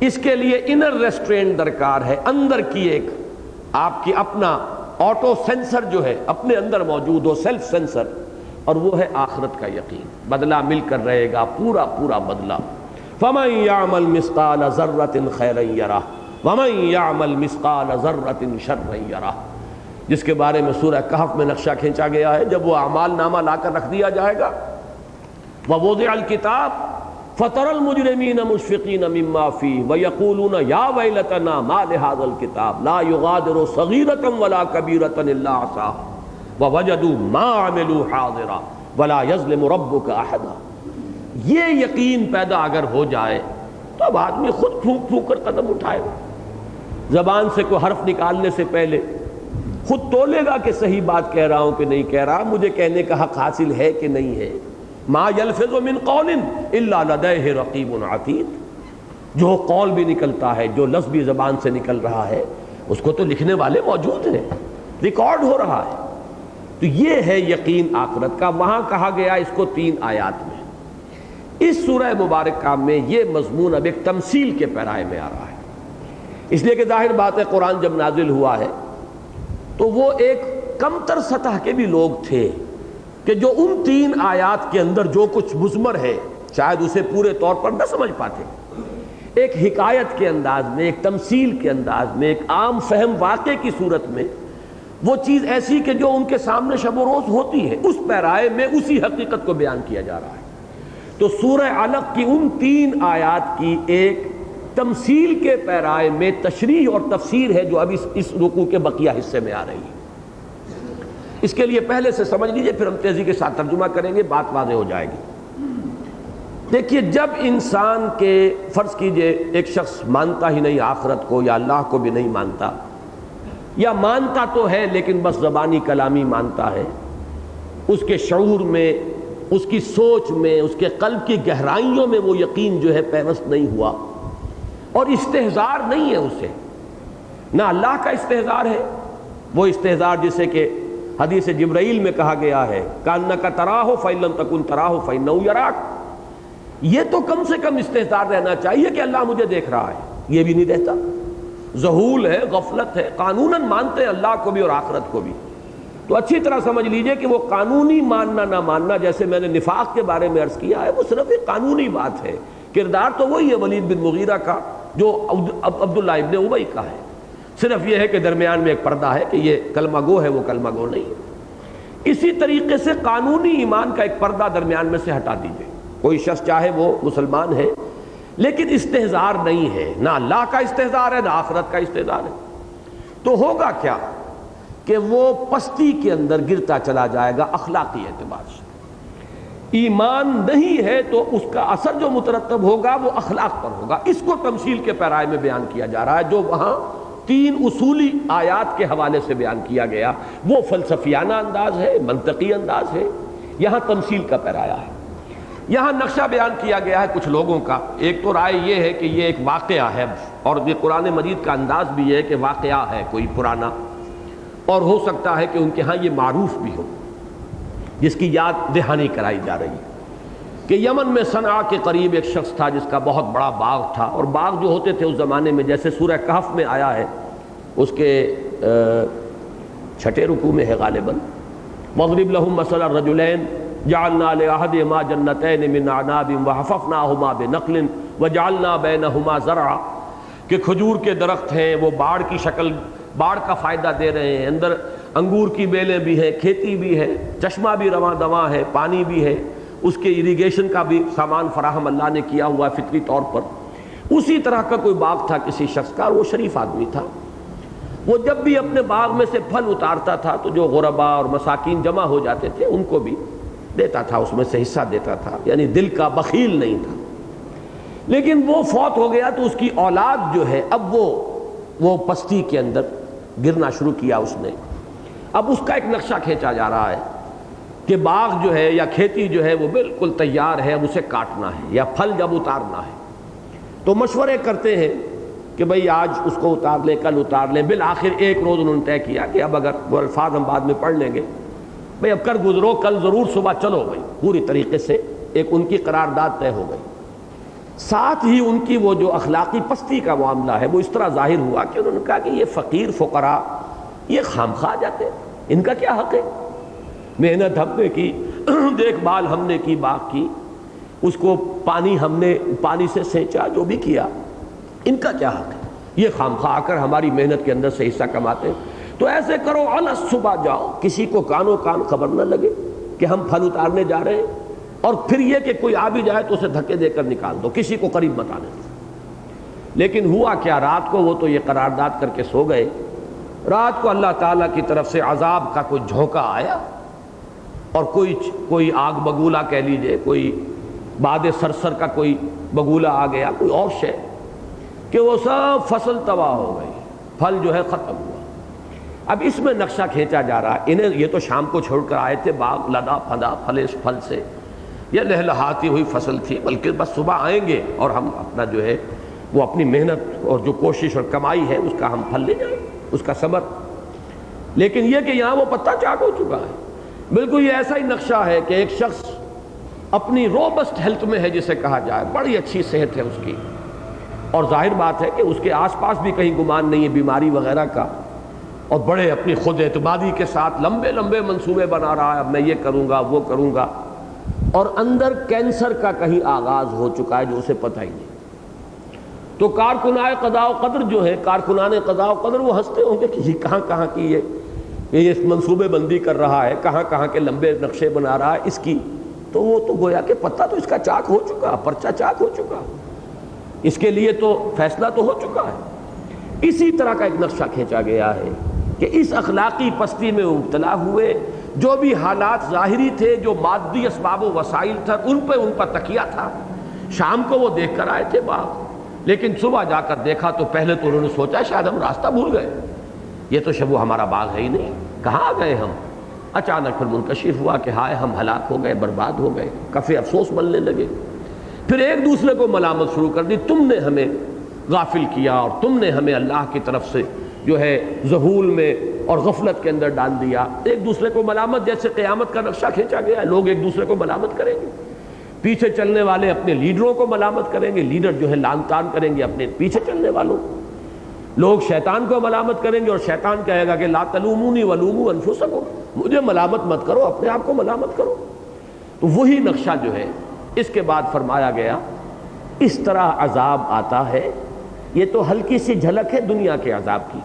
اس کے لیے انر ریسٹرینٹ درکار ہے، اندر کی ایک آپ کی اپنا آٹو سینسر جو ہے اپنے اندر موجود ہو، سیلف سینسر، اور وہ ہے آخرت کا یقین۔ بدلہ مل کر رہے گا، پورا پورا بدلہ۔ فَمَن يَعْمَلْ مِثْقَالَ ذَرَّةٍ خَيْرًا يَرَهُ وَمَن يَعْمَلْ مِثْقَالَ ذَرَّةٍ شَرًّا يَرَهُ، جس کے بارے میں سورہ کہف میں نقشہ کھینچا گیا ہے۔ جب وہ اعمال نامہ لا کر رکھ دیا جائے گا، وَوُضِعَ الْكِتَابُ فَتَرَى الْمُجْرِمِينَ مُشْفِقِينَ مِمَّا فِيهِ وَيَقُولُونَ يَا وَيْلَتَنَا مَا لِهَذَا الْكِتَابِ لَا يُغَادِرُ صَغِيرَةً وَلَا كَبِيرَةً إِلَّا أَحْصَاهَا وَوَجَدُوا مَا عَمِلُوا حَاضِرًا وَلَا يَظْلِمُ رَبُّكَ أَحَدًا۔ یہ یقین پیدا اگر ہو جائے تو اب آدمی خود پھونک پھونک کر قدم اٹھائے گا، زبان سے کوئی حرف نکالنے سے پہلے خود تولے گا کہ صحیح بات کہہ رہا ہوں کہ نہیں کہہ رہا، مجھے کہنے کا حق حاصل ہے کہ نہیں ہے۔ ما یلفظ من قول الا لدیہ رقیب عتید، جو قول بھی نکلتا ہے، جو لفظ بھی زبان سے نکل رہا ہے، اس کو تو لکھنے والے موجود ہیں، ریکارڈ ہو رہا ہے۔ تو یہ ہے یقین آخرت کا۔ وہاں کہا گیا اس کو 3 آیات میں۔ اس سورہ مبارکہ میں یہ مضمون اب ایک تمثیل کے پیرائے میں آ رہا ہے، اس لیے کہ ظاہر بات ہے قرآن جب نازل ہوا ہے تو وہ ایک کمتر سطح کے بھی لوگ تھے کہ جو ان 3 آیات کے اندر جو کچھ مضمر ہے شاید اسے پورے طور پر نہ سمجھ پاتے۔ ایک حکایت کے انداز میں، ایک تمثیل کے انداز میں، ایک عام فہم واقعے کی صورت میں وہ چیز ایسی کہ جو ان کے سامنے شب و روز ہوتی ہے، اس پیرائے میں اسی حقیقت کو بیان کیا جا رہا ہے۔ تو سورہ علق کی ان 3 آیات کی ایک تمثیل کے پیرائے میں تشریح اور تفسیر ہے جو اب اس رکوع کے بقیہ حصے میں آ رہی ہے۔ اس کے لیے پہلے سے سمجھ لیجئے، پھر ہم تیزی کے ساتھ ترجمہ کریں گے، بات واضح ہو جائے گی۔ دیکھیے، جب انسان کے فرض کیجئے ایک شخص مانتا ہی نہیں آخرت کو، یا اللہ کو بھی نہیں مانتا، یا مانتا تو ہے لیکن بس زبانی کلامی مانتا ہے، اس کے شعور میں، اس کی سوچ میں، اس کے قلب کی گہرائیوں میں وہ یقین جو ہے پیوست نہیں ہوا، اور استحضار نہیں ہے اسے، نہ اللہ کا استحضار ہے، وہ استحضار جسے کہ حدیث جبرائیل میں کہا گیا ہے کأنک تراہ فإن لم تکن تراہ فإنہ یراک، یہ تو کم سے کم استحضار رہنا چاہیے کہ اللہ مجھے دیکھ رہا ہے، یہ بھی نہیں رہتا، ذہول ہے، غفلت ہے۔ قانوناً مانتے ہیں اللہ کو بھی اور آخرت کو بھی، تو اچھی طرح سمجھ لیجئے کہ وہ قانونی ماننا نہ ماننا، جیسے میں نے نفاق کے بارے میں عرض کیا ہے، وہ صرف ایک قانونی بات ہے، کردار تو وہی ہے ولید بن مغیرہ کا جو عبداللہ ابن ابی کا ہے، صرف یہ ہے کہ درمیان میں ایک پردہ ہے کہ یہ کلمہ گو ہے، وہ کلمہ گو نہیں ہے۔ اسی طریقے سے قانونی ایمان کا ایک پردہ درمیان میں سے ہٹا دیجئے، کوئی شخص چاہے وہ مسلمان ہے لیکن استحضار نہیں ہے، نہ اللہ کا استحضار ہے نہ آخرت کا استحضار ہے، تو ہوگا کیا کہ وہ پستی کے اندر گرتا چلا جائے گا اخلاقی اعتبار سے۔ ایمان نہیں ہے تو اس کا اثر جو مترتب ہوگا وہ اخلاق پر ہوگا۔ اس کو تمثیل کے پیرائے میں بیان کیا جا رہا ہے، جو وہاں 3 اصولی آیات کے حوالے سے بیان کیا گیا، وہ فلسفیانہ انداز ہے، منطقی انداز ہے، یہاں تمثیل کا پیرایا ہے۔ یہاں نقشہ بیان کیا گیا ہے کچھ لوگوں کا. ایک تو رائے یہ ہے کہ یہ ایک واقعہ ہے، اور یہ قرآن مجید کا انداز بھی ہے کہ واقعہ ہے کوئی پرانا، اور ہو سکتا ہے کہ ان کے ہاں یہ معروف بھی ہو، جس کی یاد دہانی کرائی جا رہی ہے کہ یمن میں صنعاء کے قریب ایک شخص تھا جس کا بہت بڑا باغ تھا. اور باغ جو ہوتے تھے اس زمانے میں، جیسے سورہ کہف میں آیا ہے، اس کے 6 رکوع میں ہے غالباً، وَاضْرِبْ لَهُم مَثَلَ الرَّجُلَيْنِ جَعَلْنَا لِأَحَدِهِمَا جَنَّتَيْنِ مِنْ أَعْنَابٍ وَحَفَفْنَاهُمَا بِنَخْلٍ وَجَعَلْنَا بَيْنَهُمَا زَرْعًا، کہ کھجور کے درخت ہیں، وہ باڑ کی شکل، باڑ کا فائدہ دے رہے ہیں، اندر انگور کی بیلیں بھی ہیں، کھیتی بھی ہے، چشمہ بھی رواں دواں ہے، پانی بھی ہے، اس کے اریگیشن کا بھی سامان فراہم اللہ نے کیا ہوا ہے فطری طور پر. اسی طرح کا کوئی باغ تھا کسی شخص کا، اور وہ شریف آدمی تھا. وہ جب بھی اپنے باغ میں سے پھل اتارتا تھا تو جو غربا اور مساکین جمع ہو جاتے تھے ان کو بھی دیتا تھا، اس میں سے حصہ دیتا تھا، یعنی دل کا بخیل نہیں تھا. لیکن وہ فوت ہو گیا تو اس کی اولاد جو ہے اب وہ پستی کے اندر گرنا شروع کیا اس نے. اب اس کا ایک نقشہ کھینچا جا رہا ہے کہ باغ جو ہے یا کھیتی جو ہے وہ بالکل تیار ہے، اب اسے کاٹنا ہے یا پھل جب اتارنا ہے. تو مشورے کرتے ہیں کہ بھئی آج اس کو اتار لیں، کل اتار لیں. بالآخر ایک روز انہوں نے طے کیا کہ اب اگر وہ الفاظ ہم بعد میں پڑھ لیں گے، بھئی اب کر گزرو، کل ضرور صبح چلو. بھئی پوری طریقے سے ایک ان کی قرارداد طے ہو گئی. ساتھ ہی ان کی وہ جو اخلاقی پستی کا معاملہ ہے وہ اس طرح ظاہر ہوا کہ انہوں نے کہا کہ یہ فقیر فقراء یہ خامخواہ جاتے ہیں، ان کا کیا حق ہے؟ محنت ہم نے کی، دیکھ بھال ہم نے کی باغ کی، اس کو پانی سے سینچا، جو بھی کیا، ان کا کیا حق ہے؟ یہ خامخواہ آ کر ہماری محنت کے اندر سے حصہ کماتے ہیں. تو ایسے کرو علس صبح جاؤ، کسی کو کانوں کان خبر نہ لگے کہ ہم پھل اتارنے جا رہے ہیں، اور پھر یہ کہ کوئی آ بھی جائے تو اسے دھکے دے کر نکال دو، کسی کو قریب مت آنے دو. لیکن ہوا کیا، رات کو وہ تو یہ قرارداد کر کے سو گئے. رات کو اللہ تعالیٰ کی طرف سے عذاب کا کوئی جھونکا آیا، اور کوئی آگ بگولا کہہ لیجئے، کوئی باد سرسر کا کوئی بگولا آ گیا، کوئی اور شے، کہ وہ سب فصل تباہ ہو گئی، پھل جو ہے ختم ہوا. اب اس میں نقشہ کھینچا جا رہا ہے. انہیں یہ تو شام کو چھوڑ کر آئے تھے، باغ لدا پھدا پھل سے یہ لہلہاتی ہوئی فصل تھی، بلکہ بس صبح آئیں گے اور ہم اپنا جو ہے وہ اپنی محنت اور جو کوشش اور کمائی ہے اس کا ہم پھل لے جائیں، اس کا ثمر. لیکن یہ کہ یہاں وہ پتہ چاک ہو چکا ہے. بالکل یہ ایسا ہی نقشہ ہے کہ ایک شخص اپنی روبسٹ ہیلتھ میں ہے، جسے کہا جائے، بڑی اچھی صحت ہے اس کی، اور ظاہر بات ہے کہ اس کے آس پاس بھی کہیں گمان نہیں ہے بیماری وغیرہ کا، اور بڑے اپنی خود اعتمادی کے ساتھ لمبے لمبے منصوبے بنا رہا ہے، اب میں یہ کروں گا وہ کروں گا، اور اندر کینسر کا کہیں آغاز ہو چکا ہے جو اسے پتہ ہی نہیں. تو کارکنان قضاء و قدر جو ہے، کارکنان قضاء و قدر، وہ ہنستے ہوں گے کہ یہ کہاں کہاں کی یہ منصوبے بندی کر رہا ہے، کہاں کہاں کے لمبے نقشے بنا رہا ہے اس کی. تو وہ تو گویا کہ پتہ تو اس کا چاک ہو چکا، پرچہ چاک ہو چکا، اس کے لیے تو فیصلہ تو ہو چکا ہے. اسی طرح کا ایک نقشہ کھینچا گیا ہے کہ اس اخلاقی پستی میں مبتلا ہوئے، جو بھی حالات ظاہری تھے، جو مادی اسباب و وسائل تھا، ان پر تکیہ تھا. شام کو وہ دیکھ کر آئے تھے باغ، لیکن صبح جا کر دیکھا تو پہلے تو انہوں نے سوچا شاید ہم راستہ بھول گئے، یہ تو شب وہ ہمارا باغ ہے ہی نہیں، کہاں آ گئے ہم. اچانک پھر منکشف ہوا کہ ہائے ہم ہلاک ہو گئے، برباد ہو گئے. کفے افسوس بننے لگے. پھر ایک دوسرے کو ملامت شروع کر دی، تم نے ہمیں غافل کیا اور تم نے ہمیں اللہ کی طرف سے جو ہے ذہول میں اور غفلت کے اندر ڈال دیا. ایک دوسرے کو ملامت، جیسے قیامت کا نقشہ کھینچا گیا ہے، لوگ ایک دوسرے کو ملامت کریں گے. پیچھے چلنے والے اپنے لیڈروں کو ملامت کریں گے، لیڈر جو ہے لان تان کریں گے اپنے پیچھے چلنے والوں. لوگ شیطان کو ملامت کریں گے اور شیطان کہے گا کہ لا تلومونی ولوموا انفسکم، مجھے ملامت مت کرو، اپنے آپ کو ملامت کرو. تو وہی نقشہ جو ہے اس کے بعد فرمایا گیا اس طرح عذاب آتا ہے. یہ تو ہلکی سی جھلک ہے دنیا کے عذاب کی.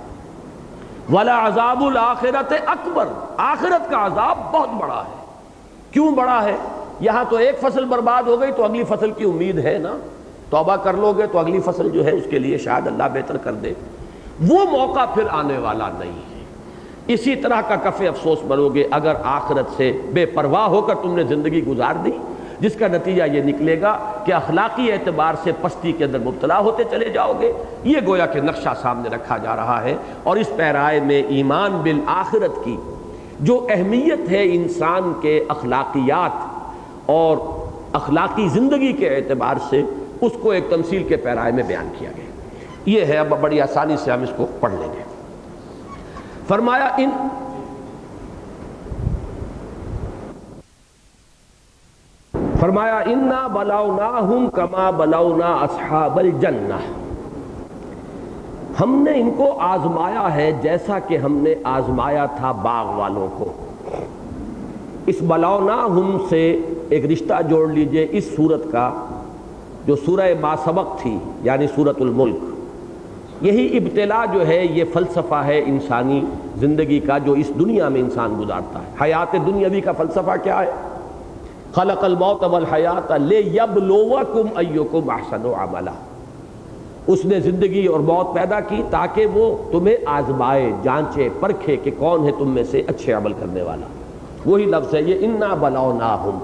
ولا عذاب الآخرت اکبر، آخرت کا عذاب بہت بڑا ہے. کیوں بڑا ہے؟ یہاں تو ایک فصل برباد ہو گئی تو اگلی فصل کی امید ہے نا، توبہ کر لو گے تو اگلی فصل جو ہے اس کے لیے شاید اللہ بہتر کر دے. وہ موقع پھر آنے والا نہیں ہے. اسی طرح کا کف افسوس بنو گے اگر آخرت سے بے پرواہ ہو کر تم نے زندگی گزار دی، جس کا نتیجہ یہ نکلے گا کہ اخلاقی اعتبار سے پستی کے اندر مبتلا ہوتے چلے جاؤ گے. یہ گویا کہ نقشہ سامنے رکھا جا رہا ہے. اور اس پیرائے میں ایمان بالآخرت کی جو اہمیت ہے انسان کے اخلاقیات اور اخلاقی زندگی کے اعتبار سے اس کو ایک تمثیل کے پیرائے میں بیان کیا گیا. یہ ہے، اب بڑی آسانی سے ہم اس کو پڑھ لیں گے. فرمایا انا بلوناہم کما بلونا اصحاب الجنہ، ہم نے ان کو آزمایا ہے جیسا کہ ہم نے آزمایا تھا باغ والوں کو. اس بلوناہم سے ایک رشتہ جوڑ لیجئے اس سورت کا جو سورہ ما سبق تھی، یعنی سورۃ الملک. یہی ابتلا جو ہے یہ فلسفہ ہے انسانی زندگی کا جو اس دنیا میں انسان گزارتا ہے. حیات دنیاوی کا فلسفہ کیا ہے؟ خلق الموت والحیات لیبلوکم ایکم احسن عملا. اس نے زندگی اور موت پیدا کی تاکہ وہ تمہیں آزمائے، جانچے، پرکھے کہ کون ہے تم میں سے اچھے عمل کرنے والا. وہی لفظ ہے یہ انا بلوناہم.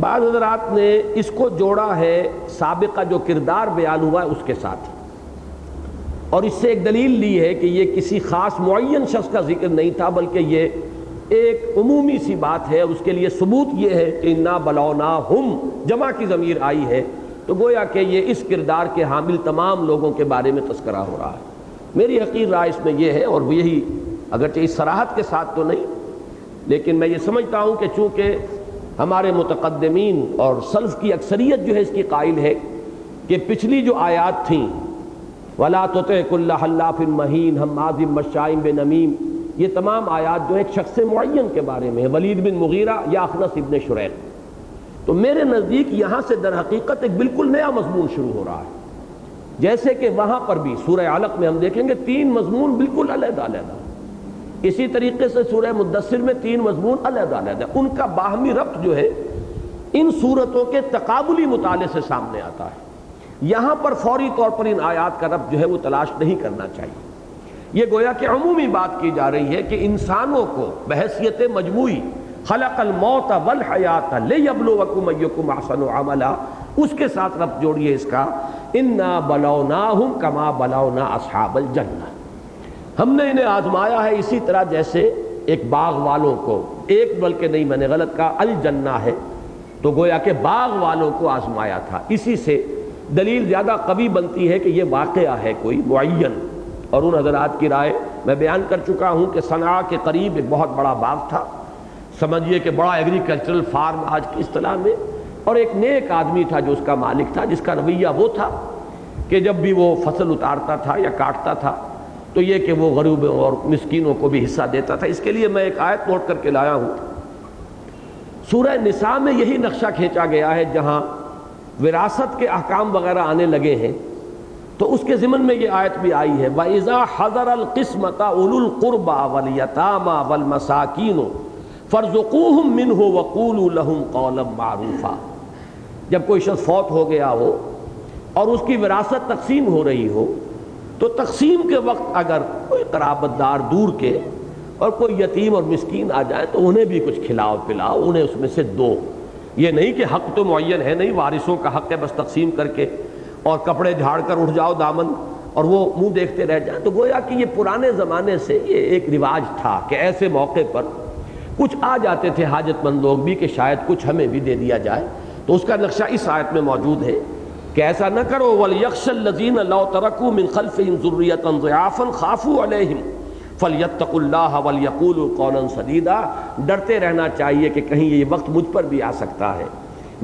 بعض حضرات نے اس کو جوڑا ہے سابقہ جو کردار بیان ہوا ہے اس کے ساتھ، اور اس سے ایک دلیل لی ہے کہ یہ کسی خاص معین شخص کا ذکر نہیں تھا بلکہ یہ ایک عمومی سی بات ہے. اس کے لیے ثبوت یہ ہے کہ انا بلوناہم جمع کی ضمیر آئی ہے تو گویا کہ یہ اس کردار کے حامل تمام لوگوں کے بارے میں تذکرہ ہو رہا ہے. میری حقیر رائے اس میں یہ ہے، اور یہی اگرچہ اس صراحت کے ساتھ تو نہیں، لیکن میں یہ سمجھتا ہوں کہ چونکہ ہمارے متقدمین اور سلف کی اکثریت جو ہے اس کی قائل ہے کہ پچھلی جو آیات تھیں وَلَا تُطِعْ كُلَّ حَلَّافٍ مَّهِينٍ ہَمَّازٍ مَّشَّاءٍ بِنَمِيمٍ، یہ تمام آیات جو ایک شخص معین کے بارے میں ہے، ولید بن مغیرہ یا اخنس ابن شریق. تو میرے نزدیک یہاں سے در حقیقت ایک بالکل نیا مضمون شروع ہو رہا ہے، جیسے کہ وہاں پر بھی سورہ علق میں ہم دیکھیں گے 3 مضمون بالکل علیحدہ علیحدہ. اسی طریقے سے سورہ مدثر میں 3 مضمون علیحدہ علیحدہ، ان کا باہمی ربط جو ہے ان صورتوں کے تقابلی مطالعے سے سامنے آتا ہے. یہاں پر فوری طور پر ان آیات کا ربط جو ہے وہ تلاش نہیں کرنا چاہیے. یہ گویا کہ عمومی بات کی جا رہی ہے کہ انسانوں کو بحیثیت مجموعی خلق الموت والحیات لیبلوکم ایکم احسن عملا، اس کے ساتھ ربط جوڑیے اس کا انا بلوناہم کما بلونا اصحاب الجنہ. ہم نے انہیں آزمایا ہے اسی طرح جیسے ایک باغ والوں کو، ایک بلکہ نہیں میں نے غلط کہا، الجنہ ہے تو گویا کہ باغ والوں کو آزمایا تھا. اسی سے دلیل زیادہ قوی بنتی ہے کہ یہ واقعہ ہے کوئی معین. اور ان حضرات کی رائے میں بیان کر چکا ہوں کہ صنعاء کے قریب ایک بہت بڑا باغ تھا، سمجھیے کہ بڑا ایگریکلچرل فارم آج کی اصطلاح میں، اور ایک نیک آدمی تھا جو اس کا مالک تھا، جس کا رویہ وہ تھا کہ جب بھی وہ فصل اتارتا تھا یا کاٹتا تھا تو یہ کہ وہ غریبوں اور مسکینوں کو بھی حصہ دیتا تھا. اس کے لیے میں ایک آیت نوٹ کر کے لایا ہوں. سورہ نساء میں یہی نقشہ کھینچا گیا ہے، جہاں وراثت کے احکام وغیرہ آنے لگے ہیں تو اس کے ضمن میں یہ آیت بھی آئی ہے وَإِذَا حَضَرَ الْقِسْمَةَ أُولُو الْقُرْبَى وَالْيَتَامَى وَالْمَسَاكِينُ فَارْزُقُوهُم مِّنْهُ وَقُولُوا لَهُمْ قَوْلًا مَّعْرُوفًا. جب کوئی شخص فوت ہو گیا ہو اور اس کی وراثت تقسیم ہو رہی ہو تو تقسیم کے وقت اگر کوئی قرابت دار دور کے اور کوئی یتیم اور مسکین آ جائے تو انہیں بھی کچھ کھلاؤ پلاؤ، انہیں اس میں سے دو. یہ نہیں کہ حق تو معین ہے نہیں، وارثوں کا حق ہے بس تقسیم کر کے اور کپڑے جھاڑ کر اٹھ جاؤ دامن اور وہ منہ دیکھتے رہ جائیں. تو گویا کہ یہ پرانے زمانے سے یہ ایک رواج تھا کہ ایسے موقع پر کچھ آ جاتے تھے حاجت مند لوگ بھی کہ شاید کچھ ہمیں بھی دے دیا جائے. تو اس کا نقشہ اس آیت میں موجود ہے کہ ایسا نہ کرو وَلْيَخْشَ الَّذِينَ لَوْ تَرَكُوا مِنْ خَلْفِهِمْ ذُرِّيَّةً ضِعَافًا خَافُوا عَلَيْهِمْ فَلْيَتَّقُوا اللَّهَ وَلْيَقُولُوا قَوْلًا سَدِيدًا. ڈرتے رہنا چاہیے کہ کہیں یہ وقت مجھ پر بھی آ سکتا ہے،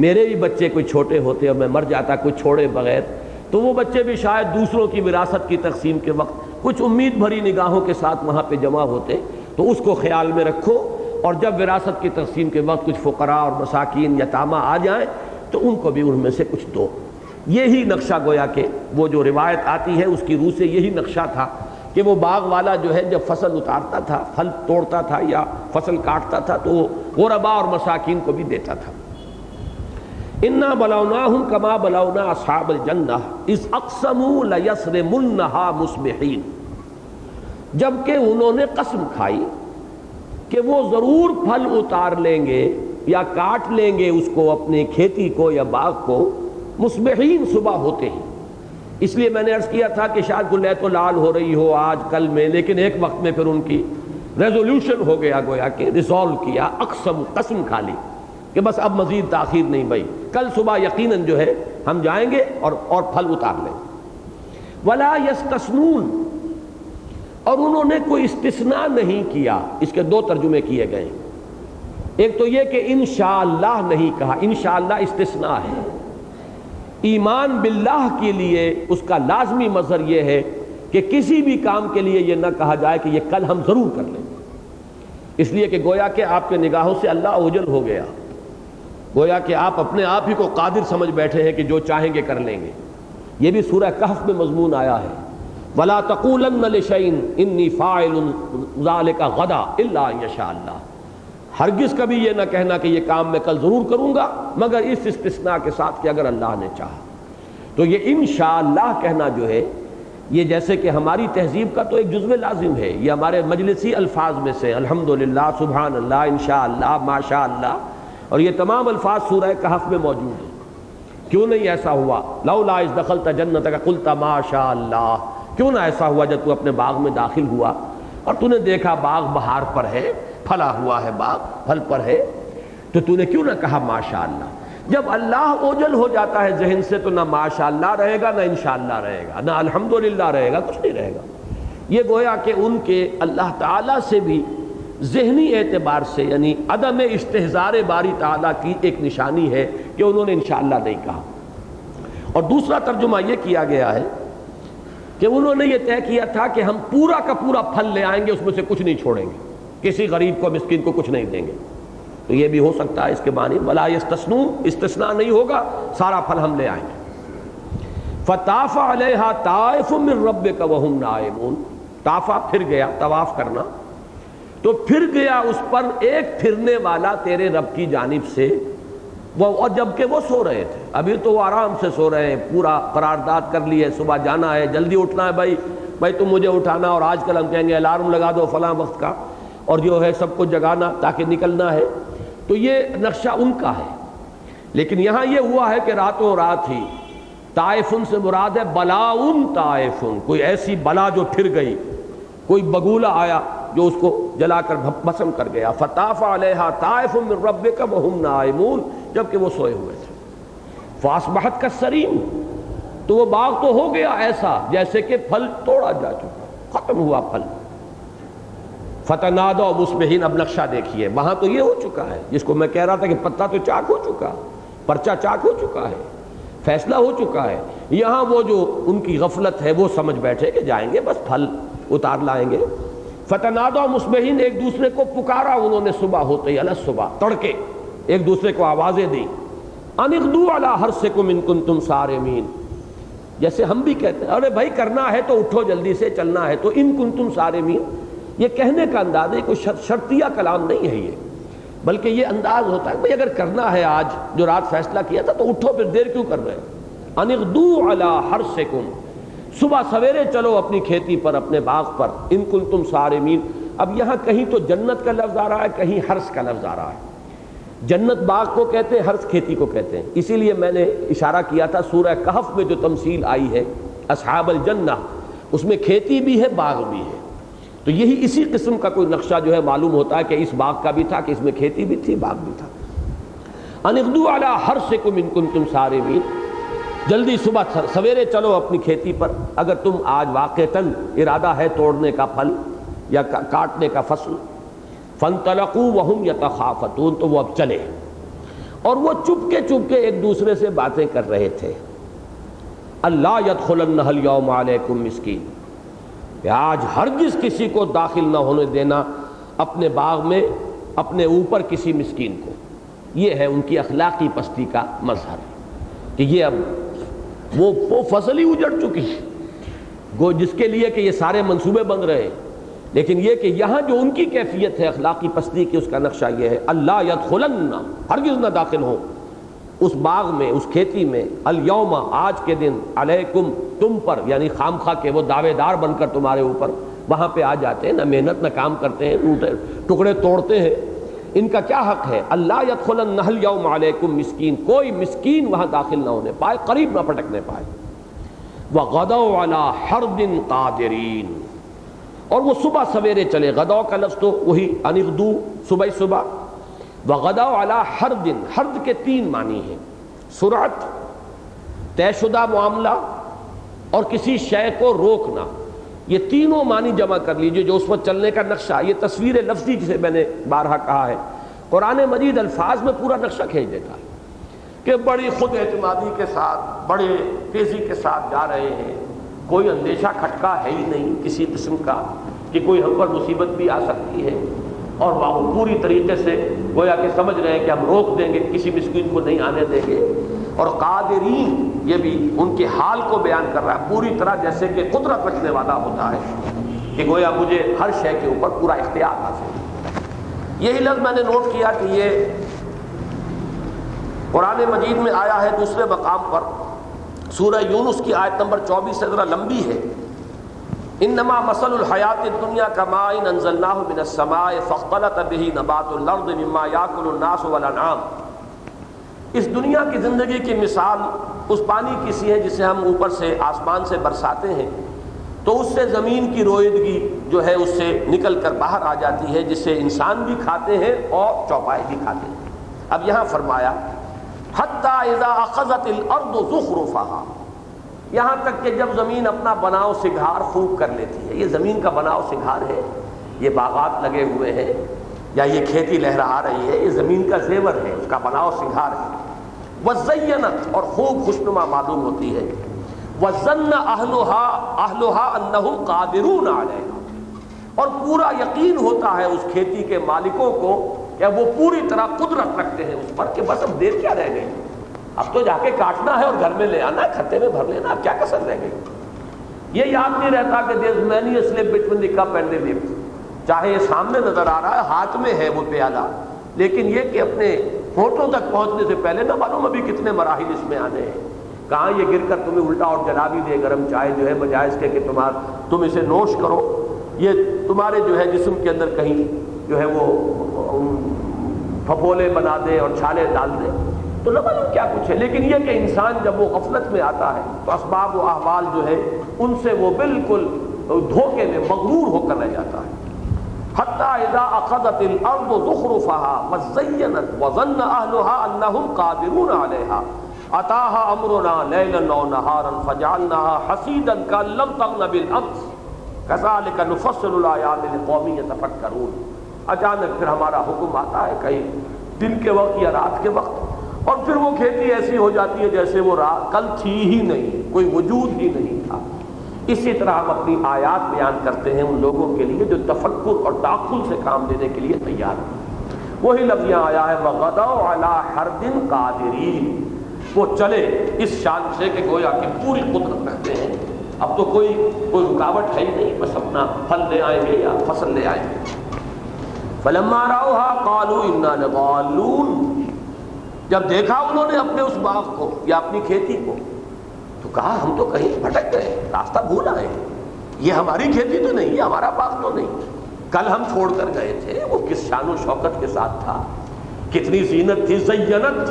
میرے بھی بچے کوئی چھوٹے ہوتے اور میں مر جاتا کوئی چھوڑے بغیر، تو وہ بچے بھی شاید دوسروں کی وراثت کی تقسیم کے وقت کچھ امید بھری نگاہوں کے ساتھ وہاں پہ جمع ہوتے. تو اس کو خیال میں رکھو، اور جب وراثت کی تقسیم کے وقت کچھ فقراء اور مساکین یتامہ آ جائیں تو ان کو بھی ان میں سے کچھ دو. یہی نقشہ گویا کہ وہ جو روایت آتی ہے اس کی روح سے یہی نقشہ تھا کہ وہ باغ والا جو ہے جب فصل اتارتا تھا، پھل توڑتا تھا یا فصل کاٹتا تھا تو وہ غرباء اور مساکین کو بھی دیتا تھا. انا بلوناہم کما بلونا اصحاب الجنہ اذ اقسموا لیصرمنھا مصبحین. جبکہ انہوں نے قسم کھائی کہ وہ ضرور پھل اتار لیں گے یا کاٹ لیں گے اس کو، اپنی کھیتی کو یا باغ کو، مصبحین صبح ہوتے ہی. اس لیے میں نے عرض کیا تھا کہ شاید کوئی لیت و لال ہو رہی ہو آج کل میں، لیکن ایک وقت میں پھر ان کی ریزولوشن ہو گیا، گویا کہ ریزالو کیا، اقسم قسم کھا لی. کہ بس اب مزید تاخیر نہیں بھائی، کل صبح یقیناً جو ہے ہم جائیں گے اور پھل اتار لیں گے۔ ولا یستثنون، اور انہوں نے کوئی استثناء نہیں کیا۔ اس کے دو ترجمے کیے گئے ہیں، ایک تو یہ کہ انشاءاللہ نہیں کہا، انشاءاللہ استثناء ہے۔ ایمان باللہ کے لیے اس کا لازمی مظہر یہ ہے کہ کسی بھی کام کے لیے یہ نہ کہا جائے کہ یہ کل ہم ضرور کر لیں گے، اس لیے کہ گویا کہ آپ کے نگاہوں سے اللہ اوجل ہو گیا، گویا کہ آپ اپنے آپ ہی کو قادر سمجھ بیٹھے ہیں کہ جو چاہیں گے کر لیں گے۔ یہ بھی سورہ کہف میں مضمون آیا ہے، وَلَا تَقُولَنَّ لِشَيْءٍ إِنِّي فَاعِلٌ ذَلِكَ غَدًا إِلَّا أَن يَشَاءَ اللَّهُ، ہرگز کبھی یہ نہ کہنا کہ یہ کام میں کل ضرور کروں گا مگر اس استثناء کے ساتھ کہ اگر اللہ نے چاہا۔ تو یہ انشاءاللہ کہنا جو ہے، یہ جیسے کہ ہماری تہذیب کا تو ایک جزو لازم ہے، یہ ہمارے مجلسی الفاظ میں سے الحمدللہ، سبحان اللہ، انشاءاللہ، ماشاءاللہ، اور یہ تمام الفاظ سورہ کہف میں موجود ہیں۔ کیوں نہیں ایسا ہوا؟ لولا اذ دخلت جنتک قلت ما شاء اللہ، کیوں نہ ایسا ہوا جب تو اپنے باغ میں داخل ہوا اور تو نے دیکھا باغ بہار پر ہے، پھلا ہوا ہے باغ، پھل پر ہے، تو نے کیوں نہ کہا ماشاءاللہ؟ جب اللہ اوجل ہو جاتا ہے ذہن سے تو نہ ماشاءاللہ رہے گا، نہ انشاءاللہ رہے گا، نہ الحمدللہ رہے گا، کچھ نہیں رہے گا۔ یہ گویا کہ ان کے اللہ تعالیٰ سے بھی ذہنی اعتبار سے یعنی عدم استحضار باری تعالیٰ کی ایک نشانی ہے کہ انہوں نے انشاءاللہ نہیں کہا۔ اور دوسرا ترجمہ یہ کیا گیا ہے کہ انہوں نے یہ طے کیا تھا کہ ہم پورا کا پورا پھل لے آئیں گے، اس میں سے کچھ نہیں چھوڑیں گے، کسی غریب کو مسکین کو کچھ نہیں دیں گے۔ تو یہ بھی ہو سکتا ہے اس کے معنی ولا یستثنون، استثناء نہیں ہوگا، سارا پھل ہم لے آئیں گے۔ فطاف علیہا طائف من ربک وہم نائمون، طافا پھر گیا، طواف کرنا، تو پھر گیا اس پر ایک پھرنے والا تیرے رب کی جانب سے، اور جبکہ وہ سو رہے تھے، ابھی تو وہ آرام سے سو رہے ہیں، پورا قرارداد کر لی ہے، صبح جانا ہے، جلدی اٹھنا ہے، بھائی تم مجھے اٹھانا، اور آج کل ہم کہیں گے الارم لگا دو فلاں وقت کا، اور جو ہے سب کو جگانا تاکہ نکلنا ہے، تو یہ نقشہ ان کا ہے۔ لیکن یہاں یہ ہوا ہے کہ راتوں رات ہی، طائفن سے مراد ہے بلاؤن طائفن، کوئی ایسی بلا جو پھر گئی، کوئی بگولہ آیا جو اس کو جلا کر بھسم کر گیا۔ فطاف علیہا طائف من ربک وہم نائمون، جبکہ وہ سوئے ہوئے تھے۔ فاصبحت کالصریم، تو وہ باغ تو ہو گیا ایسا جیسے کہ پھل توڑا جا چکا، ختم ہوا پھل۔ فتنادوا مصبحین، اب نقشہ دیکھیے، وہاں تو یہ ہو چکا ہے جس کو میں کہہ رہا تھا کہ پتہ تو چاک ہو چکا، پرچہ چاک ہو چکا ہے، فیصلہ ہو چکا ہے۔ یہاں وہ جو ان کی غفلت ہے وہ سمجھ بیٹھے کہ جائیں گے بس پھل اتار لائیں گے۔ فتنادوا مصبحین، ایک دوسرے کو پکارا انہوں نے صبح ہوتے ہی، صبح تڑکے ایک دوسرے کو آوازیں دیں، ان اغدوا علی حرثکم ان کنتم صارمین، جیسے ہم بھی کہتے ہیں ارے بھائی کرنا ہے تو اٹھو جلدی سے، چلنا ہے تو ان کنتم صارمین، یہ کہنے کا انداز ہے، کوئی شرطیہ کلام نہیں ہے یہ، بلکہ یہ انداز ہوتا ہے بھئی اگر کرنا ہے آج جو رات فیصلہ کیا تھا تو اٹھو، پھر دیر کیوں کر رہے ہیں؟ ان اغدوا علی حرثکم، صبح سویرے چلو اپنی کھیتی پر، اپنے باغ پر، ان کنتم صارمین۔ اب یہاں کہیں تو جنت کا لفظ آ رہا ہے، کہیں حرث کا لفظ آ رہا ہے۔ جنت باغ کو کہتے ہیں، حرث کھیتی کو کہتے ہیں، اسی لیے میں نے اشارہ کیا تھا سورہ کہف میں جو تمثیل آئی ہے اصحاب الجنہ، اس میں کھیتی بھی ہے باغ بھی ہے، تو یہی اسی قسم کا کوئی نقشہ جو ہے معلوم ہوتا ہے کہ اس باغ کا بھی تھا، کہ اس میں کھیتی بھی تھی، باغ بھی تھا۔ ان اغدوا علی حرثکم ان کنتم صارمین، جلدی صبح سویرے چلو اپنی کھیتی پر، اگر تم آج واقعتاً ارادہ ہے توڑنے کا پھل یا کاٹنے کا فصل۔ فانطلقوا وہم یتخافتون، تو وہ اب چلے، اور وہ چپکے چپکے ایک دوسرے سے باتیں کر رہے تھے۔ اللہ یدخلنہ الیوم علیکم مسکین، کہ آج ہرگز کسی کو داخل نہ ہونے دینا اپنے باغ میں اپنے اوپر کسی مسکین کو۔ یہ ہے ان کی اخلاقی پستی کا مظہر، کہ یہ اب وہ فصل ہی اجڑ چکی گو جس کے لیے کہ یہ سارے منصوبے بن رہے ہیں، لیکن یہ کہ یہاں جو ان کی کیفیت ہے اخلاقی پستی کی، اس کا نقشہ یہ ہے اللہ یدخلن، ہرگز نہ داخل ہو اس باغ میں، اس کھیتی میں، الیوم، آج کے دن، علیکم، تم پر، یعنی خام خواہ کے وہ دعوے دار بن کر تمہارے اوپر وہاں پہ آ جاتے ہیں، نہ محنت نہ کام کرتے ہیں، ٹکڑے توڑتے ہیں، ان کا کیا حق ہے؟ اللہ یدخلن الیوم علیکم مسکین، کوئی مسکین وہاں داخل نہ ہونے پائے، قریب نہ پٹکنے پائے۔ وغدوا علی حرد قادرین، اور وہ صبح سویرے چلے، غدو کا لفظ تو وہی ان اغدو، صبح صبح، وغدوا علی حرد، حرد کے 3 معنی ہیں، سرعت، طے شدہ معاملہ اور کسی شے کو روکنا. یہ تینوں معنی جمع کر لیجئے جو اس وقت چلنے کا نقشہ. یہ تصویر لفظی جسے میں نے بارہا کہا ہے، قرآن مجید الفاظ میں پورا نقشہ کھینچ دیتا ہے کہ بڑی خود اعتمادی کے ساتھ، بڑے تیزی کے ساتھ جا رہے ہیں، کوئی اندیشہ کھٹکا ہے ہی نہیں کسی قسم کا کہ کوئی ہم پر مصیبت بھی آ سکتی ہے، اور وہ پوری طریقے سے گویا کہ سمجھ رہے ہیں کہ ہم روک دیں گے، کسی مسکین کو نہیں آنے دیں گے. اور قادرین، یہ بھی ان کے حال کو بیان کر رہا ہے پوری طرح، جیسے کہ قدرت رکھنے والا ہوتا ہے کہ گویا مجھے ہر شے کے اوپر پورا اختیار حاصل ہے. یہی لفظ میں نے نوٹ کیا کہ یہ قرآن مجید میں آیا ہے دوسرے مقام پر، سورہ یونس کی آیت نمبر 24 سے ذرا لمبی ہے. انما مثل الحیات الدنیا کماء انزلناہ من السماء فاختلط به نبات الارض مما یاکل الناس والانعام. اس دنیا کی زندگی کی مثال اس پانی کی سی ہے جسے ہم اوپر سے آسمان سے برساتے ہیں، تو اس سے زمین کی روئیدگی جو ہے اس سے نکل کر باہر آ جاتی ہے، جسے انسان بھی کھاتے ہیں اور چوپائے بھی کھاتے ہیں. اب یہاں فرمایا حتی اذا اخذت الارض زخرفہا، یہاں تک کہ جب زمین اپنا بناؤ سنگھار خوب کر لیتی ہے. یہ زمین کا بناؤ سنگھار ہے، یہ باغات لگے ہوئے ہیں یا یہ کھیتی لہرا رہی ہے، یہ زمین کا زیور ہے، اس کا بناؤ سنگھار ہے. وزینت، اور خوب خوشنما معلوم ہوتی ہے. وظن اہلھا انہم قادرون علیہا، اور پورا یقین ہوتا ہے اس کھیتی کے مالکوں کو کہ وہ پوری طرح قدرت رکھتے ہیں اس پر کہ بس اب دیر کیا رہ گئی، اب تو جا کے کاٹنا ہے اور گھر میں لے آنا ہے، کھتے میں بھر لینا، اب کیا کسر رہ گئی. یہ یاد نہیں رہتا کہ there is many a slip between the cup and the lip. چاہے یہ سامنے نظر آ رہا ہے، ہاتھ میں ہے وہ پیالہ، لیکن یہ کہ اپنے ہونٹوں تک پہنچنے سے پہلے نہ معلوم ابھی کتنے مراحل اس میں آنے ہیں. کہاں یہ گر کر تمہیں الٹا اور جلا بھی دے گرم چائے جو ہے، بجائے اس کے کہ تم اسے نوش کرو، یہ تمہارے جو ہے جسم کے اندر کہیں جو ہے وہ پھپھولے بنا دے اور چھالے ڈال دے، تو نہ معلوم کیا کچھ ہے. لیکن یہ کہ انسان جب وہ غفلت میں آتا ہے تو اسباب و احوال جو ہے ان سے وہ بالکل دھوکے میں مغرور ہو کر رہ جاتا ہے. حتی اذا اخذت الارض زخرفها وزینت وظن اہلھا انہم قادرون علیہا اتاها امرنا لیلا او نہارا فجعلناها حصیدا کأن لم تغن بالامس کذلک نفصل الآیات لقوم یتفکرون. اچانک پھر ہمارا حکم آتا ہے کہیں دن کے وقت یا رات کے وقت، اور پھر وہ کھیتی ایسی ہو جاتی ہے جیسے وہ رات کل تھی ہی نہیں، کوئی وجود ہی نہیں تھا. اسی طرح ہم اپنی آیات بیان کرتے ہیں ان لوگوں کے لیے جو تفکر اور تعقل سے کام لینے کے لیے تیار ہیں. وہی لفظ یہاں آیا ہے وغدوا علی حرد قادرین، وہ چلے اس شان سے کہ گویا کہ پوری قدرت رکھتے ہیں، اب تو کوئی رکاوٹ ہے ہی نہیں، بس اپنا پھل لے آئیں گے یا فصل لے آئیں گے. فلما رأوها قالوا انا لضالون، جب دیکھا انہوں نے اپنے اس باغ کو یا اپنی کھیتی کو تو کہا ہم تو کہیں بھٹک گئے، راستہ بھول آئے، یہ ہماری کھیتی تو نہیں، یہ ہمارا باغ تو نہیں، کل ہم چھوڑ کر گئے تھے، وہ کس شان و شوکت کے ساتھ تھا، کتنی زینت تھی. زینت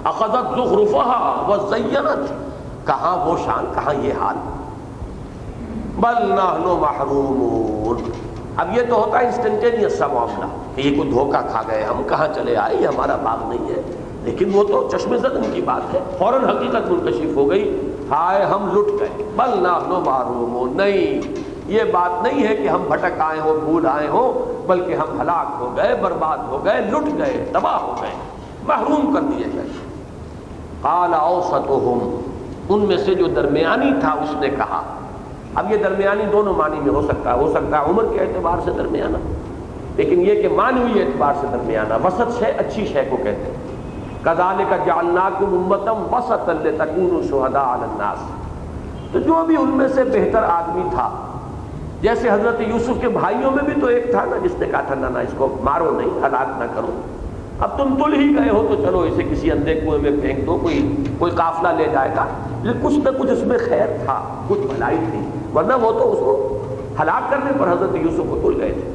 اخذت زخرفها وزینت، کہاں وہ شان، کہاں یہ حال. بل نحن محرومون، اب یہ تو ہوتا ہے انسٹنٹینیس سا معاملہ کہ یہ کوئی دھوکہ کھا گئے، ہم کہاں چلے آئے، یہ ہمارا باغ نہیں ہے. لیکن وہ تو چشم زدن کی بات ہے، فوراً حقیقت منکشف ہو گئی، ہائے ہم لٹ گئے. بل نحن محرومون، نہیں، یہ بات نہیں ہے کہ ہم بھٹک آئے ہوں، بھول آئے ہوں، بلکہ ہم ہلاک ہو گئے، برباد ہو گئے، لٹ گئے، تباہ ہو گئے، محروم کر دیے گئے. قال اوسطهم، ان میں سے جو درمیانی تھا اس نے کہا. اب یہ درمیانی دونوں معنی میں ہو سکتا ہے عمر کے اعتبار سے درمیانہ، لیکن یہ کہ معنوی اعتبار سے درمیانہ، وسط شے اچھی شے کو کہتے ہیں. کذالک جعلناکم امۃ وسطا لتکونوا شہداء علی الناس، تو جو بھی ان میں سے بہتر آدمی تھا، جیسے حضرت یوسف کے بھائیوں میں بھی تو ایک تھا نا جس نے کہا تھا نہ اس کو مارو نہیں، ہلاک نہ کرو، اب تم تل ہی گئے ہو تو چلو اسے کسی اندھے کنویں میں پھینک دو، کوئی قافلہ لے جائے گا. لیکن کچھ نہ کچھ اس میں خیر تھا، کچھ بھلائی تھی، ورنہ وہ تو اس کو ہلاک کرنے پر حضرت یوسف کو تل گئے تھے.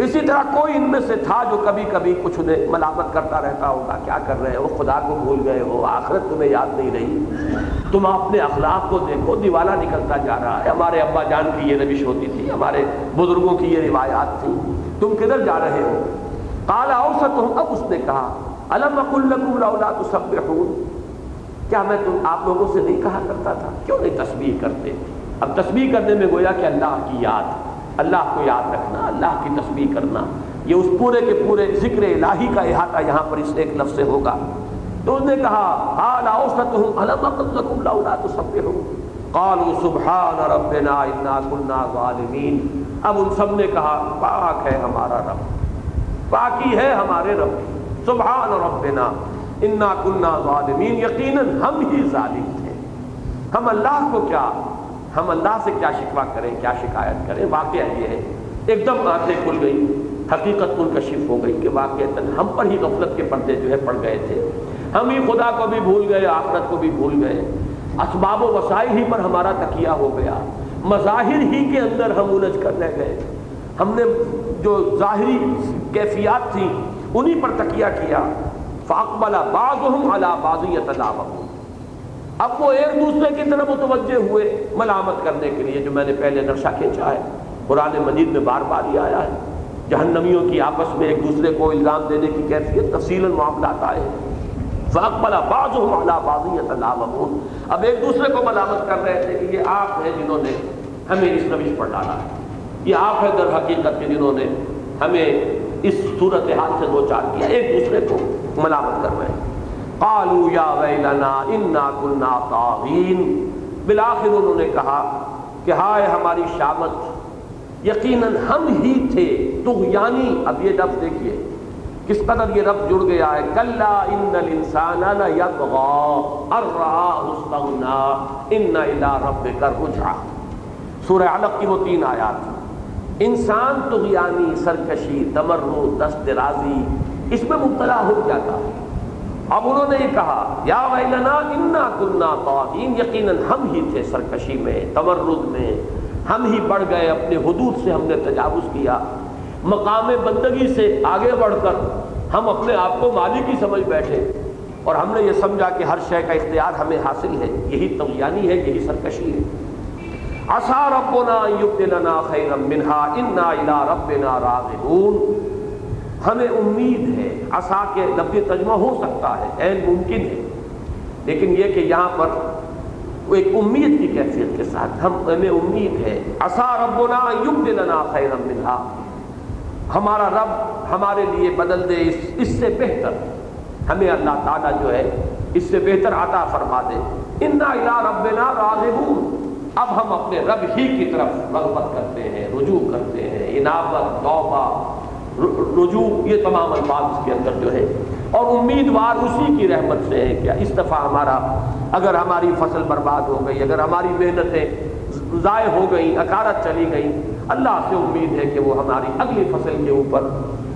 اسی طرح کوئی ان میں سے تھا جو کبھی کبھی کچھ انہیں ملامت کرتا رہتا ہوگا، کیا کر رہے ہو، خدا کو بھول گئے ہو، آخرت تمہیں یاد نہیں رہی، تم اپنے اخلاق کو دیکھو، دیوالا نکلتا جا رہا ہے، ہمارے ابا جان کی یہ روش ہوتی تھی، ہمارے بزرگوں کی یہ روایات تھی، تم کدھر جا رہے ہو. قال اوسطهم، اب اس نے کہا الم اقل لکم لولا تسبحون، کیا میں آپ لوگوں سے نہیں کہا کرتا تھا کیوں نہیں تسبیح کرتے؟ اب تسبیح کرنے میں گویا کہ اللہ کی یاد، اللہ کو یاد رکھنا، اللہ کی تسبیح کرنا، یہ اس پورے کے پورے ذکر الہی کا احاطہ یہاں پر اس ایک لفظ سے ہوگا۔ تو اس نے کہا قال اوسطهم الم اقل لکم لولا تسبحون قالوا سبحان ربنا انا كنا ظالمین۔ اب ان سب نے کہا پاک ہے ہمارا رب، پاکی ہے ہمارے رب کی، سبحان ربنا انا كنا ظالمین، یقیناً ہم ہی ظالم تھے، ہم اللہ کو کیا، ہم اللہ سے کیا شکوہ کریں، کیا شکایت کریں۔ واقعہ یہ ہے ایک دم آنکھیں کھل گئی، حقیقت منکشف ہو گئی کہ واقعتاً ہم پر ہی غفلت کے پردے جو ہے پڑ گئے تھے، ہم ہی خدا کو بھی بھول گئے، آخرت کو بھی بھول گئے، اسباب و وسائل ہی پر ہمارا تکیہ ہو گیا، مظاہر ہی کے اندر ہم الجھ کر رہ گئے، ہم نے جو ظاہری کیفیات تھیں انہی پر تکیہ کیا۔ فاقبل بعضهم على بعض يتلاومون، اب وہ ایک دوسرے کی طرف متوجہ ہوئے ملامت کرنے کے لیے، جو میں نے پہلے نقشہ کھینچا ہے، قرآن مجید میں بار بار یہ آیا ہے، جہنمیوں کی آپس میں ایک دوسرے کو الزام دینے کی کیفیت تفصیلاً معاملات آئے ہیں۔ فاقبل بعضهم على بعض يتلاومون، اب ایک دوسرے کو ملامت کر رہے تھے کہ یہ آپ ہیں جنہوں نے ہمیں اس روش پر ڈالا ہے، یہ آپ ہیں در حقیقت کے جنہوں نے ہمیں اس صورتحال سے دوچار کیا، ایک دوسرے کو ملامت کر رہے ہیں۔ قالوا یا ویلنا انا كنا طاغین، بالآخر انہوں نے کہا کہ ہائے ہماری شامت، یقیناً ہم ہی تھے طغیانی۔ اب یہ لفظ دیکھیے کس قدر یہ لفظ جڑ گیا ہے، کلا ان الانسان لیطغی ان رآہ استغنی ان الی ربک الرجعی، سورہ علق کی وہ 3 آیات۔ انسان طغیانی، سرکشی، تمرد، دست درازی، اس میں مبتلا ہو جاتا ہے۔ اب انہوں نے یہ کہا یا ویلنا انا کنا طاغین، یقیناً ہم ہی تھے سرکشی میں، تمرد میں، ہم ہی بڑھ گئے، اپنے حدود سے ہم نے تجاوز کیا، مقام بندگی سے آگے بڑھ کر ہم اپنے آپ کو مالک ہی سمجھ بیٹھے، اور ہم نے یہ سمجھا کہ ہر شے کا اختیار ہمیں حاصل ہے، یہی طغیانی ہے، یہی سرکشی ہے۔ عسیٰ ربنا ان یبدلنا خیرا منہا انا الی ربنا راغبون، ہمیں امید ہے، عسیٰ کے لفظ ترجمہ ہو سکتا ہے، عین ممکن ہے، لیکن یہ کہ یہاں پر ایک امید کی کیفیت کے ساتھ ہمیں امید ہے، عسیٰ ربنا ان یبدلنا خیرا منہا، ہمارا رب ہمارے لیے بدل دے اس سے بہتر، ہمیں اللہ تعالیٰ جو ہے اس سے بہتر عطا فرما دے۔ انا الی ربنا راغبون، اب ہم اپنے رب ہی کی طرف رغبت کرتے ہیں، رجوع کرتے ہیں، انابت، توبہ، رجوع، یہ تمام الفاظ اس کے اندر جو ہے، اور امیدوار اسی کی رحمت سے ہے کہ اس دفعہ اگر ہماری فصل برباد ہو گئی، اگر ہماری محنتیں ضائع ہو گئیں، اکارت چلی گئیں، اللہ سے امید ہے کہ وہ ہماری اگلی فصل کے اوپر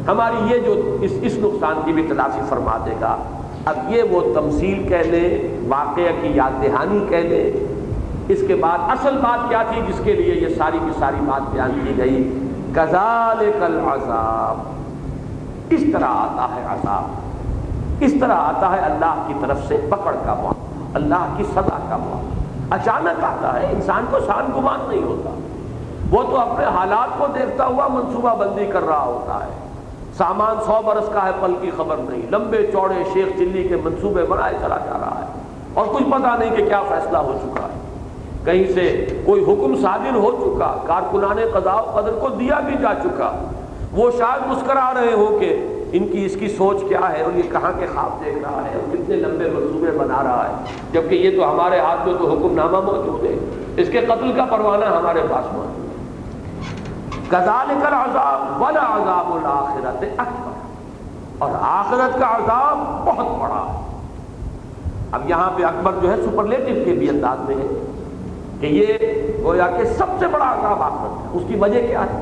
ہماری یہ جو اس نقصان کی بھی تلافی فرما دے گا۔ اب یہ وہ تمثیل کہہ لیں، واقعہ کی یاد دہانی کہہ لیں، اس کے بعد اصل بات کیا تھی جس کے لیے یہ ساری کی ساری بات بیان کی گئی، کذالک العذاب، اس طرح آتا ہے عذاب، اس طرح آتا ہے اللہ کی طرف سے پکڑ کا موقع، اللہ کی سزا کا موقع، اچانک آتا ہے، انسان کو شان گمان نہیں ہوتا، وہ تو اپنے حالات کو دیکھتا ہوا منصوبہ بندی کر رہا ہوتا ہے، سامان 100 برس کا ہے پل کی خبر نہیں، لمبے چوڑے شیخ چلی کے منصوبے بنائے چلا جا رہا ہے، اور کچھ پتہ نہیں کہ کیا فیصلہ ہو چکا ہے، کہیں سے کوئی حکم صادر ہو چکا، کارکنان قضاء و قدر کو دیا بھی جا چکا، وہ شاید مسکرا رہے ہو کہ اس کی سوچ کیا ہے، اور یہ کہاں کے خواب دیکھ رہا ہے، اور کتنے لمبے منصوبے بنا رہا ہے، جبکہ یہ تو ہمارے ہاتھ میں تو حکم نامہ موجود ہے، اس کے قتل کا پروانہ ہمارے پاس موجود ہے۔ کذالک العذاب ولعذاب الآخرۃ اکبر، اور آخرت کا عذاب بہت بڑا ہے۔ اب یہاں پہ اکبر جو ہے سپرلیٹو کے بھی انداز میں ہے کہ یہ گویا کہ سب سے بڑا عذاب آخرت ہے۔ اس کی وجہ کیا ہے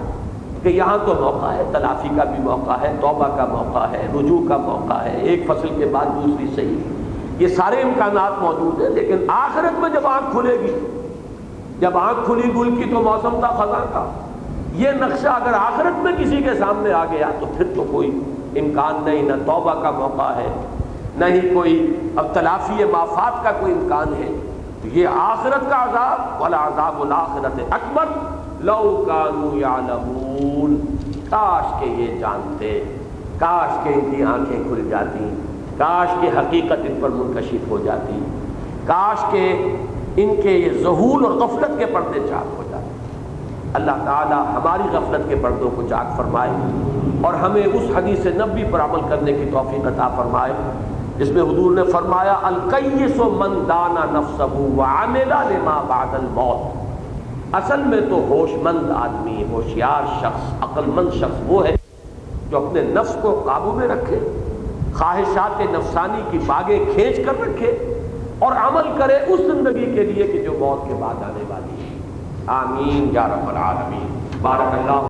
کہ یہاں تو موقع ہے، تلافی کا بھی موقع ہے، توبہ کا موقع ہے، رجوع کا موقع ہے، ایک فصل کے بعد دوسری صحیح، یہ سارے امکانات موجود ہیں، لیکن آخرت میں جب آنکھ کھلے گی، جب آنکھ کھلی گل کی تو موسم تھا خزاں کا، یہ نقشہ اگر آخرت میں کسی کے سامنے آ گیا تو پھر تو کوئی امکان نہیں، نہ توبہ کا موقع ہے، نہ ہی کوئی اب تلافی مافات کا کوئی امکان ہے۔ یہ آخرت کا عذاب، ولعذاب الآخرۃ اکبر لو کانوا یعلمون، کاش کہ یہ جانتے، کاش کہ ان کی آنکھیں کھل جاتی، کاش کہ حقیقت ان پر منکشف ہو جاتی، کاش کہ ان کے یہ ذہول اور غفلت کے پردے چاک ہو جاتے۔ اللہ تعالی ہماری غفلت کے پردوں کو چاک فرمائے اور ہمیں اس حدیث نبوی پر عمل کرنے کی توفیق عطا فرمائے جس میں حضور نے فرمایا القیس من دانا نفسہ وعمل لما بعد الموت۔ اصل میں تو ہوش مند آدمی، ہوشیار شخص، عقل مند شخص وہ ہے جو اپنے نفس کو قابو میں رکھے، خواہشات نفسانی کی باغیں کھینچ کر رکھے اور عمل کرے اس زندگی کے لیے کہ جو موت کے بعد آنے والی ہے۔ آمین یا رب العالمین۔ بارک اللہ